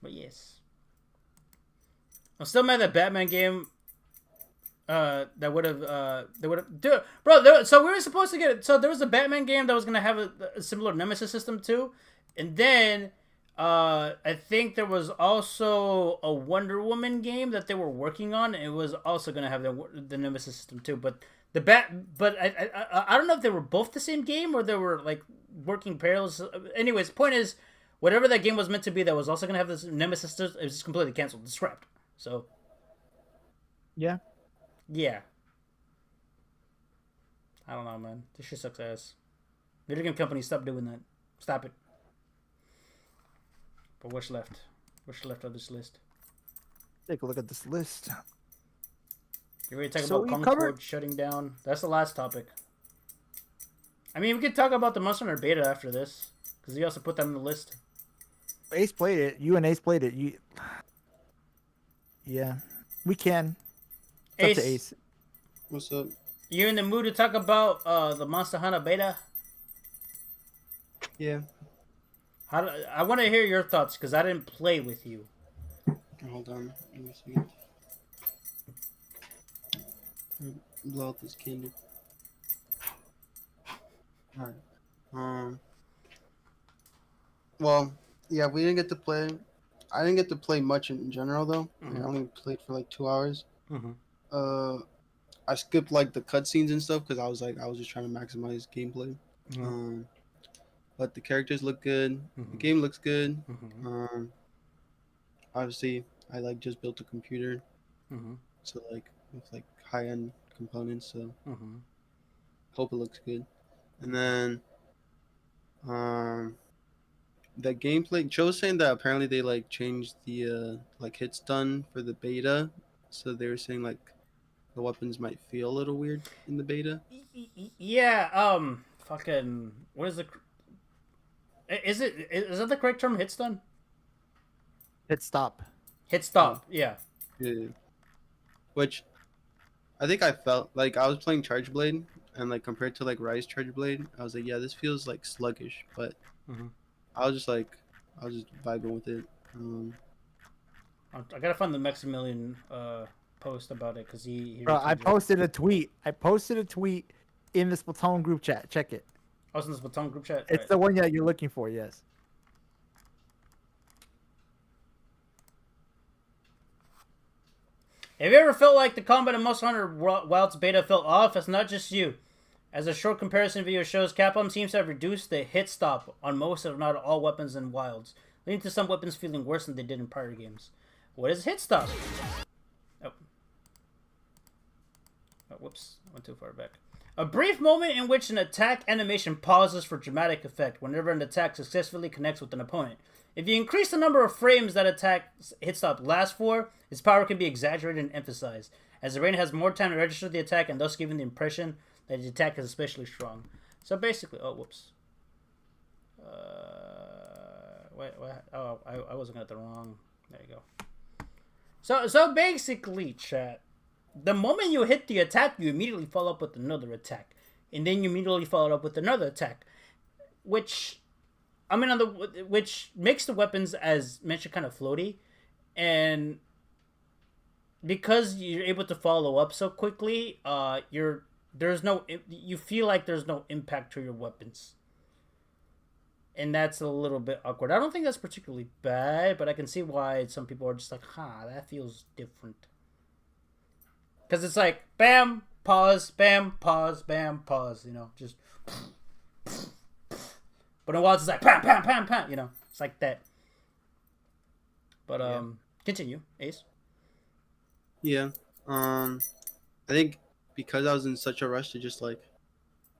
But yes, I'm still mad that Batman game. That would have. Dude, bro. So we were supposed to get. So there was a Batman game that was gonna have a similar Nemesis system too, and then I think there was also a Wonder Woman game that they were working on. And it was also gonna have the Nemesis system too. But I don't know if they were both the same game or they were like working parallels. Anyways, point is, whatever that game was meant to be, that was also gonna have this Nemesis system, it was just completely canceled. It's scrapped. So. Yeah. Yeah. I don't know, man. This shit sucks ass. Video game companies, stop doing that. Stop it. But what's left? What's left of this list? Take a look at this list. You ready to talk about Concord shutting down? That's the last topic. I mean, we could talk about the Monster Hunter beta after this, because you also put that on the list. Ace played it. You and Ace played it. Yeah, we can. It's Ace. What's up? You in the mood to talk about the Monster Hunter beta? Yeah. I want to hear your thoughts because I didn't play with you. Hold on. Let me see. Blow out this candle. Alright. Well, yeah, we didn't get to play. I didn't get to play much in general though. Mm-hmm. I only played for like 2 hours. Mm-hmm. I skipped like the cutscenes and stuff because I was just trying to maximize gameplay. Mm-hmm. But the characters look good. Mm-hmm. The game looks good. Mm-hmm. Obviously, I like just built a computer, Mm-hmm. so like with like high end components. So Mm-hmm. hope it looks good. And then, the gameplay. Joe was saying that apparently they like changed the like hit stun for the beta, so they were saying like the weapons might feel a little weird in the beta. Yeah. Fucking. What is the? Is that the correct term? Hit stun. Hit stop. Hit stop. Yeah. Yeah. Which I think I felt like I was playing Charge Blade, and like compared to like Rise Charge Blade, I was like, yeah, this feels like sluggish, but Mhm. I was just vibing with it. I gotta find the Maximilian post about it because he Bro, I retweeted it. posted a tweet. I posted a tweet in the Splatoon group chat. Check it. I was in this Baton group chat. It's the one that you're looking for. Yes. Have you ever felt like the combat in Monster Hunter Wilds beta felt off? It's not just you. As a short comparison video shows, Capcom seems to have reduced the hit stop on most, if not all, weapons in Wilds, leading to some weapons feeling worse than they did in prior games. What is hit stop? Oh, whoops. I went too far back. A brief moment in which an attack animation pauses for dramatic effect whenever an attack successfully connects with an opponent. If you increase the number of frames that attack hit stop lasts for, its power can be exaggerated and emphasized, as the brain has more time to register the attack and thus giving the impression that the attack is especially strong. So basically, oh, whoops. Wait, oh, I was looking at the wrong. There you go. So basically, chat. The moment you hit the attack, you immediately follow up with another attack, and then you immediately follow up with another attack, which makes the weapons, as mentioned, kind of floaty, and because you're able to follow up so quickly, you feel like there's no impact to your weapons, and that's a little bit awkward. I don't think that's particularly bad, but I can see why some people are just like, that feels different. Because it's like, bam, pause, bam, pause, bam, pause, you know, just. But in Wilds, it's like, pam, pam, pam, pam, you know, it's like that. But, continue, Ace. Yeah. I think because I was in such a rush to just, like,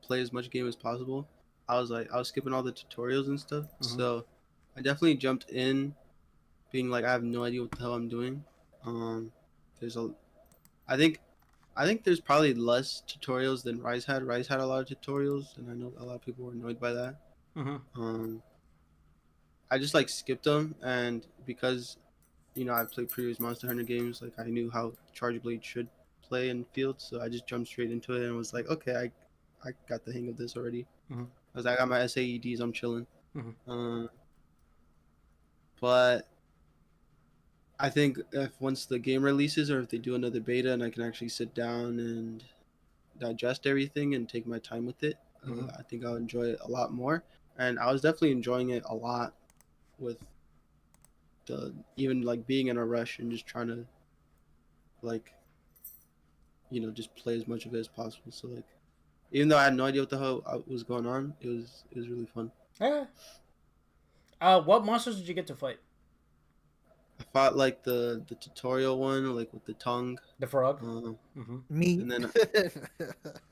play as much game as possible, I was skipping all the tutorials and stuff. Mm-hmm. So I definitely jumped in being like, I have no idea what the hell I'm doing. I think there's probably less tutorials than Rise had. Rise had a lot of tutorials, and I know a lot of people were annoyed by that. Mm-hmm. I just like skipped them, and because I've played previous Monster Hunter games, like I knew how Charge Blade should play in field, so I just jumped straight into it and was like, okay, I got the hang of this already. Mm-hmm. I was like, I got my SAEDs, I'm chilling. Mm-hmm. But I think if once the game releases, or if they do another beta and I can actually sit down and digest everything and take my time with it, I think I'll enjoy it a lot more. And I was definitely enjoying it a lot with even like being in a rush and just trying to just play as much of it as possible. So like, even though I had no idea what the hell was going on, it was really fun. Yeah. What monsters did you get to fight? I fought like the tutorial one, like with the tongue. The frog. Me.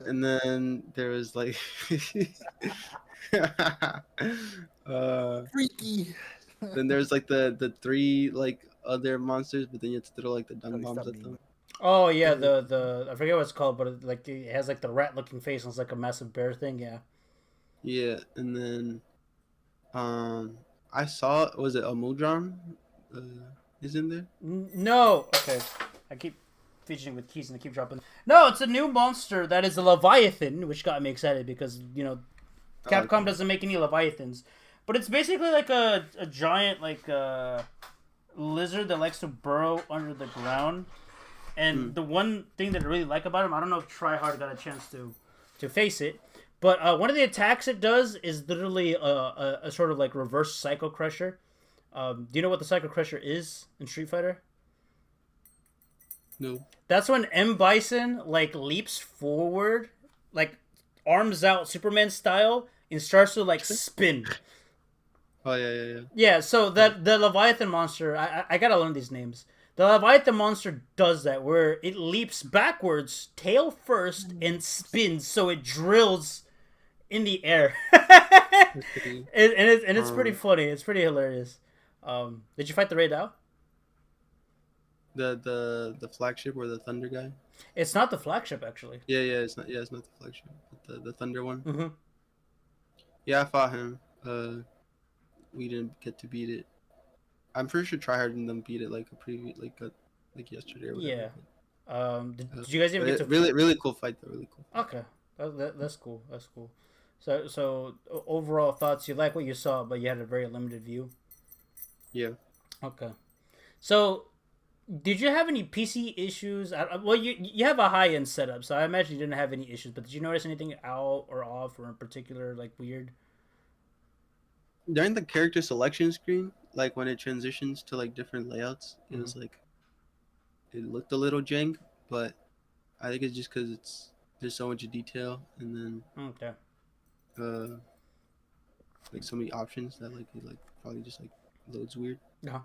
And then there was like Freaky. Then there's like the three like other monsters, but then you have to throw like the dung bombs at them. Oh yeah, the I forget what it's called, but it has like the rat looking face and it's like a massive bear thing. Yeah. Yeah, and then I saw, was it a Modron? Is in there? No. Okay. I keep fidgeting with keys and they keep dropping. No, it's a new monster that is a Leviathan, which got me excited because Capcom doesn't make any Leviathans, but it's basically like a giant lizard that likes to burrow under the ground. And the one thing that I really like about him, I don't know if Tryhard got a chance to face it, but one of the attacks it does is literally a sort of like reverse Psycho Crusher. Do you know what the Psycho Crusher is in Street Fighter? No. That's when M. Bison leaps forward, arms out Superman style, and starts to spin. Oh yeah. Yeah, so the Leviathan monster, I gotta learn these names. The Leviathan monster does that, where it leaps backwards, tail first, and spins, so it drills in the air. It's pretty funny. It's pretty hilarious. Did you fight the Ray Dao? The flagship or the Thunder guy? It's not the flagship, actually. Yeah, it's not. Yeah, it's not the flagship. But the Thunder one. Mm-hmm. Yeah, I fought him. We didn't get to beat it. I'm pretty sure Tryhard and them beat it like yesterday or whatever. Yeah. Did you guys even get to really cool fight though? Really cool. Okay. That's cool. That's cool. So overall thoughts, you like what you saw, but you had a very limited view. Yeah. Okay. So, did you have any PC issues? Well, you have a high end setup, so I imagine you didn't have any issues. But did you notice anything out or off or in particular like weird? During the character selection screen, like when it transitions to like different layouts, it was like it looked a little jank, but I think it's just because there's so much detail, and then Okay. like so many options that like it like probably just like loads weird. Yeah.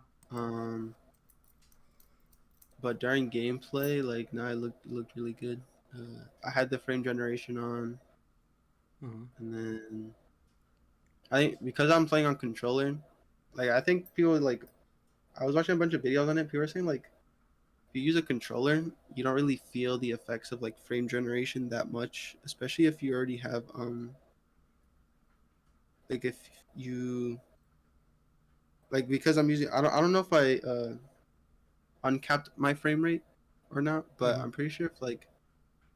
But during gameplay, like no, it looked really good. I had the frame generation on, and then I think because I'm playing on controller, like I think people like I was watching a bunch of videos on it. People were saying like if you use a controller, you don't really feel the effects of like frame generation that much, especially if you already have like if you like because I'm using I don't know if I uncapped my frame rate or not, but I'm pretty sure if like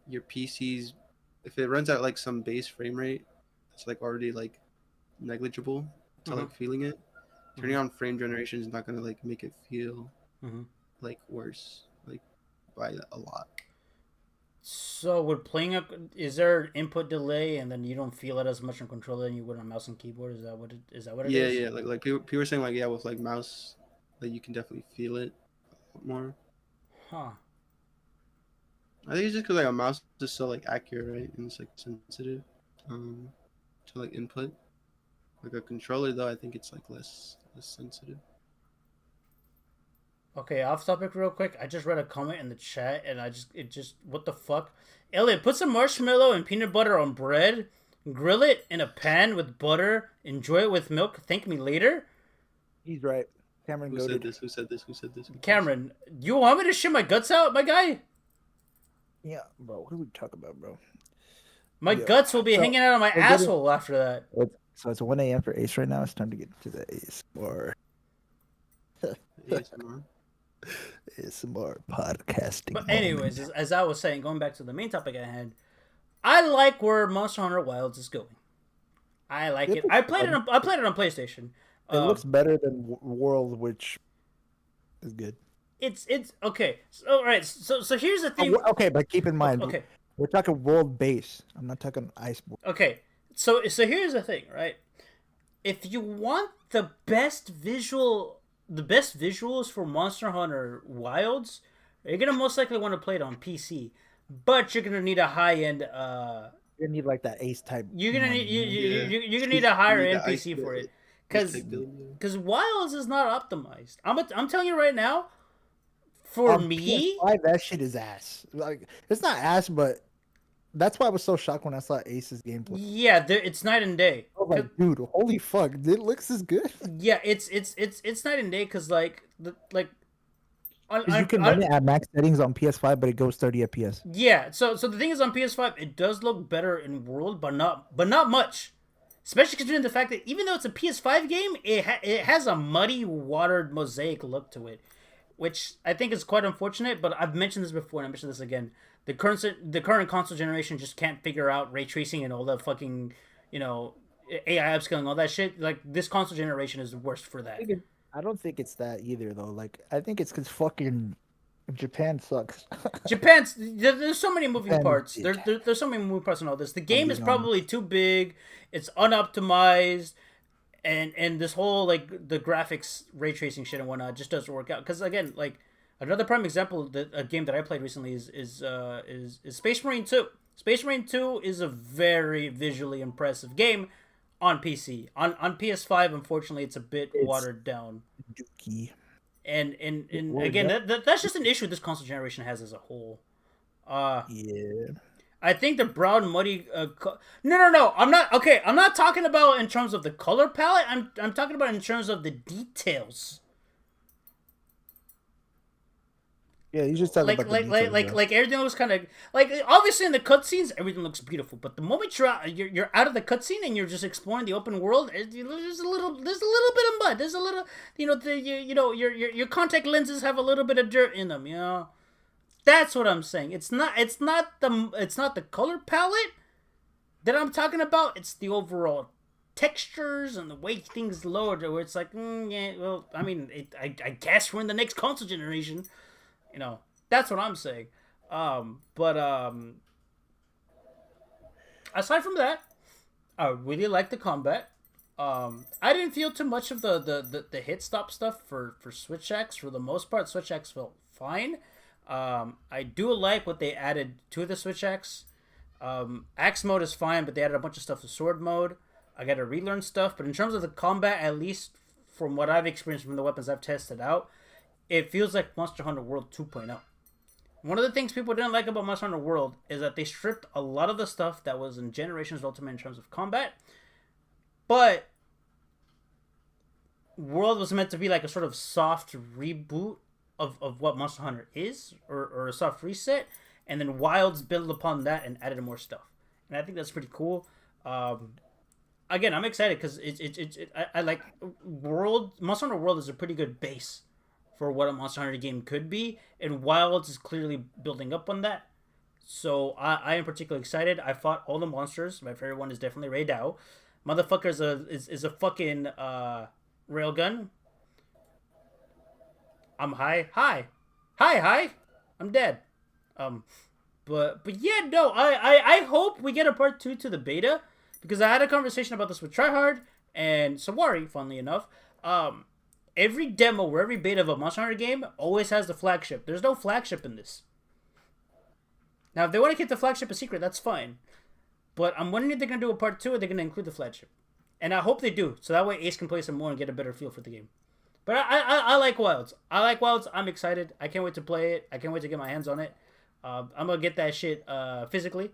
your PC's if it runs at like some base frame rate, it's like already like negligible to like feeling it. Turning on frame generation is not gonna like make it feel like worse, like by a lot. So with playing up, is there an input delay, and then you don't feel it as much on controller than you would on mouse and keyboard? Is that what it is? Yeah. Like people were saying like yeah, with like mouse, like you can definitely feel it more. Huh. I think it's just because like a mouse is so like accurate, right, and it's like sensitive to like input. Like a controller though, I think it's like less sensitive. Okay, off topic real quick. I just read a comment in the chat and what the fuck? Elliot, put some marshmallow and peanut butter on bread, grill it in a pan with butter, enjoy it with milk, thank me later. He's right. Cameron Who goated. said this? Cameron, you want me to shit my guts out, my guy? Yeah, bro. What are we talking about, bro? My guts will be hanging out of my asshole after that. So it's 1 a.m. for Ace right now. It's time to get to the Ace or ASMR podcasting. But anyways, as I was saying, going back to the main topic at hand, I like where Monster Hunter Wilds is going. I like it. I played it on PlayStation. It looks better than World, which is good. It's okay. So, all right. So here's the thing. Okay, but keep in mind, okay, we're talking world base. I'm not talking Iceborne. Okay, so here's the thing, right? If you want the best visuals for Monster Hunter Wilds, you're gonna most likely want to play it on PC, but you're gonna need a high end. You're gonna need like that Ace type. You're gonna need you're gonna need a higher end PC for it, because Wilds is not optimized. I'm telling you right now. For me, PS5, that shit is ass. Like it's not ass, but that's why I was so shocked when I saw Ace's gameplay. Yeah, it's night and day. I was like, dude, holy fuck, it looks as good. Yeah, it's night and day because you can run it at max settings on PS5, but it goes 30 FPS. Yeah, so the thing is on PS5, it does look better in World, but not much. Especially considering the fact that even though it's a PS5 game, it has a muddy, watered mosaic look to it. Which I think is quite unfortunate, but I've mentioned this before and I mention this again. The current console generation just can't figure out ray tracing and all the fucking, AI upscaling, all that shit. Like, this console generation is the worst for that. I don't think it's that either, though. Like, I think it's because fucking Japan sucks. There's so many moving parts. There's so many moving parts in all this. The game is probably too big. It's unoptimized. And this whole like the graphics ray tracing shit and whatnot just doesn't work out because again like another prime example that a game that I played recently is Space Marine 2. Space Marine 2 is a very visually impressive game on PC. On PS5, unfortunately, it's a bit watered down. Dookie. And again, that's just an issue this console generation has as a whole. Yeah. I think the brown muddy. No. I'm not talking about in terms of the color palette. I'm talking about in terms of the details. Yeah, you just talking about the details, like everything looks kind of like obviously in the cutscenes everything looks beautiful, but the moment you're out of the cutscene and you're just exploring the open world, there's a little bit of mud. There's a little your contact lenses have a little bit of dirt in them. That's what I'm saying. It's not the color palette. that I'm talking about. It's the overall textures and the way things load, where it's like, yeah, well, I mean, I guess we're in the next console generation. You know, that's what I'm saying. But aside from that, I really like the combat. I didn't feel too much of the hit stop stuff for Switch X. For the most part, Switch X felt fine. I do like what they added to the Switch X. Axe mode is fine, but they added a bunch of stuff to sword mode. I got to relearn stuff, but in terms of the combat, at least from what I've experienced from the weapons I've tested out, it feels like Monster Hunter World 2.0. One of the things people didn't like about Monster Hunter World is that they stripped a lot of the stuff that was in Generations Ultimate in terms of combat, but World was meant to be like a sort of soft reboot of what Monster Hunter is, or a soft reset, and then Wilds built upon that and added more stuff. And I think that's pretty cool. Again, I'm excited because I like World. Monster Hunter World is a pretty good base for what a Monster Hunter game could be, and Wilds is clearly building up on that. So I am particularly excited. I fought all the monsters. My favorite one is definitely Ray Dow. Motherfucker is a fucking railgun. I'm high. I'm dead. But yeah, no. I hope we get a part 2 to the beta. Because I had a conversation about this with Tryhard and Sawari, funnily enough. Every demo or every beta of a Monster Hunter game always has the flagship. There's no flagship in this. Now, if they want to keep the flagship a secret, that's fine. But I'm wondering if they're going to do a part 2 or they're going to include the flagship. And I hope they do, so that way Ace can play some more and get a better feel for the game. But I like Wilds. I'm excited. I can't wait to play it. I can't wait to get my hands on it. I'm going to get that shit physically.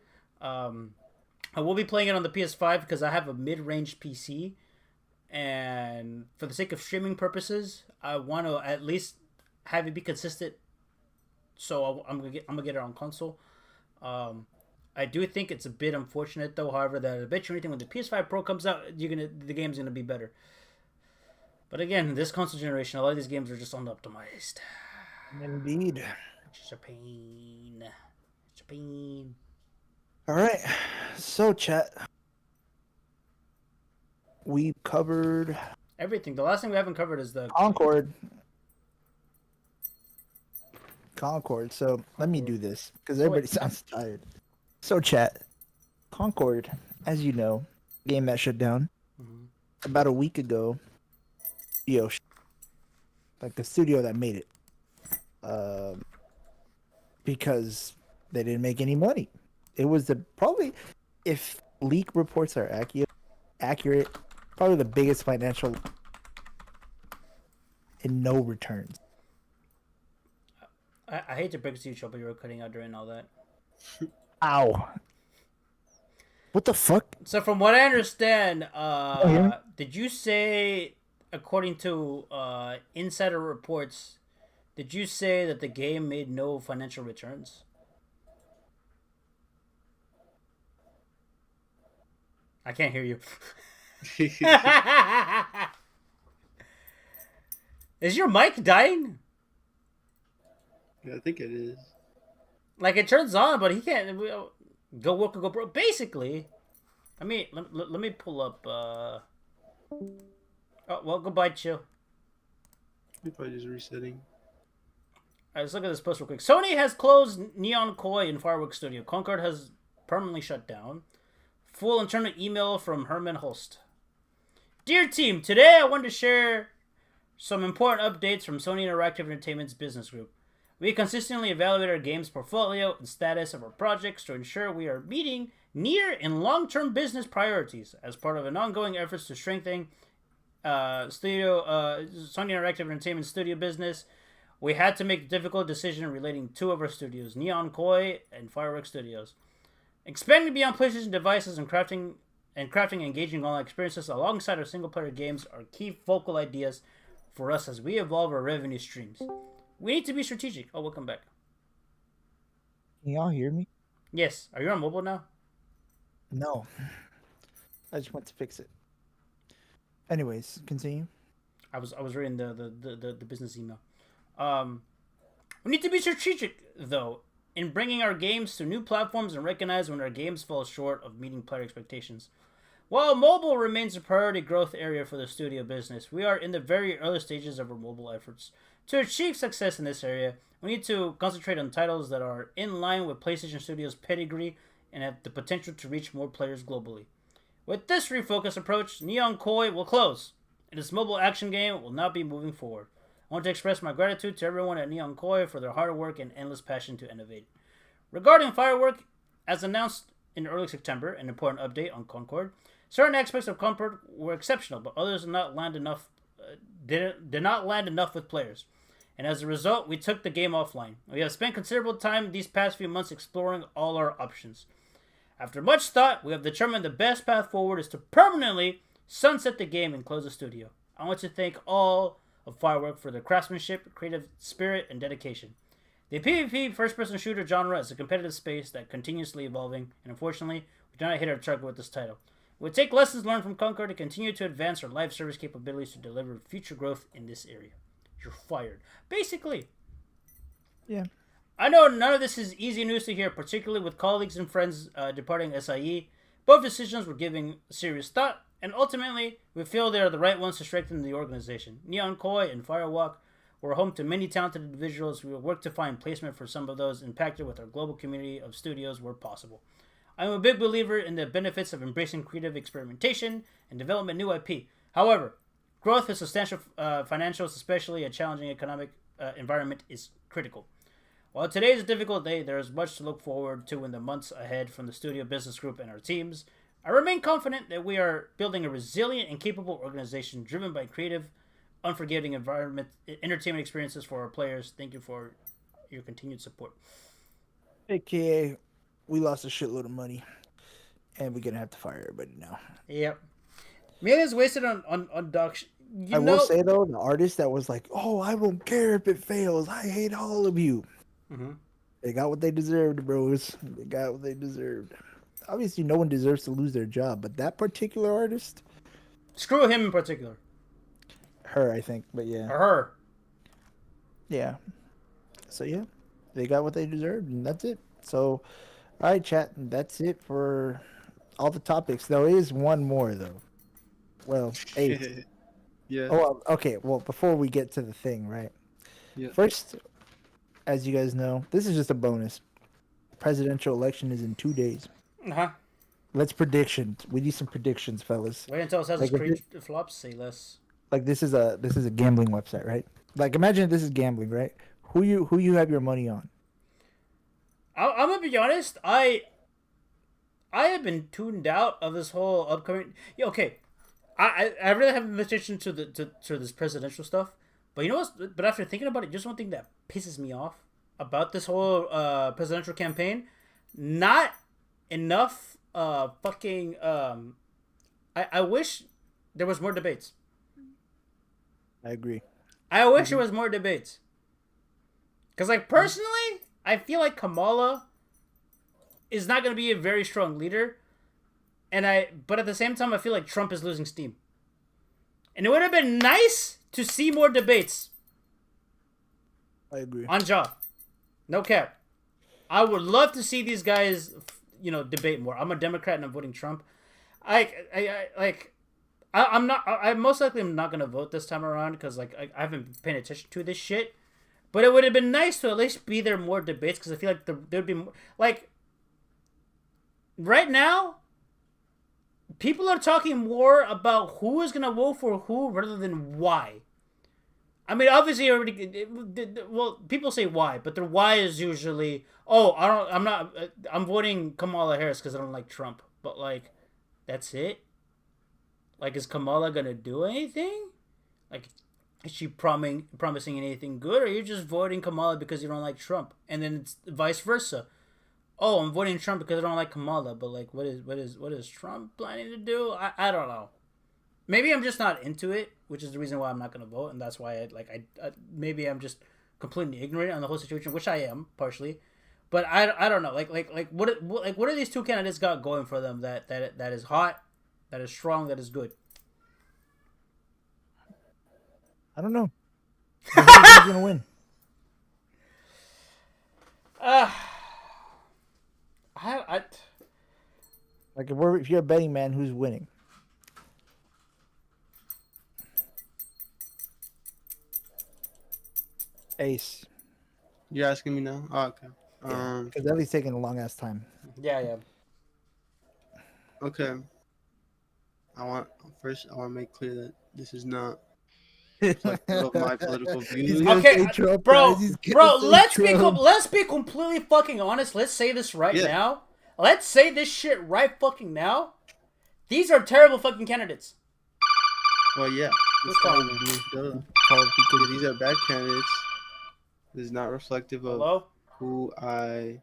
I will be playing it on the PS5 because I have a mid-range PC, and for the sake of streaming purposes, I want to at least have it be consistent. So I'm gonna get it on console. I do think it's a bit unfortunate though, however, that I bet you anything when the PS5 Pro comes out, the game's gonna be better. But again, this console generation, a lot of these games are just unoptimized. Indeed. It's just a pain. It's a pain. All right, so chat, we covered everything. The last thing we haven't covered is the Concord. So let me do this because everybody sounds tired. So chat, Concord, as you know, game that shut down about a week ago. Like the studio that made it, because they didn't make any money. It was probably, if leak reports are accurate, probably the biggest financial and no returns. I hate to break it to you, Joe, but you were cutting out during all that. Ow. What the fuck? So from what I understand, did you say, according to insider reports, did you say that the game made no financial returns? I can't hear you. Is your mic dying? Yeah, I think it is. Like, it turns on, but he can't go work or go bro. Basically, let me pull up. Oh, well, goodbye, chill. You're probably just resetting. Alright, let's look at this post real quick. Sony has closed Neon Koi and Fireworks Studio. Concord has permanently shut down. Full internal email from Herman Holst. Dear team, today I want to share some important updates from Sony Interactive Entertainment's business group. We consistently evaluate our games portfolio and status of our projects to ensure we are meeting near and long-term business priorities as part of an ongoing efforts to strengthen Sony Interactive Entertainment studio business. We had to make a difficult decision relating to two of our studios, Neon Koi and Fireworks Studios. Expanding beyond PlayStation devices and crafting engaging online experiences alongside our single-player games are key focal ideas for us as we evolve our revenue streams. We need to be strategic. Oh, welcome back. Can y'all hear me? Yes. Are you on mobile now? No. I just went to fix it. Anyways, continue. I was reading the business email. We need to be strategic, though. in bringing our games to new platforms and recognize when our games fall short of meeting player expectations. While mobile remains a priority growth area for the studio business, we are in the very early stages of our mobile efforts. To achieve success in this area, we need to concentrate on titles that are in line with PlayStation Studios' pedigree and have the potential to reach more players globally. With this refocused approach, Neon Koi will close, and its mobile action game will not be moving forward. I want to express my gratitude to everyone at Neon Koi for their hard work and endless passion to innovate. Regarding Firework, as announced in early September, an important update on Concord, certain aspects of Concord were exceptional, but others did not land enough with players. And as a result, we took the game offline. We have spent considerable time these past few months exploring all our options. After much thought, we have determined the best path forward is to permanently sunset the game and close the studio. I want to thank all of Firework for their craftsmanship, creative spirit, and dedication. The PvP first-person shooter genre is a competitive space that continuously evolving, and unfortunately, we do not hit our target with this title. We'll take lessons learned from Concord to continue to advance our live service capabilities to deliver future growth in this area. You're fired. Basically. Yeah. I know none of this is easy news to hear, particularly with colleagues and friends departing SIE. Both decisions were giving serious thought, and ultimately, we feel they are the right ones to strengthen the organization. Neon Koi and Firewalk were home to many talented individuals. We will work to find placement for some of those impacted with our global community of studios where possible. I am a big believer in the benefits of embracing creative experimentation and development new IP. However, growth with substantial financials, especially a challenging economic environment, is critical. While today is a difficult day, there is much to look forward to in the months ahead from the studio business group and our teams. I remain confident that we are building a resilient and capable organization driven by creative, unforgiving entertainment experiences for our players. Thank you for your continued support. AKA, we lost a shitload of money, and we're gonna have to fire everybody now. Yep. Millions wasted on Doc. I will say though, the artist that was like, "Oh, I won't care if it fails. I hate all of you." Mm-hmm. They got what they deserved, bros. They got what they deserved. Obviously, no one deserves to lose their job, but that particular artist, screw him in particular. Her, I think, but yeah, or her. Yeah. So yeah, they got what they deserved, and that's it. So. All right, chat. That's it for all the topics. There is one more, though. Well, 8. Yeah. Oh, okay. Well, before we get to the thing, right? Yeah. First, as you guys know, this is just a bonus. Presidential election is in 2 days. Uh-huh. Let's predictions. We need some predictions, fellas. Wait until Assassin's Creed flops. Say less. Like this is a gambling website, right? Like imagine this is gambling, right? Who you have your money on? I'm gonna be honest. I have been tuned out of this whole upcoming. Yeah, okay, I really haven't been attention to this presidential stuff. But you know what? But after thinking about it, just one thing that pisses me off about this whole presidential campaign, not enough fucking. I wish there was more debates. I agree. I wish there was more debates. Because, like, personally, I feel like Kamala is not going to be a very strong leader. But at the same time, I feel like Trump is losing steam. And it would have been nice to see more debates. I agree. On job. No cap. I would love to see these guys, debate more. I'm a Democrat and I'm voting Trump. I'm most likely am not going to vote this time around because, like, I haven't been paying attention to this shit. But it would have been nice to at least be there more debates because I feel like there'd be more, like, right now, people are talking more about who is going to vote for who rather than why. I mean, obviously, people say why, but their why is usually, I'm voting Kamala Harris because I don't like Trump. But, like, that's it? Like, is Kamala going to do anything? Like, is she promising anything good, or are you just voting Kamala because you don't like Trump? And then it's vice versa. Oh, I'm voting Trump because I don't like Kamala, but like, what is Trump planning to do? I don't know. Maybe I'm just not into it, which is the reason why I'm not gonna vote, and that's why maybe I'm just completely ignorant on the whole situation, which I am partially. But I don't know. Like what are these two candidates got going for them that is hot, that is strong, that is good? I don't know. Who's gonna win? Like if you're a betting man, who's winning? Ace. You're asking me now? Oh, okay. Yeah. Because Ellie's taking a long ass time. Yeah. Okay. I want to make clear that this is not reflective of my political views. Okay, bro. Let's be completely fucking honest. Let's say this right now. Let's say this shit right fucking now. These are terrible fucking candidates. Well, yeah. Who's calling me? Because these are bad candidates. This is not reflective of who I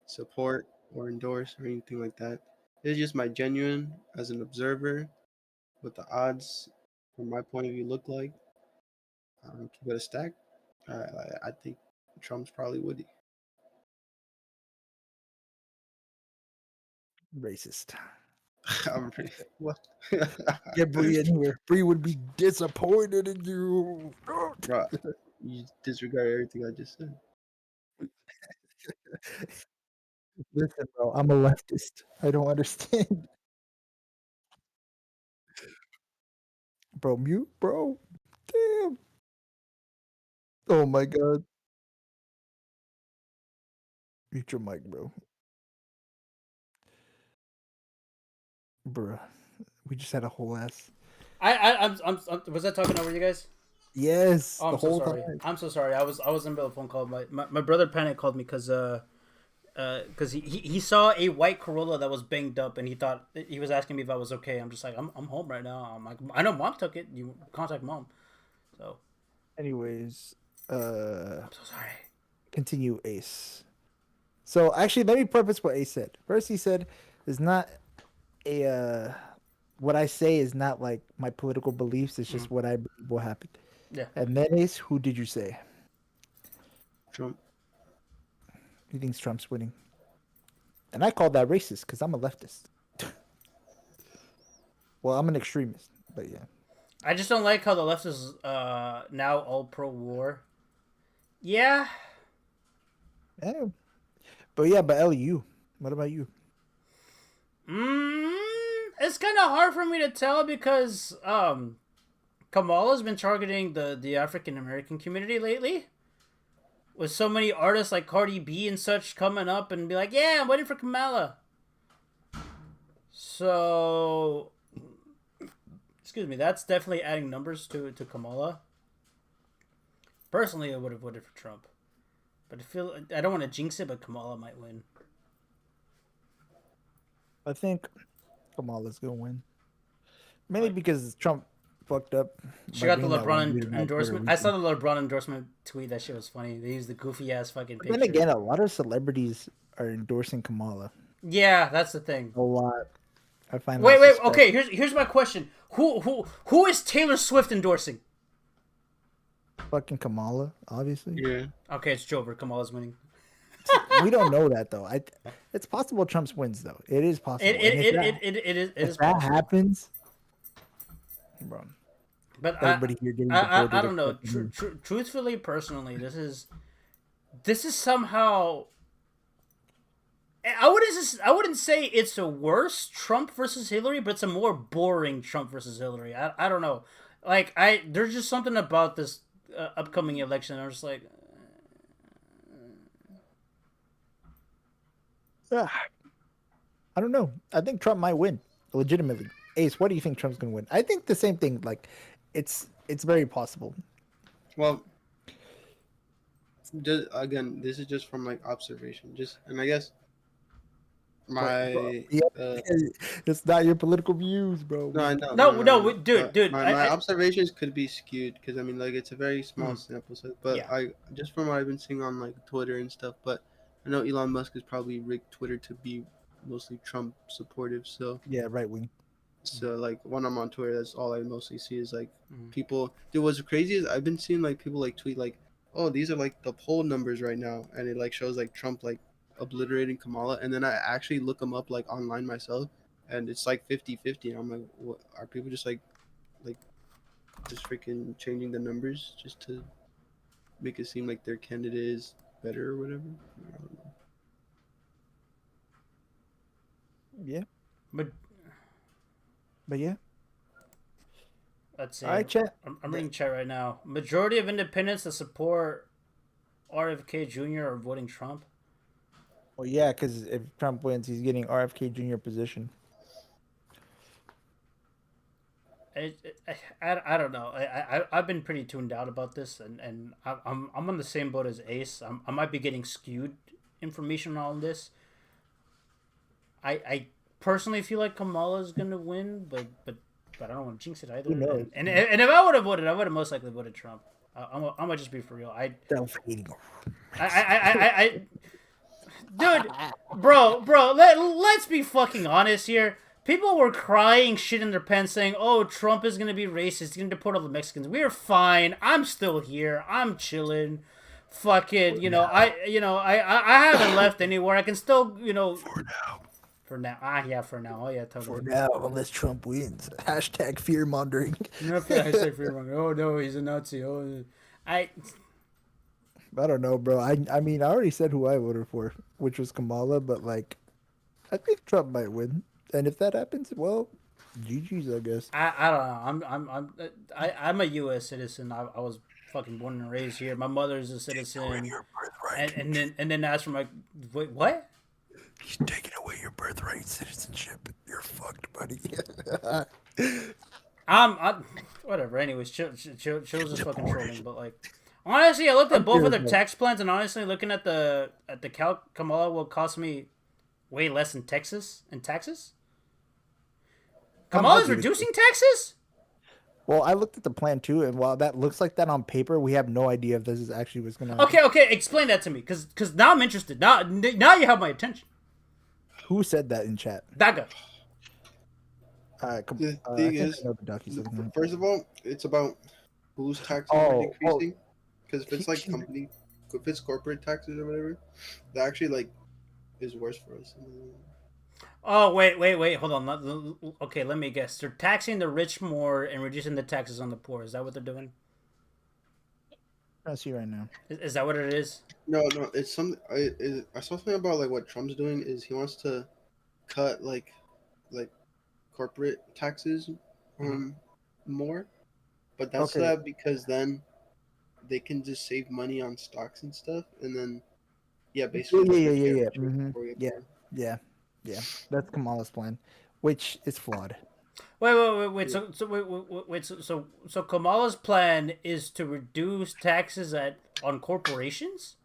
support or endorse or anything like that. It's just my genuine as an observer what the odds from my point of view look like. Keep it a stack. I think Trump's probably would. Racist. I'm pretty. What? Get Bree anywhere. Bree would be disappointed in you. Bro, you disregard everything I just said. Listen, bro, I'm a leftist. I don't understand. Bro, mute, bro. Damn. Oh my god. Mute your mic, bro. Bruh. We just had a whole ass. I'm was that talking over you guys? Yes. Oh, I'm so sorry. Time. I'm so sorry. I was in the middle of a phone call. My brother Panic called me because he saw a white Corolla that was banged up and he was asking me if I was okay. I'm just like I'm home right now. I'm like I know mom took it. You contact mom. So anyways, I'm so sorry. Continue, Ace. So actually let me preface what Ace said. First he said it's not a what I say is not like my political beliefs, it's just what I believe will happen. Yeah. And then Ace, who did you say? Trump. He thinks Trump's winning. And I call that racist because I'm a leftist. Well, I'm an extremist, but yeah. I just don't like how the left is now all pro-war. Yeah. Yeah. But Ellie, you. What about you? It's kind of hard for me to tell because Kamala's been targeting the African American community lately. With so many artists like Cardi B and such coming up and be like, yeah, I'm waiting for Kamala. So, excuse me, that's definitely adding numbers to Kamala. Personally, I would have voted for Trump. But I don't want to jinx it, but Kamala might win. I think Kamala's going to win. Mainly because Trump fucked up. She got the LeBron endorsement. I saw the LeBron endorsement tweet. That shit was funny. They used the goofy ass fucking picture. Then again, a lot of celebrities are endorsing Kamala. Yeah, that's the thing. A lot. I find. Wait. Okay, here's my question. Who is Taylor Swift endorsing? Fucking Kamala, obviously. Yeah. Okay, it's Jover. Kamala's winning. We don't know that though. It's possible Trump wins though. It is possible. It is. If that happens, bro. But I don't know. Truthfully, personally, this is somehow. I wouldn't say it's a worse Trump versus Hillary, but it's a more boring Trump versus Hillary. I don't know. Like there's just something about this upcoming election. I'm just like. I don't know. I think Trump might win legitimately. Ace, what do you think Trump's gonna win? I think the same thing. Like, it's very possible. Well, just, again, this is just from like observation. And I guess it's not your political views, bro. No, I know. No, dude. My observations could be skewed because I mean, like, it's a very small sample set. But yeah. I just from what I've been seeing on like Twitter and stuff, but. I know Elon Musk has probably rigged Twitter to be mostly Trump supportive, so yeah, right wing. So like when I'm on Twitter, that's all I mostly see is like people. Dude, what's crazy is I've been seeing like people like tweet like, "Oh, these are like the poll numbers right now," and it like shows like Trump like obliterating Kamala, and then I actually look them up like online myself, and it's like 50-50, and I'm like, what are people just like just freaking changing the numbers just to make it seem like their candidate is better or whatever? I don't know. Yeah. But yeah. let's see. All right, chat. I'm reading chat right now. Majority of independents that support RFK Jr. are voting Trump. Well, yeah, because if Trump wins, he's getting RFK Jr. position. I don't know. I've been pretty tuned out about this, and I'm on the same boat as Ace. I might be getting skewed information on this. I personally feel like Kamala's gonna win, but I don't want to jinx it either. Who knows? And if I would have voted, I would have most likely voted Trump. I'm gonna just be for real. Dude, bro, let's be fucking honest here. People were crying shit in their pants saying, oh, Trump is going to be racist. He's going to deport all the Mexicans. We're fine. I'm still here. I'm chilling. Fucking, I haven't left anywhere. I can still, For now. For now. Oh, yeah, totally. For now, unless Trump wins. Hashtag fear-mongering. Hashtag fear-mongering. Oh, no, he's a Nazi. Oh, I don't know, bro. I mean, I already said who I voted for, which was Kamala, but, I think Trump might win. And if that happens, well, GG's, I guess. I don't know. I'm a U.S. citizen. I was fucking born and raised here. My mother's a citizen. And then ask for my wait, what? He's taking away your birthright citizenship. You're fucked, buddy. I'm whatever. Anyways, Chill's just fucking trolling. But honestly, I looked at both of their tax plans, and honestly, looking at the Kamala will cost me way less in taxes. Kamala's reducing taxes? Well, I looked at the plan too, and while that looks like that on paper, we have no idea if this is actually what's going to happen. Okay, explain that to me, because now I'm interested. Now you have my attention. Who said that in chat? That guy. The thing is, first of all, it's about whose taxes are decreasing. Because if it's if it's corporate taxes or whatever, that actually is worse for us. Oh, wait, hold on. Okay, let me guess. They're taxing the rich more and reducing the taxes on the poor. Is that what they're doing? I see right now. Is that what it is? No, it's something. I saw something about what Trump's doing is he wants to cut like corporate taxes more, but that's that because then they can just save money on stocks and stuff, and then basically Yeah. That's Kamala's plan, which is flawed. Wait. So Kamala's plan is to reduce taxes on corporations?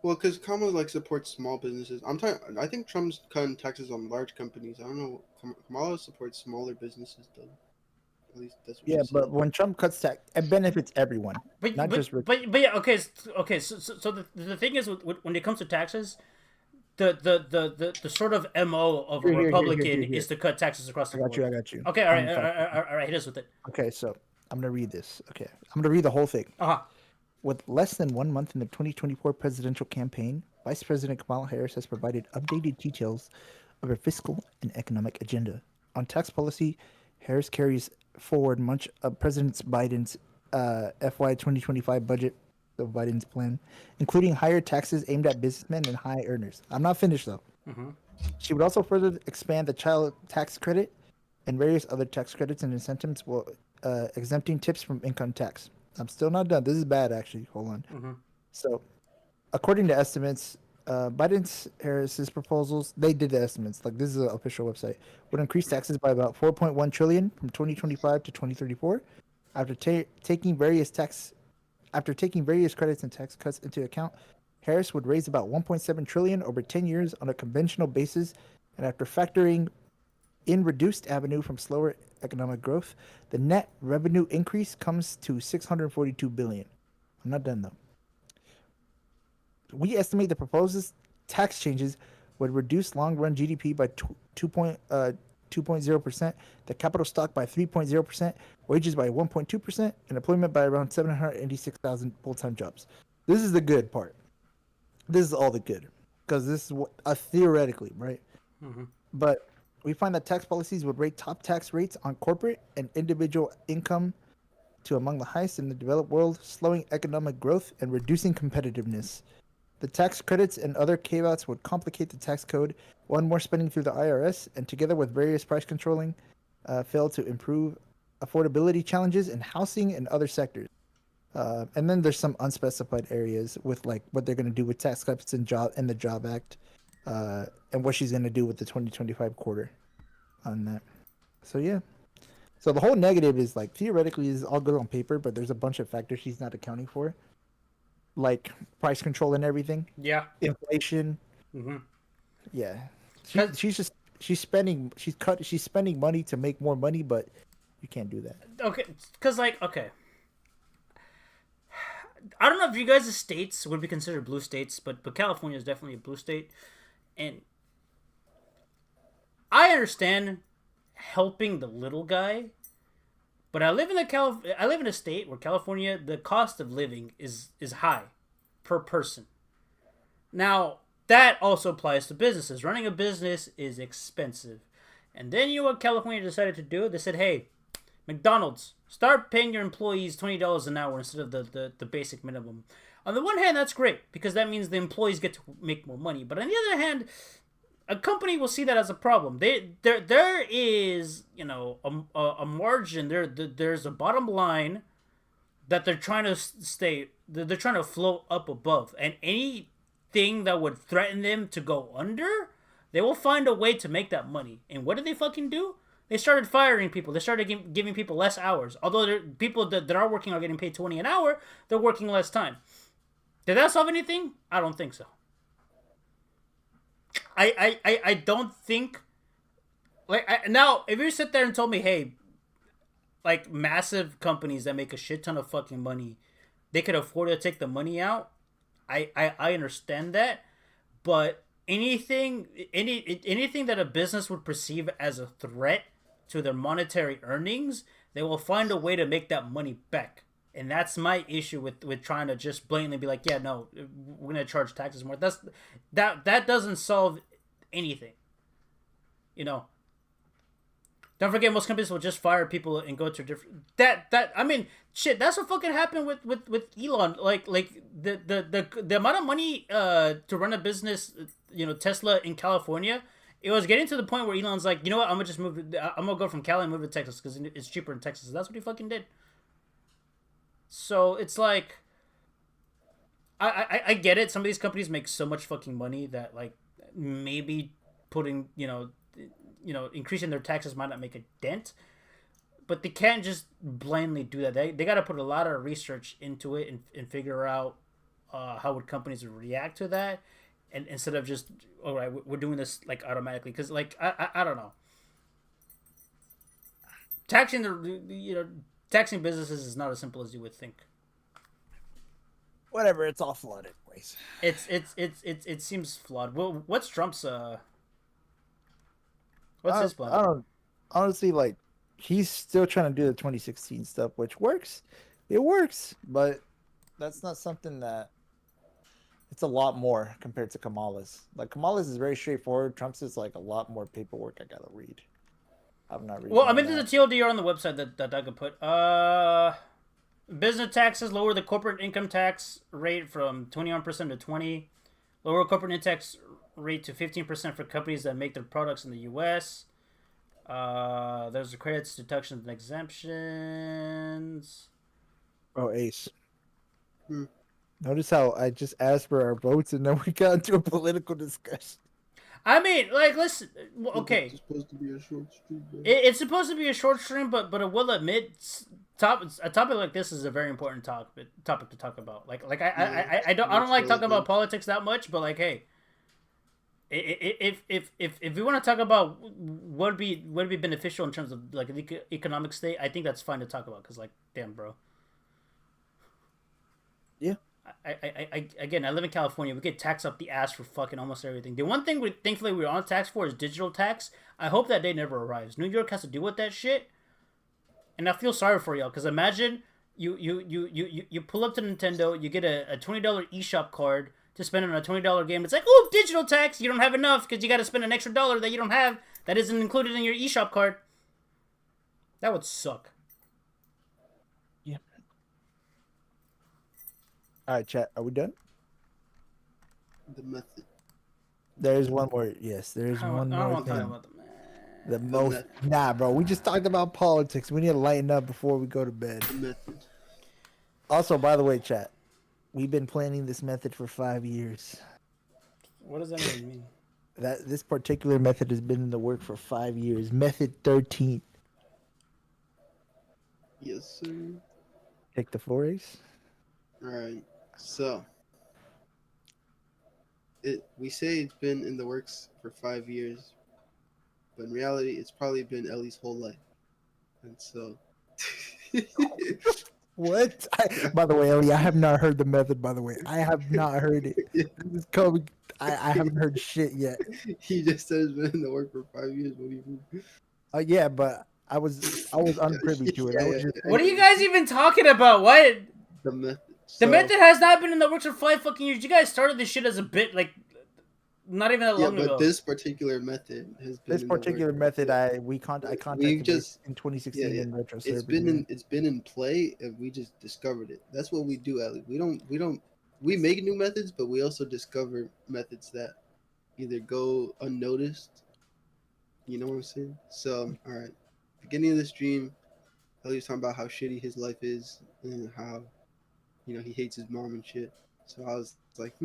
Well, because Kamala supports small businesses. I think Trump's cutting taxes on large companies. I don't know. Kamala supports smaller businesses, though. At least that's what but when Trump cuts tax, it benefits everyone, not just rich. But yeah, okay. So the thing is, when it comes to taxes, the sort of MO of a Republican is to cut taxes across the board. I got you. Okay, all right, hit us with it. Okay, so I'm gonna read this. Okay, I'm gonna read the whole thing. With less than 1 month in the 2024 presidential campaign, Vice President Kamala Harris has provided updated details of her fiscal and economic agenda. On tax policy, Harris carries forward much of President Biden's FY 2025 budget, the Biden's plan, including higher taxes aimed at businessmen and high earners. I'm not finished, though. Mm-hmm. She would also further expand the child tax credit and various other tax credits and incentives while exempting tips from income tax. I'm still not done. This is bad, actually. Hold on. Mm-hmm. So, according to estimates, Harris's proposals, they did the estimates. This is an official website, would increase taxes by about $4.1 trillion from 2025 to 2034. After taking various credits and tax cuts into account, Harris would raise about $1.7 trillion over 10 years on a conventional basis, and after factoring in reduced avenue from slower economic growth, the net revenue increase comes to $642 billion. I'm not done though. We estimate the proposed tax changes would reduce long-run GDP by 2.0%, the capital stock by 3.0%, wages by 1.2%, and employment by around 786,000 full-time jobs. This is the good part. This is all the good, because this is what theoretically, right? Mm-hmm. But we find that tax policies would rate top tax rates on corporate and individual income to among the highest in the developed world, slowing economic growth and reducing competitiveness. The tax credits and other caveats would complicate the tax code, one more spending through the IRS, and together with various price controlling, fail to improve affordability challenges in housing and other sectors. And then there's some unspecified areas with like what they're going to do with tax cuts and the Job Act, and what she's going to do with the 2025 quarter on that. So yeah. So the whole negative is like theoretically is all good on paper, but there's a bunch of factors she's not accounting for, like price control and everything. Yeah. Inflation. Mm-hmm. Yeah. She's spending money to make more money, but you can't do that. Okay, because like okay. I don't know if you guys' states would be considered blue states, but California is definitely a blue state, and I understand helping the little guy, but I live in a state where California, the cost of living is high per person. Now that also applies to businesses. Running a business is expensive, and then you know what California decided to do? They said, "Hey, McDonald's, start paying your employees $20 an hour instead of the basic minimum." On the one hand, that's great because that means the employees get to make more money. But on the other hand, a company will see that as a problem. There is, you know, a margin. There's a bottom line that they're trying to they're trying to float up above, and anything that would threaten them to go under, they will find a way to make that money. And what did they fucking do? They started firing people. They started giving people less hours. Although people that are working are getting paid $20 an hour, they're working less time. Did that solve anything? I don't think so. I don't think... Now, if you sit there and told me, hey, like massive companies that make a shit ton of fucking money, they could afford to take the money out, I understand that. But anything that a business would perceive as a threat to their monetary earnings, they will find a way to make that money back. And that's my issue with trying to just blatantly be like, yeah, no, we're gonna charge taxes more. That doesn't solve anything. You know. Don't forget, most companies will just fire people and go to different. I mean, shit. That's what fucking happened with Elon. Like the amount of money to run a business, you know, Tesla in California. It was getting to the point where Elon's like, you know what? I'm gonna just move. I'm gonna go from Cali and move to Texas because it's cheaper in Texas. That's what he fucking did. So it's like, I get it. Some of these companies make so much fucking money that like maybe putting increasing their taxes might not make a dent, but they can't just blindly do that. They got to put a lot of research into it and figure out how would companies react to that, and instead of just, all right, we're doing this like automatically, because like I don't know, taxing businesses is not as simple as you would think. Whatever, it's all flawed anyways. It seems flawed. Well, what's Trump's what's his plan? I don't honestly, like, he's still trying to do the 2016 stuff, which works. It works, but that's not something that it's a lot more compared to Kamala's. Like, Kamala's is very straightforward. Trump's is like a lot more paperwork I gotta read. I'm not reading. Well, I mean, there's a TLDR on the website that I could put. Business taxes lower the corporate income tax rate from 21% to 20%. Lower corporate income tax rate to 15% for companies that make their products in the U.S. There's the credits, deductions, and exemptions. Oh, Ace. Notice how I just asked for our votes and then we got into a political discussion. I mean, like, listen, okay. It's supposed to be a short stream. It's supposed to be a short stream, but I will admit, a topic like this is a very important topic to talk about. Like I don't like talking about politics that much, but like, hey, if we want to talk about what would be beneficial in terms of like the economic state, I think that's fine to talk about, because like, damn, bro. Yeah. Again, I live in California. We get taxed up the ass for fucking almost everything. The one thing thankfully we're on tax for is digital tax. I hope that day never arrives. New York has to deal with that shit, and I feel sorry for y'all, because imagine you pull up to Nintendo, you get a $20 eShop card to spend on a $20 game. It's like, oh, digital tax. You don't have enough because you got to spend an extra $1 that you don't have, that isn't included in your eShop card. That would suck. All right, chat. Are we done? The method. There's one more. Yes, there's one I more don't want to talk thing. about the man. The most. Nah, bro. We just talked about politics. We need to lighten up before we go to bed. The method. Also, by the way, chat, we've been planning this method for 5 years. What does that even mean? That this particular method has been in the work for 5 years. Method 13. Yes, sir. Take the floor, Ace. All right. So, we say it's been in the works for 5 years, but in reality, it's probably been Ellie's whole life. And so, What? By the way, Ellie, I have not heard the method. By the way, I have not heard it. This is coming. I haven't heard shit yet. he just said it's been in the work for 5 years. What do you mean? Yeah, but I was unprivy to it. I was just- What are you guys even talking about? What? The method. The So- method has not been in the works for 5 fucking years. You guys started this shit as a bit, like, not even that Yeah, long but ago. this particular method has been. This in the particular works. method, I contacted just- in 2016 yeah. in retro. It's been in play, and we just discovered it. That's what we do, Ellie. We make new methods, but we also discover methods that either go unnoticed. You know what I'm saying? So, all right. Beginning of the stream, Ellie was talking about how shitty his life is and how, he hates his mom and shit. So I was like,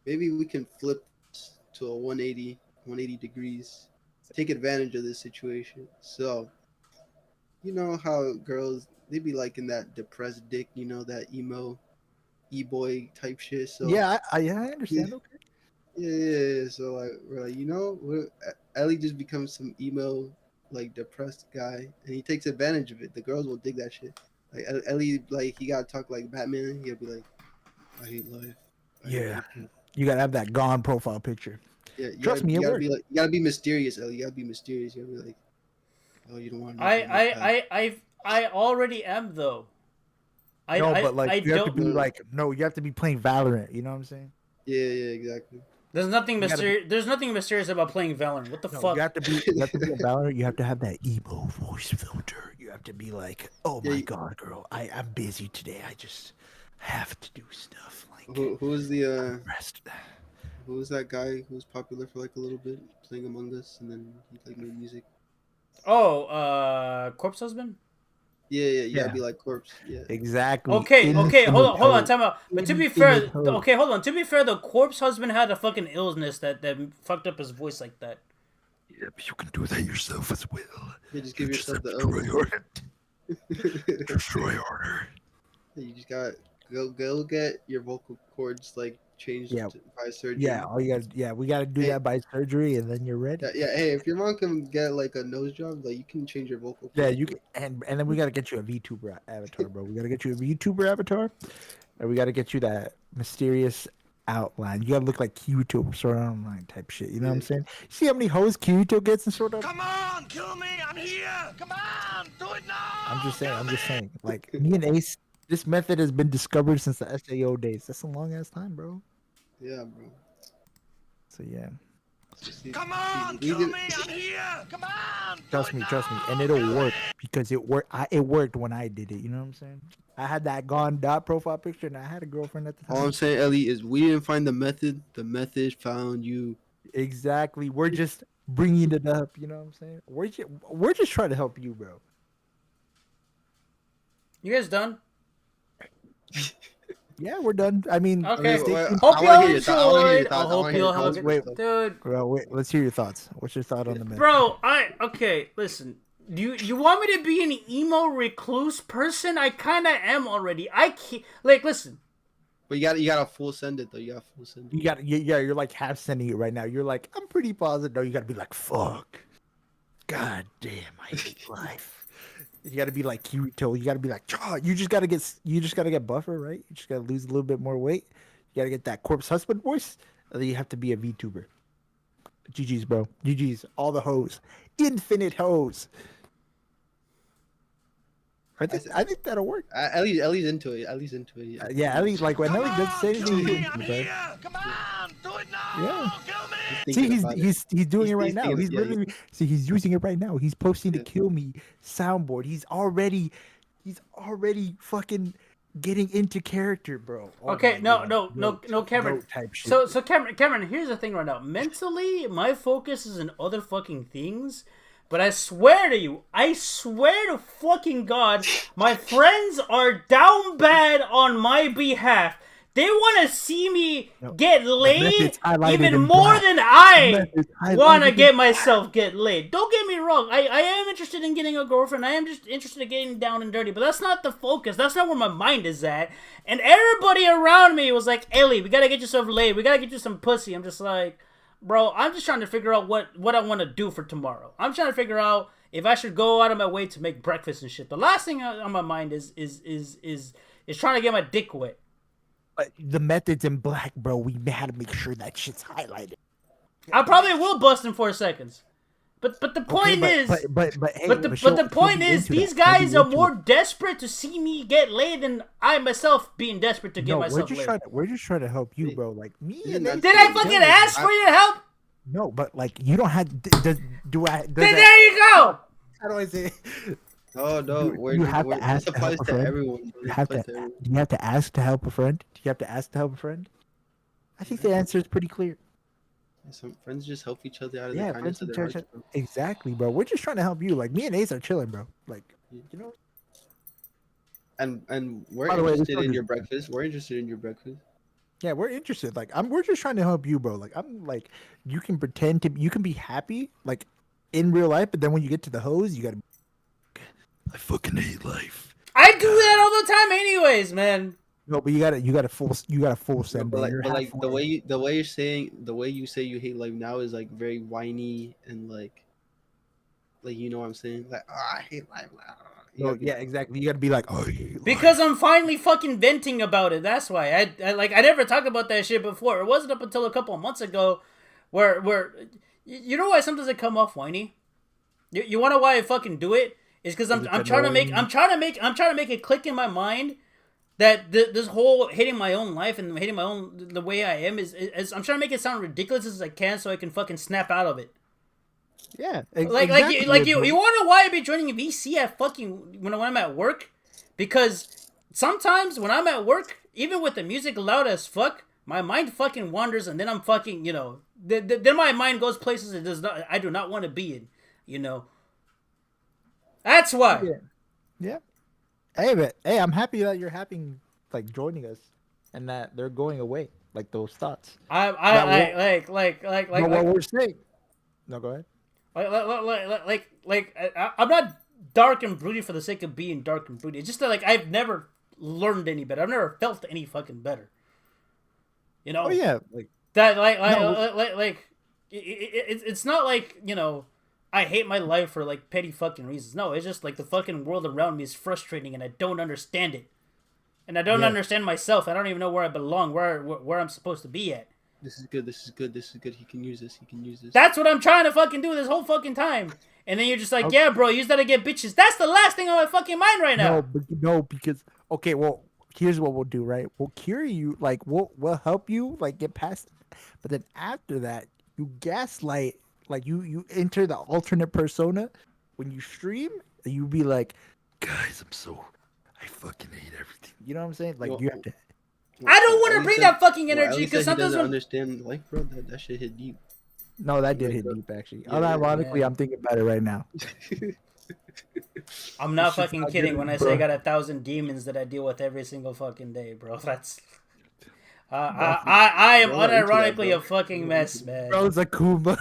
maybe we can flip this to a 180 degrees, take advantage of this situation. So, you know how girls, they be liking that depressed dick, that emo, e-boy type shit. So Yeah, I understand. Okay. yeah. So like we're like, Ellie just becomes some emo, like depressed guy, and he takes advantage of it. The girls will dig that shit. Like Ellie, like he gotta talk like Batman. He gotta be like, I hate life. I hate Yeah. life." You gotta have that gone profile picture. Yeah. Trust me, it you gotta works. be like, you gotta be mysterious, Ellie. You gotta be mysterious. You gotta be like, oh, you don't want to. I already am though. You have to be know. like, no, you have to be playing Valorant. You know what I'm saying? Yeah, exactly. There's nothing You gotta mysterious. There's nothing mysterious about playing Valorant. What the No, fuck? you have to be a Valorant. You have to have that emo voice filter. You have to be like, oh my god, girl, I'm busy today. I just have to do stuff like Who's the rest. who was that guy who was popular for like a little bit playing Among Us and then he like made music? Oh, Corpse Husband. Yeah. You gotta Yeah. be like Corpse. Yeah. Exactly. Okay, hold on, time out. But to be fair, Infinite hope. okay, hold on. To be fair, the Corpse Husband had a fucking illness that fucked up his voice like that. Yep, you can do that yourself as well. You just give You yourself the destroy order. You just got go get your vocal cords like changed by surgery. Yeah, all you got. We got to do that by surgery, and then you're ready. Yeah. Hey, if your mom can get like a nose job, like you can change your vocal. Yeah, cords. you can, and then we got to get you a VTuber avatar, bro. We got to get you a VTuber avatar, and we got to get you that mysterious outline. You got to look like Kirito, sort of online type shit. You know what I'm saying? See how many hoes Kirito gets and sort of. Come on, kill me! I'm here! Come on, do it now! I'm just saying. Like me and Ace, this method has been discovered since the SAO days. That's a long ass time, bro. Yeah, bro. So yeah. Come on, kill me! I'm here! Come on! Trust me, and it'll work because it worked. It worked when I did it. You know what I'm saying? I had that gone dot profile picture, and I had a girlfriend at the time. All I'm saying, Ellie, is we didn't find the method. The method found you. Exactly. We're just bringing it up. You know what I'm saying? We're just trying to help you, bro. You guys done? Yeah, we're done. I mean, Okay. Hope Hope I y'all wanna hear your thoughts. I wanna hear your enjoyed. I thoughts. I hope wanna hear y'all your have thoughts. a Wait, dude. Bro, wait. Let's hear your thoughts. What's your thought on the method? Bro, okay. Listen, you want me to be an emo recluse person? I kind of am already. I can't. Like, listen. But you got to full send it though. You got to full send it. You're like half sending it right now. You're like, I'm pretty positive. No, you gotta be like, fuck. God damn, I hate life. You gotta be like Kirito. You gotta be like, you just gotta get buffer, right? You just gotta lose a little bit more weight. You gotta get that corpse husband voice. And then you have to be a VTuber. GG's, bro. GG's. All the hoes. Infinite hoes. I think that'll work. Ellie's into it. Ellie's into it. Yeah, Ellie, like when Ellie does say anything, Come on, do it now! Yeah. Kill me! See, he's doing it right now. He's thinking- literally he's using it right now. He's posting the kill me soundboard. He's already fucking getting into character, bro. Oh Okay, my no, God. no, Cameron. Goat type shit. So Cameron, here's the thing right now. Mentally, my focus is in other fucking things. But I swear to fucking God, my friends are down bad on my behalf. They want to see me get laid even more than I want to get myself get laid. Don't get me wrong. I am interested in getting a girlfriend. I am just interested in getting down and dirty. But that's not the focus. That's not where my mind is at. And everybody around me was like, Ellie, we got to get yourself laid. We got to get you some pussy. I'm just like, bro, I'm just trying to figure out what I want to do for tomorrow. I'm trying to figure out if I should go out of my way to make breakfast and shit. The last thing on my mind is trying to get my dick wet. But the method's in black, bro. We had to make sure that shit's highlighted. I probably will bust in 4 seconds. But the point is, the point is, these guys are more desperate to see me get laid than I myself being desperate to get myself laid. We're just trying to help you, bro. Like me. Did I fucking ask for your help? No, but like you don't have. There you go. How do I say? Oh no, You have to ask this to help applies a to friend. everyone. Do you have to ask to help a friend? Do you have to ask to help a friend? I think the answer is pretty clear. Some friends just help each other out of the Yeah, kindness friends of their and hearts. church. Exactly, bro. We're just trying to help you. Like me and Ace are chilling, bro. Like you know. And we're By the way, this interested in one your is- breakfast. We're interested in your breakfast. Yeah, we're interested. Like we're just trying to help you, bro. Like I'm like, you can pretend to, you can be happy, like in real life, but then when you get to the hose, you gotta. I fucking hate life. I do that all the time, anyways, man. No, but you gotta full send. But, Bro. like, You're but like the halfway. way you're saying, the way you say you hate life now is like very whiny and like you know what I'm saying? Like, oh, I hate life. No, yeah, exactly. You gotta be like, oh, I hate life. Because I'm finally fucking venting about it. That's why I never talked about that shit before. It wasn't up until a couple of months ago, where you know why sometimes I come off whiny. You wanna know why I fucking do it? It's because I'm trying to make it click in my mind that this whole hating my own life and hating my own the way I am is I'm trying to make it sound ridiculous as I can so I can fucking snap out of it. Yeah, Like you want to know why I be joining VC at fucking when I'm at work? Because sometimes when I'm at work, even with the music loud as fuck, my mind fucking wanders and then I'm fucking, you know, then my mind goes places I do not want to be in, you know. That's why. Yeah. Hey, I'm happy that you're like joining us, and that they're going away, like those thoughts. What we're saying. No, go ahead. I'm not dark and broody for the sake of being dark and broody. It's just that I've never learned any better. I've never felt any fucking better. You know? Oh yeah, it's not like, you know, I hate my life for petty fucking reasons. No, it's just the fucking world around me is frustrating and I don't understand it. And I don't understand myself. I don't even know where I belong, where I'm supposed to be at. This is good. He can use this. That's what I'm trying to fucking do this whole fucking time. And then you're just like, yeah, bro, use that to get bitches. That's the last thing on my fucking mind right now. No, because okay, well, here's what we'll do, right? We'll cure you, we'll help you, get past it. But then after that, you gaslight, you enter the alternate persona. When you stream, you be like, guys, I fucking hate everything. You know what I'm saying? You have to. I don't want to bring that fucking energy because sometimes he doesn't understand life, bro. That shit hit deep. No, that did hit deep actually. Unironically, I'm thinking about it right now. I'm not fucking kidding when I say I got 1,000 demons that I deal with every single fucking day, bro. That's. I am unironically a fucking mess, man. Bro's a Kuma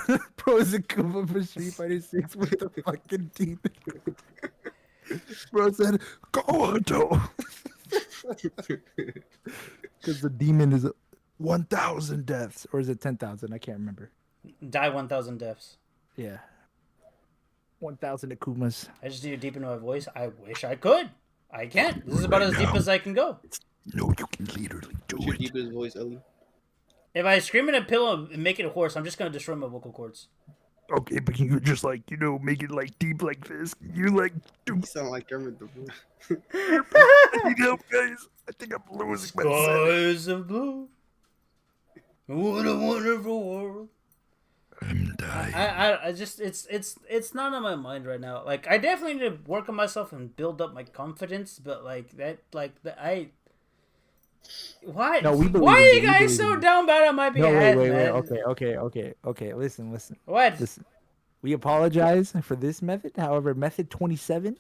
for Street Fighter 6 with the fucking demon. Bro said, "Go on, Joe." Because the demon is 1,000 deaths, or is it 10,000? I can't remember. Die 1,000 deaths. Yeah. 1,000 Akumas. I just need to deepen my voice. I wish I could. I can't. This is about as deep as I can go. No, you can literally do it. Deep his voice, Ellie. If I scream in a pillow and make it hoarse, I'm just gonna destroy my vocal cords. Okay, but you just make it deep like this. You You sound like Kermit the Frog. guys. I think I'm losing my Skies of blue. What a wonderful world. I'm dying. I just it's not on my mind right now. Like I definitely need to work on myself and build up my confidence, but why? No, we believe why in are you, you we guys believe so in you. down bad on my No, behalf, wait. man? Okay. Listen. What? Listen. We apologize for this method. However, method 27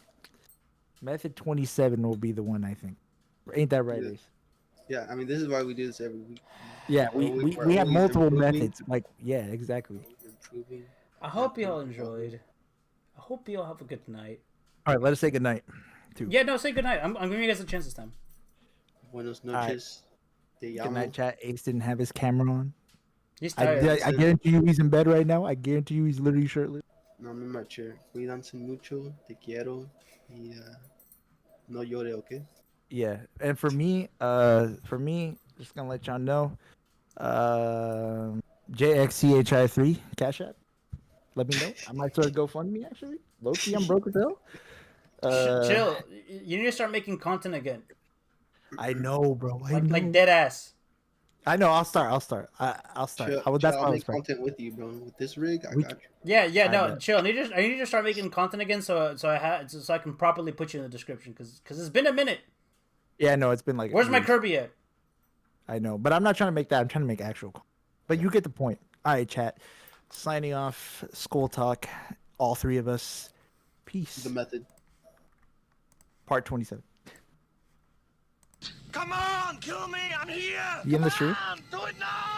will be the one, I think. Ain't that right, Yeah. Ace? Yeah, I mean, this is why we do this every week. Yeah, We're we have always multiple improving, methods. Like, yeah, exactly. improving. I hope y'all enjoyed. I hope y'all have a good night. All right, let us say goodnight. Yeah, no, say good night. I'm giving you guys a chance this time. Buenos right. noches. Te Good llamo. night, chat. Ace didn't have his camera on. He's I tired. guarantee you he's in bed right now. I guarantee you he's literally shirtless. No, I'm in my chair. Cuídense mucho. Te quiero. Y no llore, okay? Yeah, and for me, just gonna let y'all know, JXCHI3 Cash App. Let me know. I might start a GoFundMe actually. Low-key, I'm broke as hell. Chill. You need to start making content again. I know, bro. I know. Like dead ass. I know. I'll start. I'll start. Chill, That's I'll how I was make content with you, bro. With this rig, I got you. Yeah, I no, bet. chill. I need to start making content again, so I can properly put you in the description, because it's been a minute. Yeah, no, it's been like. Where's my years. Kirby at? I know, but I'm not trying to make that. I'm trying to make actual. But you get the point. All right, chat. Signing off. Skulltalk. All three of us. Peace. The method. Part 27. Come on, kill me! I'm here! You in the stream? Do it now!